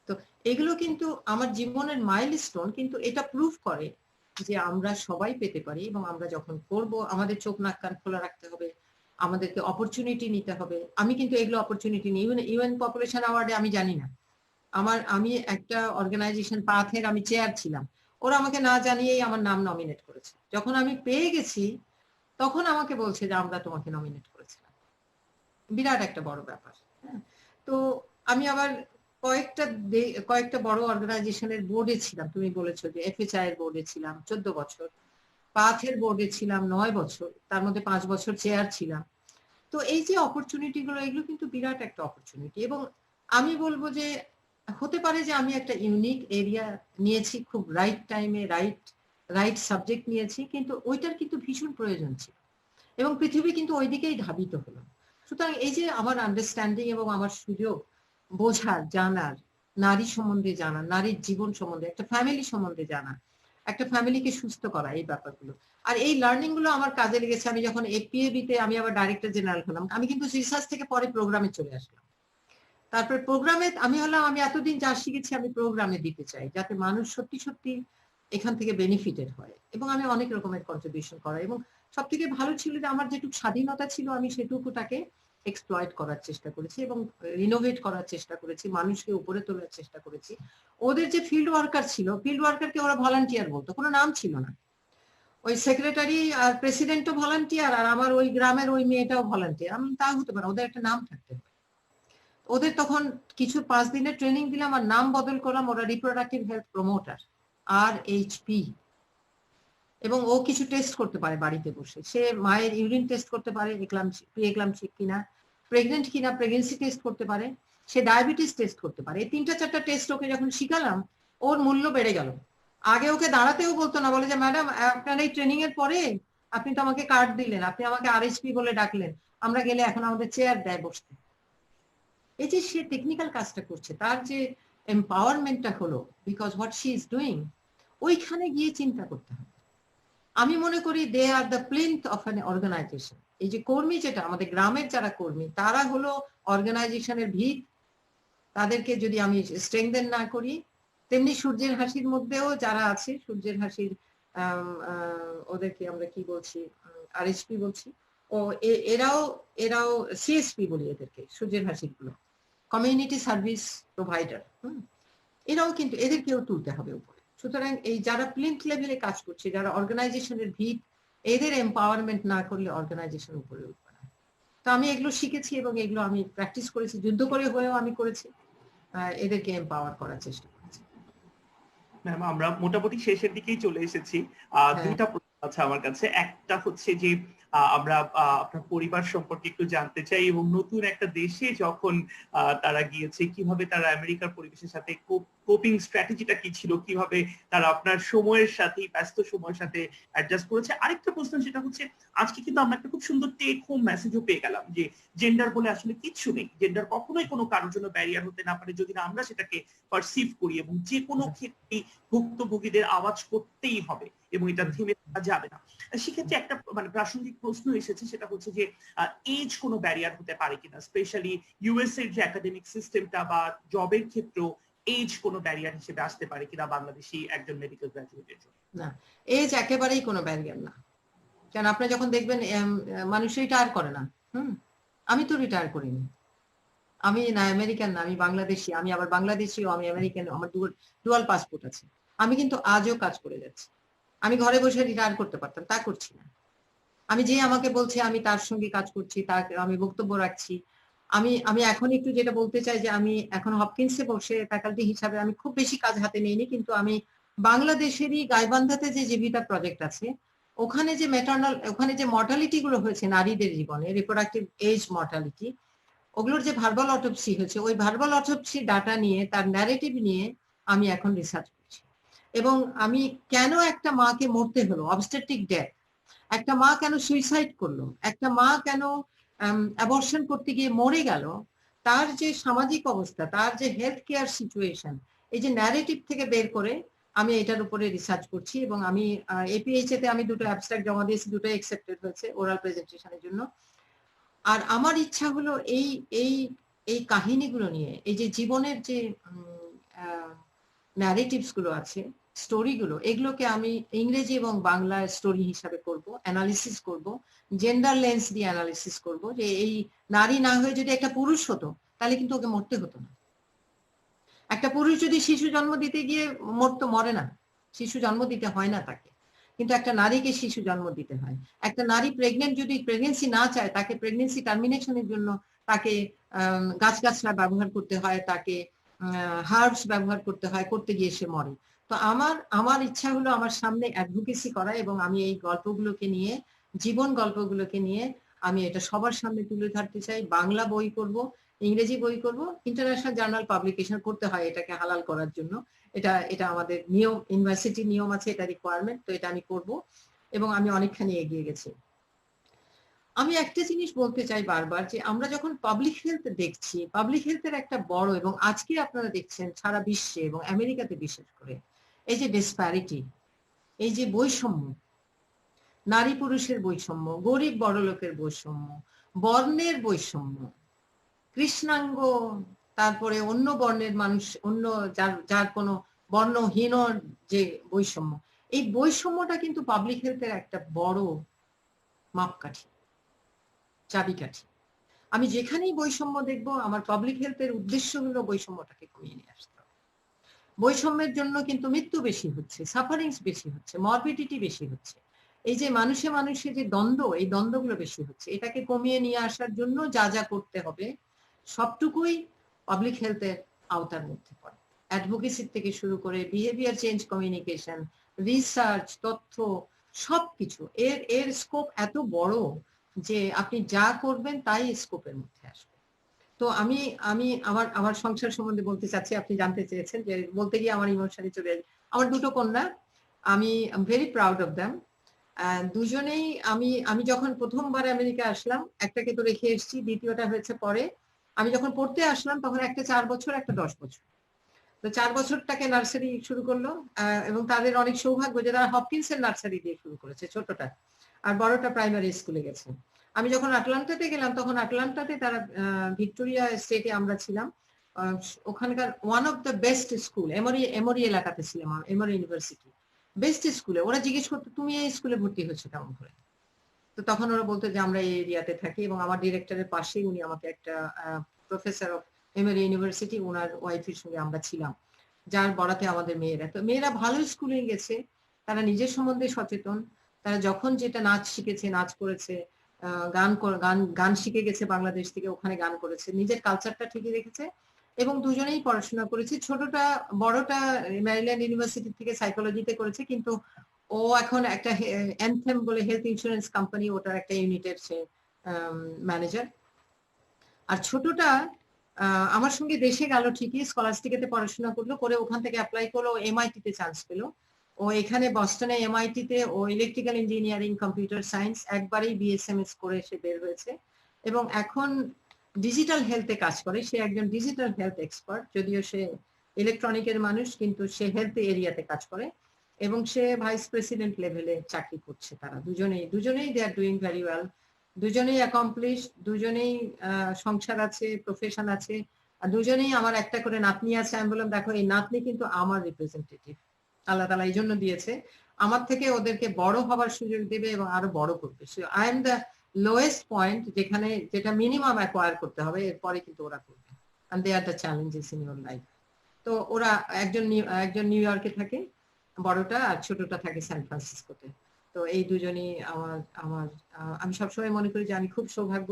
তো এগুলো কিন্তু আমার জীবনের মাইলস্টোন, কিন্তু এটা প্রুফ করে যে আমরা সবাই পেতে পারি, এবং আমরা যখন করব আমাদের চোখ নাক কান খোলা রাখতে হবে, আমাদেরকে অপরচুনিটি নিতে হবে। আমি কিন্তু এগুলো অপরচুনিটি নিই। ইউএন পপুলেশন অ্যাওয়ার্ডে আমি জানি না, আমি একটা অর্গানাইজেশন পাথের আমি চেয়ার ছিলাম, ওরা আমাকে না জানিয়েই আমার নাম নমিনেট করেছে। যখন আমি পেয়ে গেছি তখন আমাকে বলছে যে আমরা তোমাকে নমিনেট করেছিলাম। বিরাট একটা বড় ব্যাপার। তো আমি আবার কয়েকটা বড় অর্গানাইজেশনের বোর্ডে ছিলাম, তুমি বলেছো যে এফএচআই এর বোর্ডে ছিলাম 14 বছর। পাথের বোর্ডে ছিলাম 9 বছর, তার মধ্যে 5 বছর চেয়ার ছিলাম। তো এই যে অপরচুনিটি গুলো, এগুলো কিন্তু বিরাট একটা অপরচুনিটি। এবং আমি বলবো যে হতে পারে যে আমি একটা ইউনিক এরিয়া নিয়েছি, খুব রাইট টাইমে রাইট সাবজেক্ট নিয়েছি, কিন্তু ওইটার কিন্তু ভীষণ প্রয়োজন ছিল এবং পৃথিবী কিন্তু ওই দিকেই ধাবিত হলো। সুতরাং এই যে আমার আন্ডারস্ট্যান্ডিং এবং আমার সুযোগ বোঝার, জানার, নারী সম্বন্ধে জানা, নারীর জীবন সম্বন্ধে, একটা ফ্যামিলি সম্বন্ধে জানা, একটা ফ্যামিলিকে সুস্থ করা, এই ব্যাপারগুলো। আর এই লার্নিং গুলো আমার কাজে লেগেছে। আমি যখন এপিএবি তে আমি আবার ডাইরেক্টর জেনারেল হলাম, আমি কিন্তু রিসার্চ থেকে পরে প্রোগ্রামে চলে আসলাম। তারপরে প্রোগ্রামে আমি হলাম, আমি এতদিন যা শিখেছি আমি প্রোগ্রামে দিতে চাই, যাতে মানুষ সত্যি সত্যি এখান থেকে বেনিফিটেড হয়, এবং আমি অনেক রকমের কন্ট্রিবিউশন করা। এবং সব থেকে ভালো ছিল যে আমার যেটুকু স্বাধীনতা ছিল আমি সেটুকুটাকে এক্সপ্লয়েট করার চেষ্টা করেছি এবং রিনোভেট করার চেষ্টা করেছি, মানুষকে উপরে তোলার চেষ্টা করেছি। ওদের যে ফিল্ড ওয়ার্কার ছিল, ফিল্ড ওয়ার্কারকে ওরা ভলান্টিয়ার বলতো, কোনো নাম ছিল না। ওই সেক্রেটারি আর প্রেসিডেন্টও ভলান্টিয়ার, আর আমার ওই গ্রামের ওই মেয়েটাও ভলান্টিয়ার। আমি তা হতে পারে, ওদের একটা নাম থাকতে হবে। ওদের তখন কিছু 5 দিনের ট্রেনিং দিলাম আর নাম বদল করলাম, ওরা রিপ্রোডাক্টিভ হেলথ প্রমোটার, RHP। এবং ও কিছু টেস্ট করতে পারে বাড়িতে বসে, সে মায়ের ইউরিন টেস্ট করতে পারে, প্রি-এক্লাম্পসিয়া কিনা, প্রেগনেন্ট কিনা, প্রেগনেন্সি টেস্ট করতে পারে, সে ডায়াবেটিস টেস্ট করতে পারে। এই 3টা-4টা টেস্ট ওকে যখন শিখালাম, ওর মূল্য বেড়ে গেল। আগে ওকে দাঁড়াতেও বলতো না, বলে যে ম্যাডাম আপনার এই ট্রেনিং এর পরে আপনি তো আমাকে কার্ড দিলেন, আপনি আমাকে RHP বলে ডাকলেন, আমরা গেলে এখন আমাদের চেয়ার দেয় বসতে। এই যে সে টেকনিক্যাল কাজটা করছে, তার যে এম্পাওয়ারমেন্টটা হলো, because what she is doing, ওইখানে গিয়ে চিন্তা করতে হবে। আমি মনে করি they are the plinth of an organization. এই যে কর্মী, যেটা আমাদের গ্রামের যারা কর্মী, তারা হলো অর্গানাইজেশনের ভিত। তাদেরকে যদি আমি স্ট্রেংথেন না করি, তেমনি সূর্যের হাসির মধ্যেও যারা আছে, সূর্যের হাসির ওদেরকে আমরা কি বলছি, RHP বলছি, ও এরাও এরাও CSP বলি এদেরকে, সূর্যের হাসির গুলো কমিউনিটি সার্ভিস প্রোভাইডার। এরাও কিন্তু, এদেরকেও তুলতে হবে উপরে। সুতরাং এই যারা প্লিন্থ লেভেলে কাজ করছে, যারা অর্গানাইজেশনের ভিত, এদের এম্পাওয়ারমেন্ট না করলে অর্গানাইজেশন উপরে উঠবে না। তো আমি এগুলো শিখেছি এবং এগুলো আমি প্র্যাকটিস করেছি, যুদ্ধ করে হয়েও আমি করেছি, এদেরকে এম্পাওয়ার করার চেষ্টা করেছি। ম্যাম, আমরা মোটামুটি শেষের দিকেই চলে এসেছি। হ্যাঁ। দুইটা প্রশ্ন আছে আমার কাছে। একটা হচ্ছে যে আমরা আপনার পরিবার সম্পর্কে একটু জানতে চাই, এবং নতুন একটা দেশে যখন তারা গিয়েছে, কিভাবে তারা আমেরিকার পরিবেশের সাথে কোপিং স্ট্র্যাটেজিটা কি ছিল, কিভাবে তারা আপনার সময়ের সাথে, ব্যস্ত সময়ের সাথে অ্যাডজাস্ট করেছে। আরেকটা প্রশ্ন, সেটা হচ্ছে আজকে কিন্তু আমরা একটা খুব সুন্দর টেক হোম মেসেজও পেয়ে গেলাম যে জেন্ডার বলে আসলে কিচ্ছু নেই, জেন্ডার কখনোই কোনো কারোর জন্য ব্যারিয়ার হতে না পারে যদি না আমরা সেটাকে পারসিভ করি, এবং যে কোনো ক্ষেত্রে ভুক্তভোগীদের আওয়াজ করতেই হবে এবং এটা থেমে থাকা যাবে না। সেক্ষেত্রে একটা মানে প্রাসঙ্গিক প্রশ্ন এসেছে, সেটা হচ্ছে যে এজ কোনো ব্যারিয়ার হতে পারে কিনা, স্পেশালি US এর যে একাডেমিক সিস্টেমটা বা জবের ক্ষেত্রেও এজ কোনো ব্যারিয়ার হিসেবে আসতে পারে কিনা বাংলাদেশি একজন মেডিকেল গ্র্যাজুয়েটের জন্য? না, এজ একেবারেই কোনো ব্যারিয়ার না। কারণ আপনি যখন দেখবেন মানুষ রিটায়ার করে না। আমি তো রিটায়ার করিনি। আমি না আমেরিকান না, আমি বাংলাদেশি। আমি আবার বাংলাদেশিও, আমি আমেরিকান, আমার ডুয়াল পাসপোর্ট আছে। আমি কিন্তু আজও কাজ করে যাচ্ছি। আমি ঘরে বসে রিটায়ার করতে পারতাম, তা করছি না। আমি যে আমাকে বলছে আমি তার সঙ্গে কাজ করছি, তার আমি বক্তব্য রাখছি। আমি এখন একটু যেটা বলতে চাই যে আমি এখন হপকিন্সে বসে ফ্যাকাল্টি হিসাবে আমি খুব বেশি কাজ হাতে নিইনি, কিন্তু আমি বাংলাদেশেরই গাইবান্ধাতে যে জীবিতা প্রজেক্ট আছে, ওখানে যে ওখানে যে মর্টালিটি গুলো হয়েছে নারীদের জীবনে, রিপ্রোডাক্টিভ এজ মর্টালিটি, ওগুলোর যে ভার্বাল অটোপসি হয়েছে, ওই ভার্বাল অটোপসি ডাটা নিয়ে, তার ন্যারেটিভ নিয়ে আমি এখন রিসার্চ করছি। এবং আমি কেন একটা মাকে মরতে হলো, অবস্টেট্রিক ডেথ, একটা মা কেন সুইসাইড করলো, একটা মা কেন অ্যাবর্শন করতে গিয়ে মরে গেল, তার যে সামাজিক অবস্থা, তার যে হেলথ কেয়ার সিচুয়েশন, এই যে ন্যারেটিভ থেকে বের করে আমি এটার উপরে রিসার্চ করছি। এবং আমি APHA তে আমি 2টো অ্যাবস্ট্রাক্ট জমা দিয়েছি, 2টোই অ্যাকসেপ্টেড হয়েছে ওরাল প্রেজেন্টেশনের জন্য। আর আমার ইচ্ছা হলো এই এই এই কাহিনীগুলো নিয়ে, এই যে জীবনের যে ন্যারেটিভস গুলো আছে, স্টোরিগুলো, এগুলোকে আমি ইংরেজি এবং বাংলা স্টোরি হিসাবে করব, অ্যানালিসিস করব, জেন্ডার লেন্স দিয়ে অ্যানালিসিস করব, যে এই নারী না হয়ে যদি একটা পুরুষ হতো, তাহলে কিন্তু ওকে মরতে হতো না। একটা পুরুষ যদি শিশু জন্ম দিতে গিয়ে মরে না, শিশু জন্ম দিতে হয় না তাকে, কিন্তু একটা নারীকে শিশু জন্ম দিতে হয়। একটা নারী প্রেগনেন্ট যদি প্রেগনেন্সি না চায়, তাকে প্রেগনেন্সি টার্মিনেশনের জন্য তাকে গাছগাছরা ব্যবহার করতে হয়, তাকে হার্বস ব্যবহার করতে হয়, করতে গিয়ে সে মরে। তো আমার আমার ইচ্ছা হলো আমার সামনে অ্যাডভোকেসি করা, এবং আমি এই গল্পগুলোকে নিয়ে, জীবন গল্পগুলোকে নিয়ে আমি এটা সবার সামনে তুলে ধরতে চাই। বাংলা বই করব, ইংরেজি বই করব, ইন্টারন্যাশনাল জার্নাল পাবলিকেশন করতে হয় এটাকে হালাল করার জন্য। এটা এটা আমাদের নিয়ম, ইউনিভার্সিটি নিয়ম আছে, এটা রিকোয়ারমেন্ট, তো এটা আমি করব এবং আমি অনেকখানি এগিয়ে গেছি। আমি একটা জিনিস বলতে চাই বারবার, যে আমরা যখন পাবলিক হেলথ দেখছি, পাবলিক হেলথের একটা বড়, এবং আজকে আপনারা দেখছেন সারা বিশ্বে এবং আমেরিকাতে বিশেষ করে, এই যে ডিসপ্যারিটি, এই যে বৈষম্য, নারী পুরুষের বৈষম্য, গরিব বড়লোকের বৈষম্য, বর্ণের বৈষম্য, কৃষ্ণাঙ্গ, তারপরে অন্য বর্ণের মানুষ, অন্য যার যার কোনো বর্ণহীন যে বৈষম্য, এই বৈষম্যটা কিন্তু পাবলিক হেলথের একটা বড় মাপকাঠি, চাবিকাঠি। আমি যেখানেই বৈষম্য দেখব, আমার পাবলিক হেলথের উদ্দেশ্য হলো বৈষম্যটাকে কমিয়ে নিয়ে আসতে হবে। বৈষম্যের জন্য কিন্তু মৃত্যু বেশি হচ্ছে, সাফারিংস বেশি হচ্ছে, মরবিডিটি বেশি হচ্ছে, এই যে মানুষে মানুষে যে দ্বন্দ্ব, এই দ্বন্দ্বগুলো বেশি হচ্ছে। এটাকে কমিয়ে নিয়ে আসার জন্য যা যা করতে হবে সবটুকুই পাবলিক হেলথের আওতার মধ্যে পড়ে। অ্যাডভোকেসি থেকে শুরু করে বিহেভিয়ার চেঞ্জ কমিউনিকেশন, রিসার্চ, তথ্য, সবকিছু এর এর স্কোপ এত বড় যে আপনি যা করবেন তাই স্কোপের মধ্যে আসবে। তো আমি আমি আমার আমার সংসার সম্বন্ধে বলতে চাচ্ছি, আপনি জানতে চেয়েছেন, যে বলতে গিয়ে আমার ইমোশনে চলে যায়। আমার দুটো কন্যা, আমি ভেরি প্রাউড অফ দ্যাম। দুজনেই, আমি আমি যখন প্রথমবার আমেরিকা আসলাম, একটাকে তো রেখে এসেছি, দ্বিতীয়টা হয়েছে পরে। আমি যখন পড়তে আসলাম তখন একটা 4 বছর, একটা 10 বছর। তো 4 বছরটাকে নার্সারি শুরু করলো, এবং তাদের অনেক সৌভাগ্য যে তারা হপকিন্সের নার্সারি দিয়ে শুরু করেছে ছোটটা, আর বড়টা প্রাইমারি স্কুলে গেছে। আমি যখন আটলান্টাতে গেলাম, তখন আটলান্টাতে তারা, ভিক্টোরিয়া স্টেটে আমরা ছিলাম, ওখানকার one of the best school, Emory Emory এলাকাতে ছিলাম, এমরি ইউনিভার্সিটি, বেস্ট স্কুলে। ওরা জিজ্ঞেস করতো তুমি এই স্কুলে ভর্তি হয়েছো কেমন করে? তো তখন ওরা বলতো যে আমরা এই এরিয়াতে থাকি, এবং আমার ডিরেক্টরের পাশেই উনি আমাকে একটা প্রফেসর অফ এমরি ইউনিভার্সিটি, ওনার ওয়াইফের সঙ্গে আমরা ছিলাম, যার বরাতে আমাদের মেয়েরা। তো মেয়েরা ভালো স্কুলে গেছে, তারা নিজের সম্বন্ধে সচেতন, তারা যখন যেটা নাচ শিখেছে, নাচ করেছে, গান গান গান শিখে গেছে বাংলাদেশ থেকে, ওখানে গান করেছে, নিজের কালচারটা ঠিকই রেখেছে, এবং দুজনেই পড়াশোনা করেছে। ছোটটা, বড়টা ম্যারিল্যান্ড ইউনিভার্সিটি থেকে সাইকোলজিতে করেছে, কিন্তু ও এখন একটা অ্যানথেম বলে হেলথ ইন্স্যুরেন্স কোম্পানি, ওটার একটা ইউনিটের সে ম্যানেজার। আর ছোটটা আমার সঙ্গে দেশে গেল ঠিকই, স্কলাস্টিকেতে পড়াশোনা করলো, করে ওখান থেকে অ্যাপ্লাই করলো, এমআইটি তে চান্স পেলো। ও এখানে বস্টনে এমআইটি তে ও ইলেকট্রিক্যাল ইঞ্জিনিয়ারিং কম্পিউটার সায়েন্স একবারেই বিএসএমএস করে সে বের হয়েছে, এবং এখন ডিজিটাল হেলথে কাজ করে। সে একজন ডিজিটাল হেলথ এক্সপার্ট, যদিও সে ইলেকট্রনিকের মানুষ, কিন্তু সে হেলথ এরিয়াতে কাজ করে, এবং সে ভাইস প্রেসিডেন্ট লেভেলে চাকরি করছে। তারা দুজনেই দে আর ডুইং ভেরি ওয়েল, দুজনেই অ্যাকমপ্লিশ, দুজনেই সংসার আছে, প্রফেশন আছে, আর দুজনেই আমার একটা করে নাতনি আছে। আমি বললাম দেখো, এই নাতনি কিন্তু আমার রিপ্রেজেন্টেটিভ, আল্লাহ তাআলা এই জন্য দিয়েছে, আমার থেকে ওদেরকে বড় হবার সুযোগ দেবে এবং আরো বড় করবে। So I am the lowest point, যেখানে যেটা মিনিমাম অ্যাকোয়ার করতে হবে, এরপরে কিন্তু ওরা করবে, and they are the challenges in your life. তো ওরা একজন নিউ ইয়র্কে থাকে বড়টা, আর ছোটটা থাকে সান ফ্রান্সিসকোতে। তো এই দুজনই আমার আমার আমি সবসময় মনে করি যে আমি খুব সৌভাগ্য,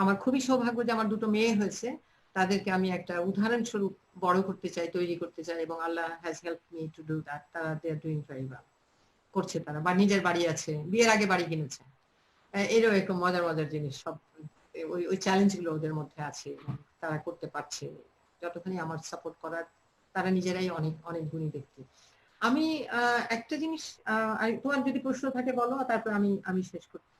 আমার খুবই সৌভাগ্য যে আমার দুটো মেয়ে হয়েছে, তাদেরকে আমি একটা উদাহরণস্বরূপ বড় করতে চাই, তৈরি করতে চাই, এবং Allah has help me to do that. তারা they are doing very well, করছে তারা, বা নিজের বাড়ি আছে, বিয়ের আগে বাড়ি কিনেছে, এরকম মজার মজার জিনিস সব, ওই ওই চ্যালেঞ্জ গুলো ওদের মধ্যে আছে, এবং তারা করতে পারছে যতখানি আমার সাপোর্ট করার। তারা নিজেরাই অনেক অনেক গুণী ব্যক্তি। আমি একটা জিনিস, তোমার যদি প্রশ্ন থাকে বলো, তারপর আমি আমি শেষ করতে।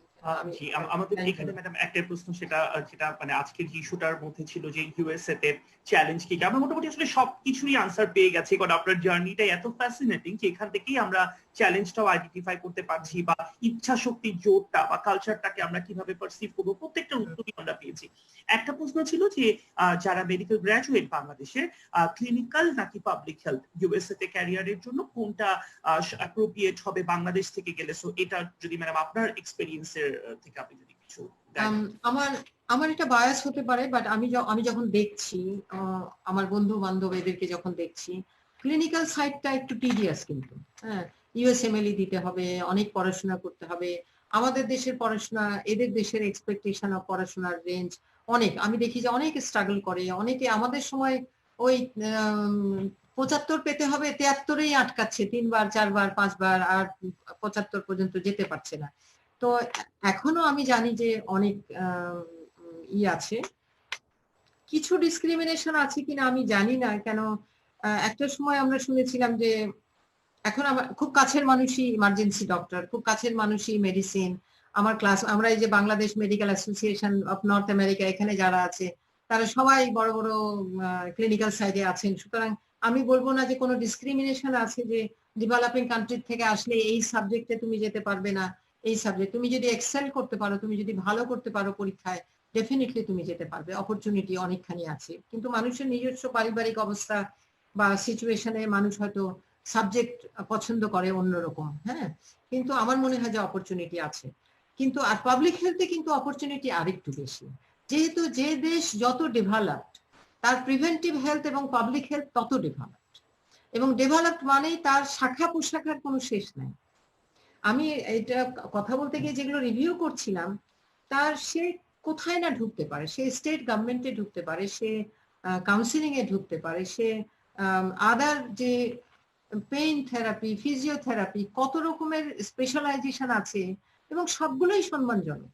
জি, আমাদের এখানে ম্যাডাম একটা প্রশ্ন, সেটা যেটা মানে আজকের ইস্যুটার মধ্যে ছিল যে ইউএসএ তে চ্যালেঞ্জ কি, আমরা মোটামুটি আসলে সবকিছুরই আনসার পেয়ে গেছি, কারণ আপনার জার্নিটা এত ফ্যাসিনেটিং যে এখান থেকেই আমরা চ্যালেঞ্জটাও আইডেন্টিফাই করতে পারছি, বা ইচ্ছা শক্তির জোরটা বা কালচারটাকে আমরা কিভাবে পারসিভ করবো, প্রত্যেকটা উত্তরই আমরা পেয়েছি। একটা প্রশ্ন ছিল যে যারা মেডিকেল গ্র্যাজুয়েট বাংলাদেশে, ক্লিনিক্যাল নাকি পাবলিক হেলথ, ইউএসএ তে ক্যারিয়ারের জন্য কোনটা অ্যাপ্রোপ্রিয়েট হবে বাংলাদেশ থেকে গেলে? সো এটা যদি ম্যাডাম আপনার এক্সপেরিয়েন্সের থেকে আপনি যদি কিছু আমার আমার এটা বায়াস হতে পারে, বাট আমি যখন দেখছি, আমার বন্ধু বান্ধব এদেরকে যখন দেখছি, ক্লিনিক্যাল সাইডটা একটু টিডিয়াস, কিন্তু হ্যাঁ, ইউএসএমএলই দিতে হবে, অনেক পড়াশোনা করতে হবে। আমাদের দেশের পড়াশোনা, এদের দেশের এক্সপেকটেশন অফ পড়াশোনার রেঞ্জ অনেক। আমি দেখি যে অনেকে স্ট্রাগল করে, অনেকে আমাদের সময় ওই 75 পেতে হবে, 73-এই আটকাচ্ছে, 3 বার 4 বার 5 বার, আর 75 পর্যন্ত যেতে পারছে না। তো এখনো আমি জানি যে অনেক আছে, কিছু ডিসক্রিমিনেশন আছে কিনা আমি জানি না। কেন একটা সময় আমরা শুনেছিলাম যে এখন আমার খুব কাছের মানুষই ইমার্জেন্সি ডক্টর, খুব কাছের মানুষই মেডিসিন। আমার ক্লাস, আমরা এই যে Bangladesh medical association of north America, এখানে যারা আছে তারা সবাই বড় বড় ক্লিনিক্যাল সাইডে আছেন। সুতরাং আমি বলবো না যে কোনো ডিসক্রিমিনেশন আছে যে ডেভেলপিং কান্ট্রি থেকে আসলে এই সাবজেক্টে তুমি যেতে পারবে না, এই সাবজেক্ট তুমি যদি এক্সেল করতে পারো, তুমি যদি ভালো করতে পারো পরীক্ষায়, ডেফিনেটলি তুমি যেতে পারবে, অপরচুনিটি অনেকখানি আছে। কিন্তু মানুষের নিজস্ব পারিবারিক অবস্থা বা সিচুয়েশনে মানুষ হয়তো সাবজেক্ট পছন্দ করে অন্যরকম, হ্যাঁ, কিন্তু আমার মনে হয় যে অপরচুনিটি আছে। কিন্তু আর পাবলিক হেলথে কিন্তু অপরচুনিটি আরেকটু বেশি, যেহেতু যে দেশ যত ডেভেলপড তার প্রিভেন্টিভ হেলথ এবং পাবলিক হেলথ তত ডেভেলপড, এবং ডেভেলপড মানেই তার শাখা প্রশাখার কোনো শেষ নাই। আমি এটা কথা বলতে গিয়ে যেগুলো রিভিউ করছিলাম, তার সে কোথায় না ঢুকতে পারে, সে স্টেট গভর্নমেন্টে ঢুকতে পারে, সে কাউন্সিলিং এ ঢুকতে পারে, সে আদার যে পেইন থেরাপি, ফিজিওথেরাপি, কত রকমের স্পেশালাইজেশন আছে এবং সবগুলোই সম্মানজনক।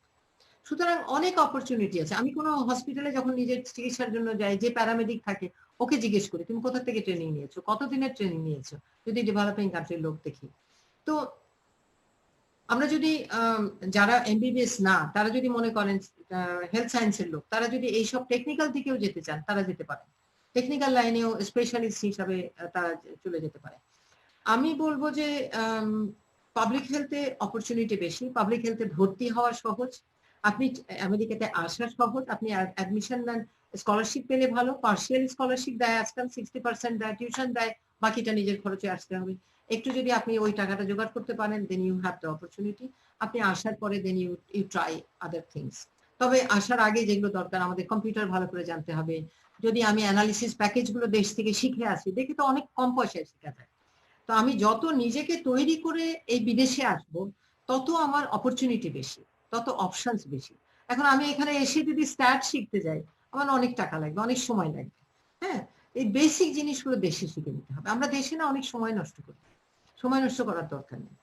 সুতরাং অনেক অপরচুনিটি আছে। আমি কোনো হসপিটালে যখন নিজের চিকিৎসার জন্য যাই, যে প্যারামেডিক থাকে ওকে জিজ্ঞেস করি তুমি কোথা থেকে ট্রেনিং নিয়েছো, কতদিনের ট্রেনিং নিয়েছো, যদি ডেভেলপিং কান্ট্রির লোক দেখি। তো আমরা যদি যারা এমবিবিএস না, তারা যদি মনে করেন হেলথ সায়েন্সের লোক, তারা যদি এইসব টেকনিক্যাল দিকেও যেতে চান, তারা যেতে পারে, টেকনিক্যাল লাইনেও স্পেশালিস্ট হিসাবে তারা চলে যেতে পারে। আমি বলবো যে পাবলিক হেলথে অপরচুনিটি বেশি, পাবলিক হেলথে ভর্তি হওয়া সহজ, আপনি আমেরিকাতে আসা সহজ, আপনি অ্যাডমিশন নেন, স্কলারশিপ পেলে ভালো, পার্সিয়াল স্কলারশিপ দেয় আজকাল, 60% দেয়, টিউশন দেয়, বাকিটা নিজের খরচে আসতে হবে। একটু যদি আপনি ওই টাকাটা জোগাড় করতে পারেন, then you have the opportunity. আপনি আসার পরে then you try other things. তবে আসার আগে যেগুলো দরকার, আমাদের কম্পিউটার ভালো করে জানতে হবে। যদি আমি অ্যানালিসিস প্যাকেজগুলো দেশ থেকে শিখে আসি, দেখি তো অনেক কম পয়সায় শেখা যায়। তো আমি যত নিজেকে তৈরি করে এই বিদেশে আসব, তত আমার অপরচুনিটি বেশি, তত অপশনস বেশি। এখন আমি এখানে এসে যদি স্ট্যাট শিখতে যাই, আমার অনেক টাকা লাগবে, অনেক সময় লাগবে। হ্যাঁ, এই বেসিক জিনিসগুলো দেশে শিখে নিতে হবে। আমরা দেশে না অনেক সময় নষ্ট করি, সময় নষ্ট করার দরকার নেই।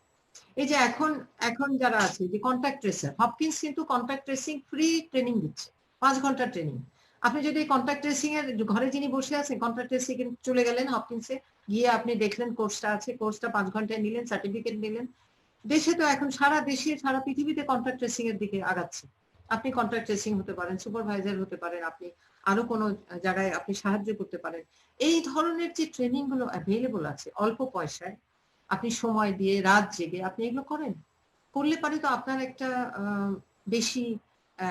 এই যে এখন এখন যারা আছে যে কন্ট্যাক্ট ট্রেসার, হপকিন্স কিন্তু কন্ট্যাক্ট ট্রেসিং ফ্রি ট্রেনিং দিচ্ছে, 5 ঘন্টার ট্রেনিং। আপনি যদি কন্ট্যাক্ট ট্রেসিং এর ঘরে যিনি বসে আছেন, কন্ট্যাক্ট ট্রেসিং চলে গেলেন হপকিন্সে, গিয়ে আপনি দেখলেন কোর্সটা আছে, কোর্সটা 5 ঘন্টায় নিলেন, সার্টিফিকেট নিলেন। দেশে তো এখন সারা দেশে সারা পৃথিবীতে কন্ট্যাক্ট ট্রেসিং এর দিকে আগাচ্ছে। আপনি কন্ট্যাক্ট ট্রেসিং হতে পারেন, সুপারভাইজার হতে পারেন, আপনি আরো কোনো জায়গায় আপনি সাহায্য করতে পারেন। এই ধরনের যে ট্রেনিং গুলো অ্যাভেলেবল আছে অল্প পয়সায়, আপনি সময় দিয়ে রাত জেগে আপনি এগুলো করেন, করলে পারে তো আপনার একটা বেশি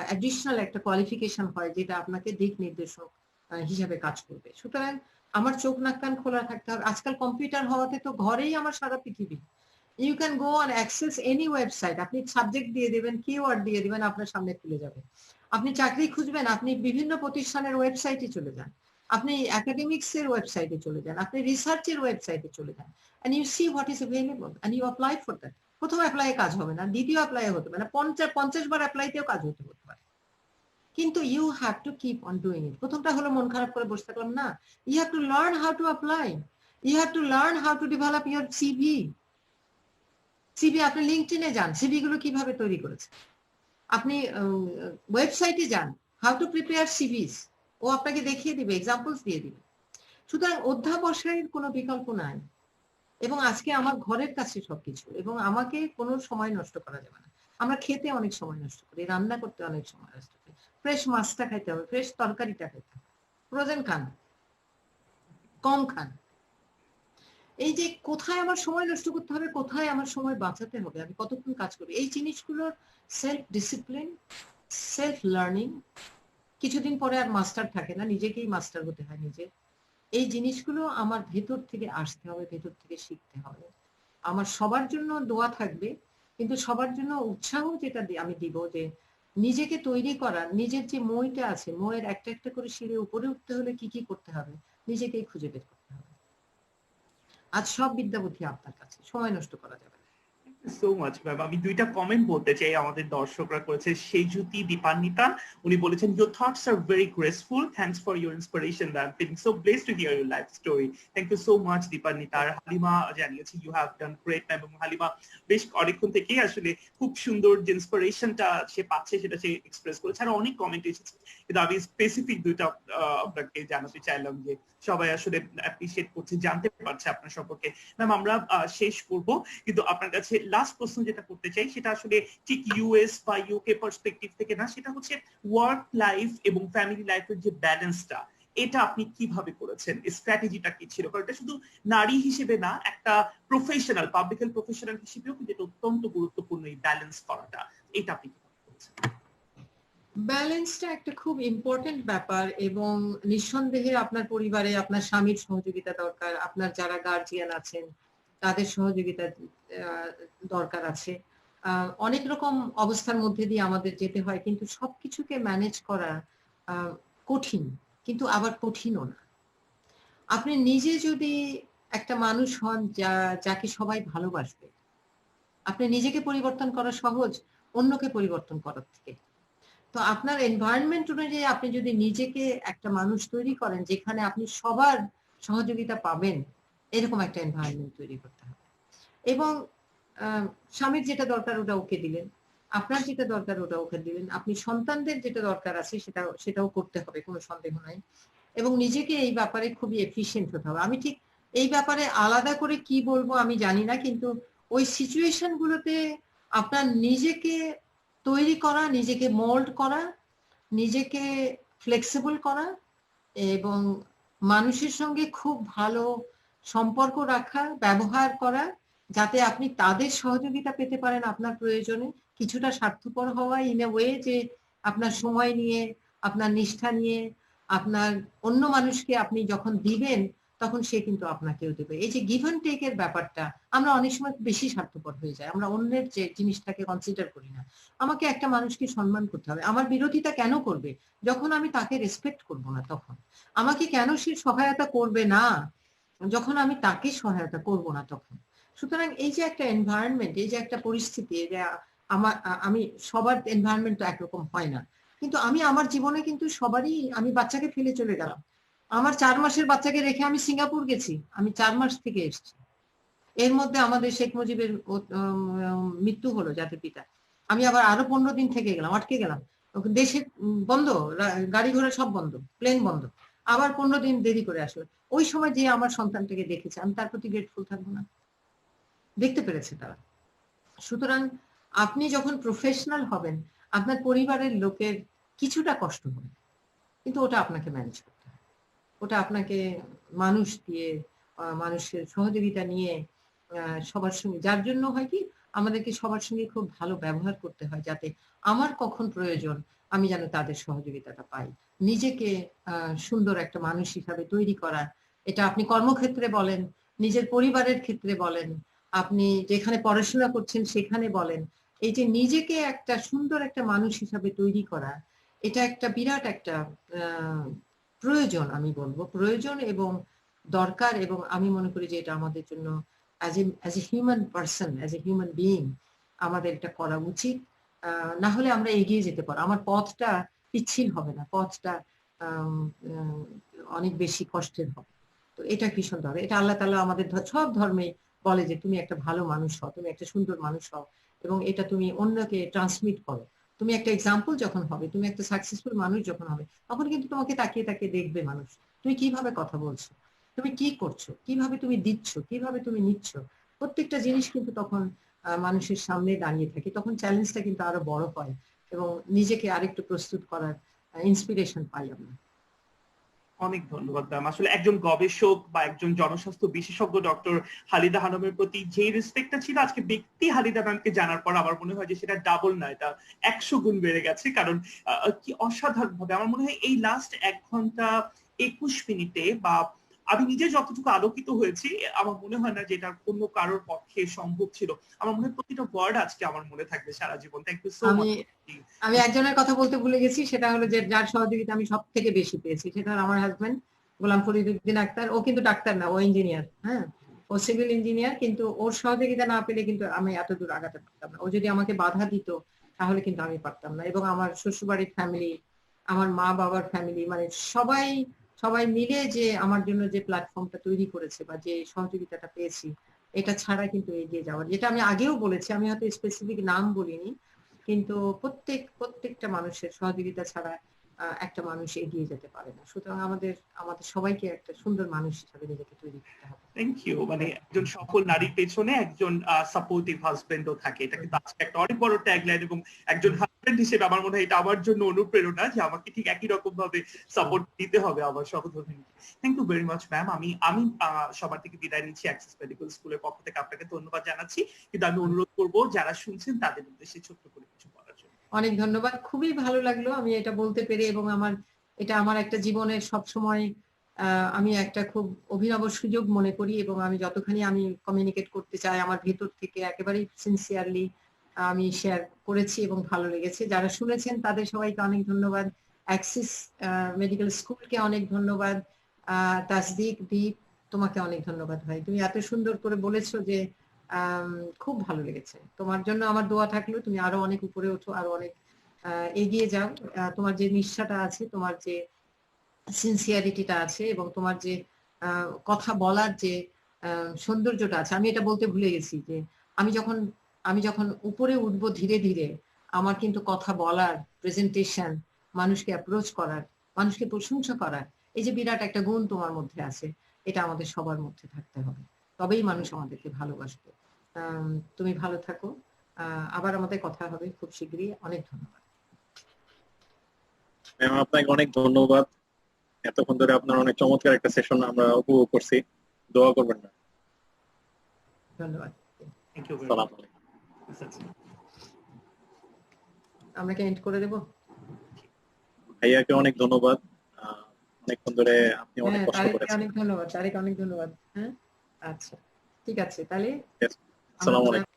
অ্যাডিশনাল একটা কোয়ালিফিকেশন হয়, যেটা আপনাকে দিক নির্দেশক হিসাবে কাজ করবে। সুতরাং আমার চোখ নাক কান খোলা থাকতে হবে। আজকাল কম্পিউটার হওয়াতে তো ঘরেই আমার সারা পৃথিবী। You can go on access any website, আপনি সাবজেক্ট দিয়ে দেবেন, কিওয়ার্ড দিয়ে দিবেন, আপনার সামনে খুলে যাবে। আপনি চাকরি খুঁজবেন, আপনি বিভিন্ন প্রতিষ্ঠানের ওয়েবসাইটে চলে যান, আপনি একাডেমিক্স এর ওয়েবসাইটে চলে যান, আপনি রিসার্চের ওয়েবসাইটে চলে যান, and you see what is available and you apply for that. প্রথম অ্যাপ্লাই কাজ হবে না, দ্বিতীয় অ্যাপ্লাই হতে পারে না, 50 বার অ্যাপ্লাইতেও কাজ হতে পারে, কিন্তু you have to keep on doing it. প্রথমটা হলো মন খারাপ করে বসে থাকলাম না, you have to learn how to apply, you have to learn how to develop your CV. CV আপনি লিঙ্কডইনে যান, সিভি গুলো কিভাবে তৈরি করেছে, আপনি ওয়েবসাইটে যান, হাউ টু প্রিপেয়ার সিভিস, ও আপনাকে দেখিয়ে দিবে, এক্সাম্পলস দিয়ে দিবে। সুতরাং অধ্যাবসায়ের কোনো বিকল্প নাই। এবং আজকে আমার ঘরের কাছে সবকিছু, এবং আমাকে কোনো সময় নষ্ট করা যাবে না। আমরা খেতে অনেক সময় নষ্ট করি, রান্না করতে অনেক সময় নষ্ট করি, ফ্রেশ মাছটা খাইতে হবে, ফ্রেশ তরকারিটা খাইতে হবে, ফ্রোজেন খান, কম খান। এই যে কোথায় আমার সময় নষ্ট করতে হবে, কোথায় আমার সময় বাঁচাতে হবে, আমি কতক্ষণ কাজ করি, এই জিনিসগুলোর সেলফ ডিসিপ্লিন, সেলফ লার্নিং। কিছুদিন পরে আর মাস্টার থাকে না, নিজেকেই মাস্টার হতে হয় নিজের। এই জিনিসগুলো আমার ভেতর থেকে আসতে হবে, ভেতর থেকে শিখতে হবে। আমার সবার জন্য দোয়া থাকবে, কিন্তু সবার জন্য উৎসাহ যেটা আমি দিব, যে নিজেকে তৈরি করার, নিজের যে মইটা আছে, মইয়ের একটা একটা করে সিঁড়ি উপরে উঠতে হলে কি কি করতে হবে, নিজেকেই খুঁজে বের করতে হবে। আজ সব বিদ্যা বুদ্ধি আপনার কাছে, সময় নষ্ট করা যাবে না। So much ma'am. আমি দুইটা কমেন্ট বলতে চাই আমাদের দর্শকরা করেছে। সেজুতি দীপান্বিতা উনি বলেছেন, your thoughts are very graceful, thanks for your inspiration, I am feeling so blessed to hear your life story. Thank you so much Dipanwita. আর হালিমা জানিয়েছে you have done great ma'am, এবং হালিমা বেশ অনেকক্ষণ থেকেই আসলে খুব সুন্দর যে ইন্সপিরেশনটা সে পাচ্ছে সেটা সে এক্সপ্রেস করেছে। আর অনেক কমেন্ট এসেছে, কিন্তু আমি স্পেসিফিক দুইটা আপনাকে জানাতে চাইলাম যে সবাই আসলে অ্যাপ্রিসিয়েট করছে, জানতে পারছে আপনার সম্পর্কে। ম্যাম আমরা শেষ করব, কিন্তু আপনার কাছে লাস্ট প্রশ্ন যেটা করতে চাই সেটা আসলে ঠিক ইউএস বা ইউকে পার্সপেক্টিভ থেকে না, সেটা হচ্ছে ওয়ার্ক লাইফ এবং ফ্যামিলি লাইফের যে ব্যালেন্সটা, এটা আপনি কিভাবে করেছেন, স্ট্র্যাটেজিটা কি ছিল? কারণ এটা শুধু নারী হিসেবে না, একটা প্রফেশনাল, পাবলিক হেলথ প্রফেশনাল হিসেবেও কিন্তু এটা অত্যন্ত গুরুত্বপূর্ণ, এই ব্যালেন্স করাটা। এটা আপনি কিভাবে করেছেন? ব্যালেন্সটা একটা খুব ইম্পর্টেন্ট ব্যাপার, এবং নিঃসন্দেহে আপনার পরিবারে আপনার স্বামীর সহযোগিতা দরকার, আপনার যারা গার্জিয়ান আছেন তাদের সহযোগিতা দরকার আছে। অনেক রকম অবস্থার মধ্যে দিয়ে আমাদের যেতে হয়, কিন্তু সবকিছুকে ম্যানেজ করা কঠিন, কিন্তু আবার কঠিনও না। আপনি নিজে যদি একটা মানুষ হন যাকে সবাই ভালোবাসবে, আপনি নিজেকে পরিবর্তন করা সহজ অন্যকে পরিবর্তন করার থেকে। তো আপনার এনভায়রনমেন্ট অনুযায়ী আপনি যদি নিজেকে একটা মানুষ তৈরি করেন যেখানে আপনি সবার সহযোগিতা পাবেন, এরকম একটা এনভায়রনমেন্ট তৈরি করতে হবে। এবং স্বামীর যেটা দরকার ওটা ওকে দিলেন, আপনার যেটা দরকার ওটা ওকে দিলেন, আপনি সন্তানদের যেটা দরকার আছে সেটাও করতে হবে, কোনো সন্দেহ নাই। এবং নিজেকে এই ব্যাপারে খুবই এফিশিয়েন্ট হতে হবে। আমি ঠিক এই ব্যাপারে আলাদা করে কি বলবো আমি জানি না, কিন্তু ওই সিচুয়েশন গুলোতে আপনার নিজেকে তৈরি করা, নিজেকে মোল্ড করা, নিজেকে ফ্লেক্সিবল করা, এবং মানুষের সঙ্গে খুব ভালো সম্পর্ক রাখা, ব্যবহার করা, যাতে আপনি তাদের সহযোগিতা পেতে পারেন আপনার প্রয়োজনে। কিছুটা স্বার্থপর হওয়া ইন এ ওয়ে যে আপনার সময় নিয়ে, আপনার নিষ্ঠা নিয়ে, আপনার অন্য মানুষকে আপনি যখন দিবেন তখন সে কিন্তু আপনাকেও দেবে। এই যে গিভ অ্যান্ড টেক এর ব্যাপারটা, আমরা অনেক সময় বেশি স্বার্থপর হয়ে যায়, আমরা অন্যের যে জিনিসটাকে কনসিডার করি না। আমাকে একটা মানুষকে সম্মান করতে হবে। আমার বিরোধিতা কেন করবে? যখন আমি তাকে রেসপেক্ট করব না তখন। আমাকে কেন সে সহায়তা করবে না? যখন আমি তাকে সহায়তা করব না তখন। সুতরাং এই যে একটা এনভায়রনমেন্ট, এই যে একটা পরিস্থিতি, যে আমি সবার এনভায়রনমেন্ট তো একরকম হয় না, কিন্তু আমি আমার জীবনে কিন্তু আমি বাচ্চাকে ফেলে চলে গেলাম। আমার 4 মাসের বাচ্চাকে রেখে আমি সিঙ্গাপুর গেছি, আমি 4 মাস থেকে এসেছি। এর মধ্যে আমাদের শেখ মুজিবের মৃত্যু হলো, জাতির পিতা। আমি আবার আরো 15 দিন থেকে গেলাম, আটকে গেলাম। দেশে বন্ধ, গাড়ি ঘোড়া সব বন্ধ, প্লেন বন্ধ। আবার 15 দিন দেরি করে আসলো। ওই সময় যে আমার সন্তানটাকে দেখেছে, আমি তার প্রতি গ্রেটফুল থাকবো না? দেখতে পেরেছে তারা। সুতরাং আপনি যখন প্রফেশনাল হবেন, আপনার পরিবারের লোকের কিছুটা কষ্ট হবে, কিন্তু ওটা আপনাকে ম্যানেজ করতে হবে। ওটা আপনাকে মানুষ দিয়ে, মানুষের সহযোগিতা নিয়ে, সবার সঙ্গে, যার জন্য হয় কি আমাদেরকে সবার সঙ্গে খুব ভালো ব্যবহার করতে হয়, যাতে আমার কখন প্রয়োজন আমি যেন তাদের সহযোগিতাটা পাই। নিজেকে সুন্দর একটা মানুষ হিসাবে তৈরি করা, এটা আপনি কর্মক্ষেত্রে বলেন, নিজের পরিবারের ক্ষেত্রে বলেন, আপনি যেখানে পড়াশোনা করছেন সেখানে বলেন, এই যে নিজেকে একটা সুন্দর একটা মানুষ হিসাবে তৈরি করা, এটা একটা বিরাট একটা প্রয়োজন, আমি বলবো প্রয়োজন এবং দরকার। এবং আমি মনে করি যে এটা আমাদের জন্য as a human person, as a human being আমাদের এটা করা উচিত। না হলে আমরা এগিয়ে যেতে পারবো, আমার পথটা পিচ্ছিল হবে না, পথটা অনেক বেশি কষ্টের হবে। তো এটা ভীষণ দরকার। এটা আল্লাহ তাআলা আমাদের সব ধর্মে বলে যে তুমি একটা ভালো মানুষ হও, তুমি একটা সুন্দর মানুষ হও, এবং এটা তুমি অন্যকে ট্রান্সমিট করো। তুমি একটা এক্সাম্পল যখন হবে, তুমি একটা সাকসেসফুল মানুষ যখন হবে, তখন কিন্তু তোমাকে তাকিয়ে তাকিয়ে দেখবে মানুষ, তুমি কিভাবে কথা বলছো, তুমি কি করছো, কিভাবে তুমি দিচ্ছ, কিভাবে তুমি নিচ্ছ। প্রত্যেকটা জিনিস কিন্তু তখন মানুষের সামনে দাঁড়িয়ে থাকে, তখন চ্যালেঞ্জটা কিন্তু আরো বড় হয়, এবং নিজেকে আরেকটু প্রস্তুত করার ইন্সপিরেশন পাই আমরা। অনেক ধন্যবাদ ম্যাম। আসলে একজন গবেষক বা একজন জনস্বাস্থ্য বিশেষজ্ঞ ডক্টর হালিদা হানমের প্রতি যে রেসপেক্টটা ছিল, আজকে ব্যক্তি হালিদা ম্যামকে জানার পর আমার মনে হয় যে সেটা ডাবল না, এটা 100 গুণ বেড়ে গেছে। কারণ কি অসাধারণ ভাবে আমার মনে হয় এই লাস্ট 1 ঘন্টা 21 মিনিটে, বা আমি নিজে যতটুকু আলোকিত হয়েছি, আমার মনে হয় না যে এটা অন্য কারোর পক্ষে সম্ভব ছিল। আমার মনে হয় প্রতিটা ওয়ার্ড আজকে আমার মনে থাকবে সারা জীবন। থ্যাংক ইউ সো আমি মাচ। আমি একজনের কথা বলতে ভুলে গেছি, সেটা হলো যে যার সহযোগিতা আমি সব থেকে বেশি পেয়েছি, সেটা হলো আমার হাজবেন্ড গোলাম ফরিদ উদ্দিন আক্তার। ও কিন্তু ডাক্তার না, ও ইঞ্জিনিয়ার। হ্যাঁ, ও সিভিল ইঞ্জিনিয়ার, কিন্তু ওর সহযোগিতা না পেলে কিন্তু আমি এত দূর আগাতে পারতাম না। ও যদি আমাকে বাধা দিত তাহলে কিন্তু আমি পারতাম না। এবং আমার শ্বশুরবাড়ির ফ্যামিলি, আমার মা বাবার ফ্যামিলি, মানে সবাই সবাই মিলে যে আমার জন্য যে প্ল্যাটফর্মটা তৈরি করেছে বা যে সহযোগিতাটা পেয়েছি, এটা ছাড়া কিন্তু এগিয়ে যাওয়ার, যেটা আমি আগেও বলেছি, আমি হয়তো স্পেসিফিক নাম বলিনি, কিন্তু প্রত্যেকটা মানুষের সহযোগিতা ছাড়া একটা মানুষ এগিয়ে যেতে পারে না। সুতরাং আমাদের আমাদের সবাইকে একটা সুন্দর মানুষ হিসাবে নিজেকে তৈরি করতে হবে। Thank you. মানে একজন সফল নারীর পেছনে একজন সাপোর্টিভ হাজবেন্ডও থাকে, এটা কিন্তু আজকে একটা অনেক বড় ট্যাগলাইন, এবং একজন হাজবেন্ড হিসেবে আমার মনে হয় এটা আমার জন্য অনুপ্রেরণা যে আমাকে ঠিক একই রকম ভাবে সাপোর্ট দিতে হবে আমার সহধর্মিণীকে। Thank you very much ma'am. আমি আমি সবার থেকে বিদায় নিচ্ছি, অ্যাক্সেস মেডিকেল স্কুলের পক্ষ থেকে আপনাকে ধন্যবাদ জানাচ্ছি, কিন্তু আমি অনুরোধ করব যারা শুনছেন তাদের উদ্দেশ্যে ছোট্ট করে কিছু বলার জন্য। অনেক ধন্যবাদ, খুবই ভালো লাগলো আমি এটা বলতে পেরে, এবং এটা আমার একটা জীবনের সবসময় আমি একটা খুব অভিনব সুযোগ মনে করি, এবং আমি যতখানি আমি কমিউনিকেট করতে চাই আমার ভেতর থেকে একেবারেই সিনসিয়ারলি আমি শেয়ার করেছি এবং ভালো লেগেছে। যারা শুনেছেন তাদের সবাইকে অনেক ধন্যবাদ। অ্যাক্সিস মেডিকেল স্কুলকে অনেক ধন্যবাদ। তাসদিক, দীপ, তোমাকে অনেক ধন্যবাদ ভাই, তুমি এত সুন্দর করে বলেছো যে খুব ভালো লেগেছে। তোমার জন্য আমার দোয়া থাকলো, তুমি আরো অনেক উপরে ওঠো, আরো অনেক এগিয়ে যাও। তোমার যে নিষ্ঠাটা আছে, তোমার যে সিনসিয়ারিটিটা আছে, এবং তোমার যে কথা বলার যে সৌন্দর্যটা আছে, আমি এটা বলতে ভুলে গেছি যে আমি যখন উপরে উঠবো ধীরে ধীরে, আমার কিন্তু কথা বলার, প্রেজেন্টেশন, মানুষকে অ্যাপ্রোচ করার, মানুষকে প্রশংসা করার, এই যে বিরাট একটা গুণ তোমার মধ্যে আছে, এটা আমাদের সবার মধ্যে থাকতে হবে, তবেই মানুষ আমাদেরকে ভালোবাসবে। তুমি ভালো থাকো, আবার আমাদের কথা হবে খুব শীঘ্রই। অনেক ধন্যবাদ ম্যাম, আপনাকে অনেক ধন্যবাদ। এতক্ষণ ধরে আপনার অনেক চমৎকার একটা সেশন আমরা উপভোগ করছি। দোয়া করবেন না। ধন্যবাদ। থ্যাংক ইউ ভেরি সালাম মাচ। আলাইকুম। আমরা কি এন্ড করে দেবো? ভাইয়াকে অনেক ধন্যবাদ। অনেকক্ষণ ধরে আপনি অনেক কষ্ট করেছেন। অনেক ধন্যবাদ, তারেক অনেক ধন্যবাদ। হ্যাঁ, আচ্ছা, ঠিক আছে তাহলে। আসসালামু আলাইকুম।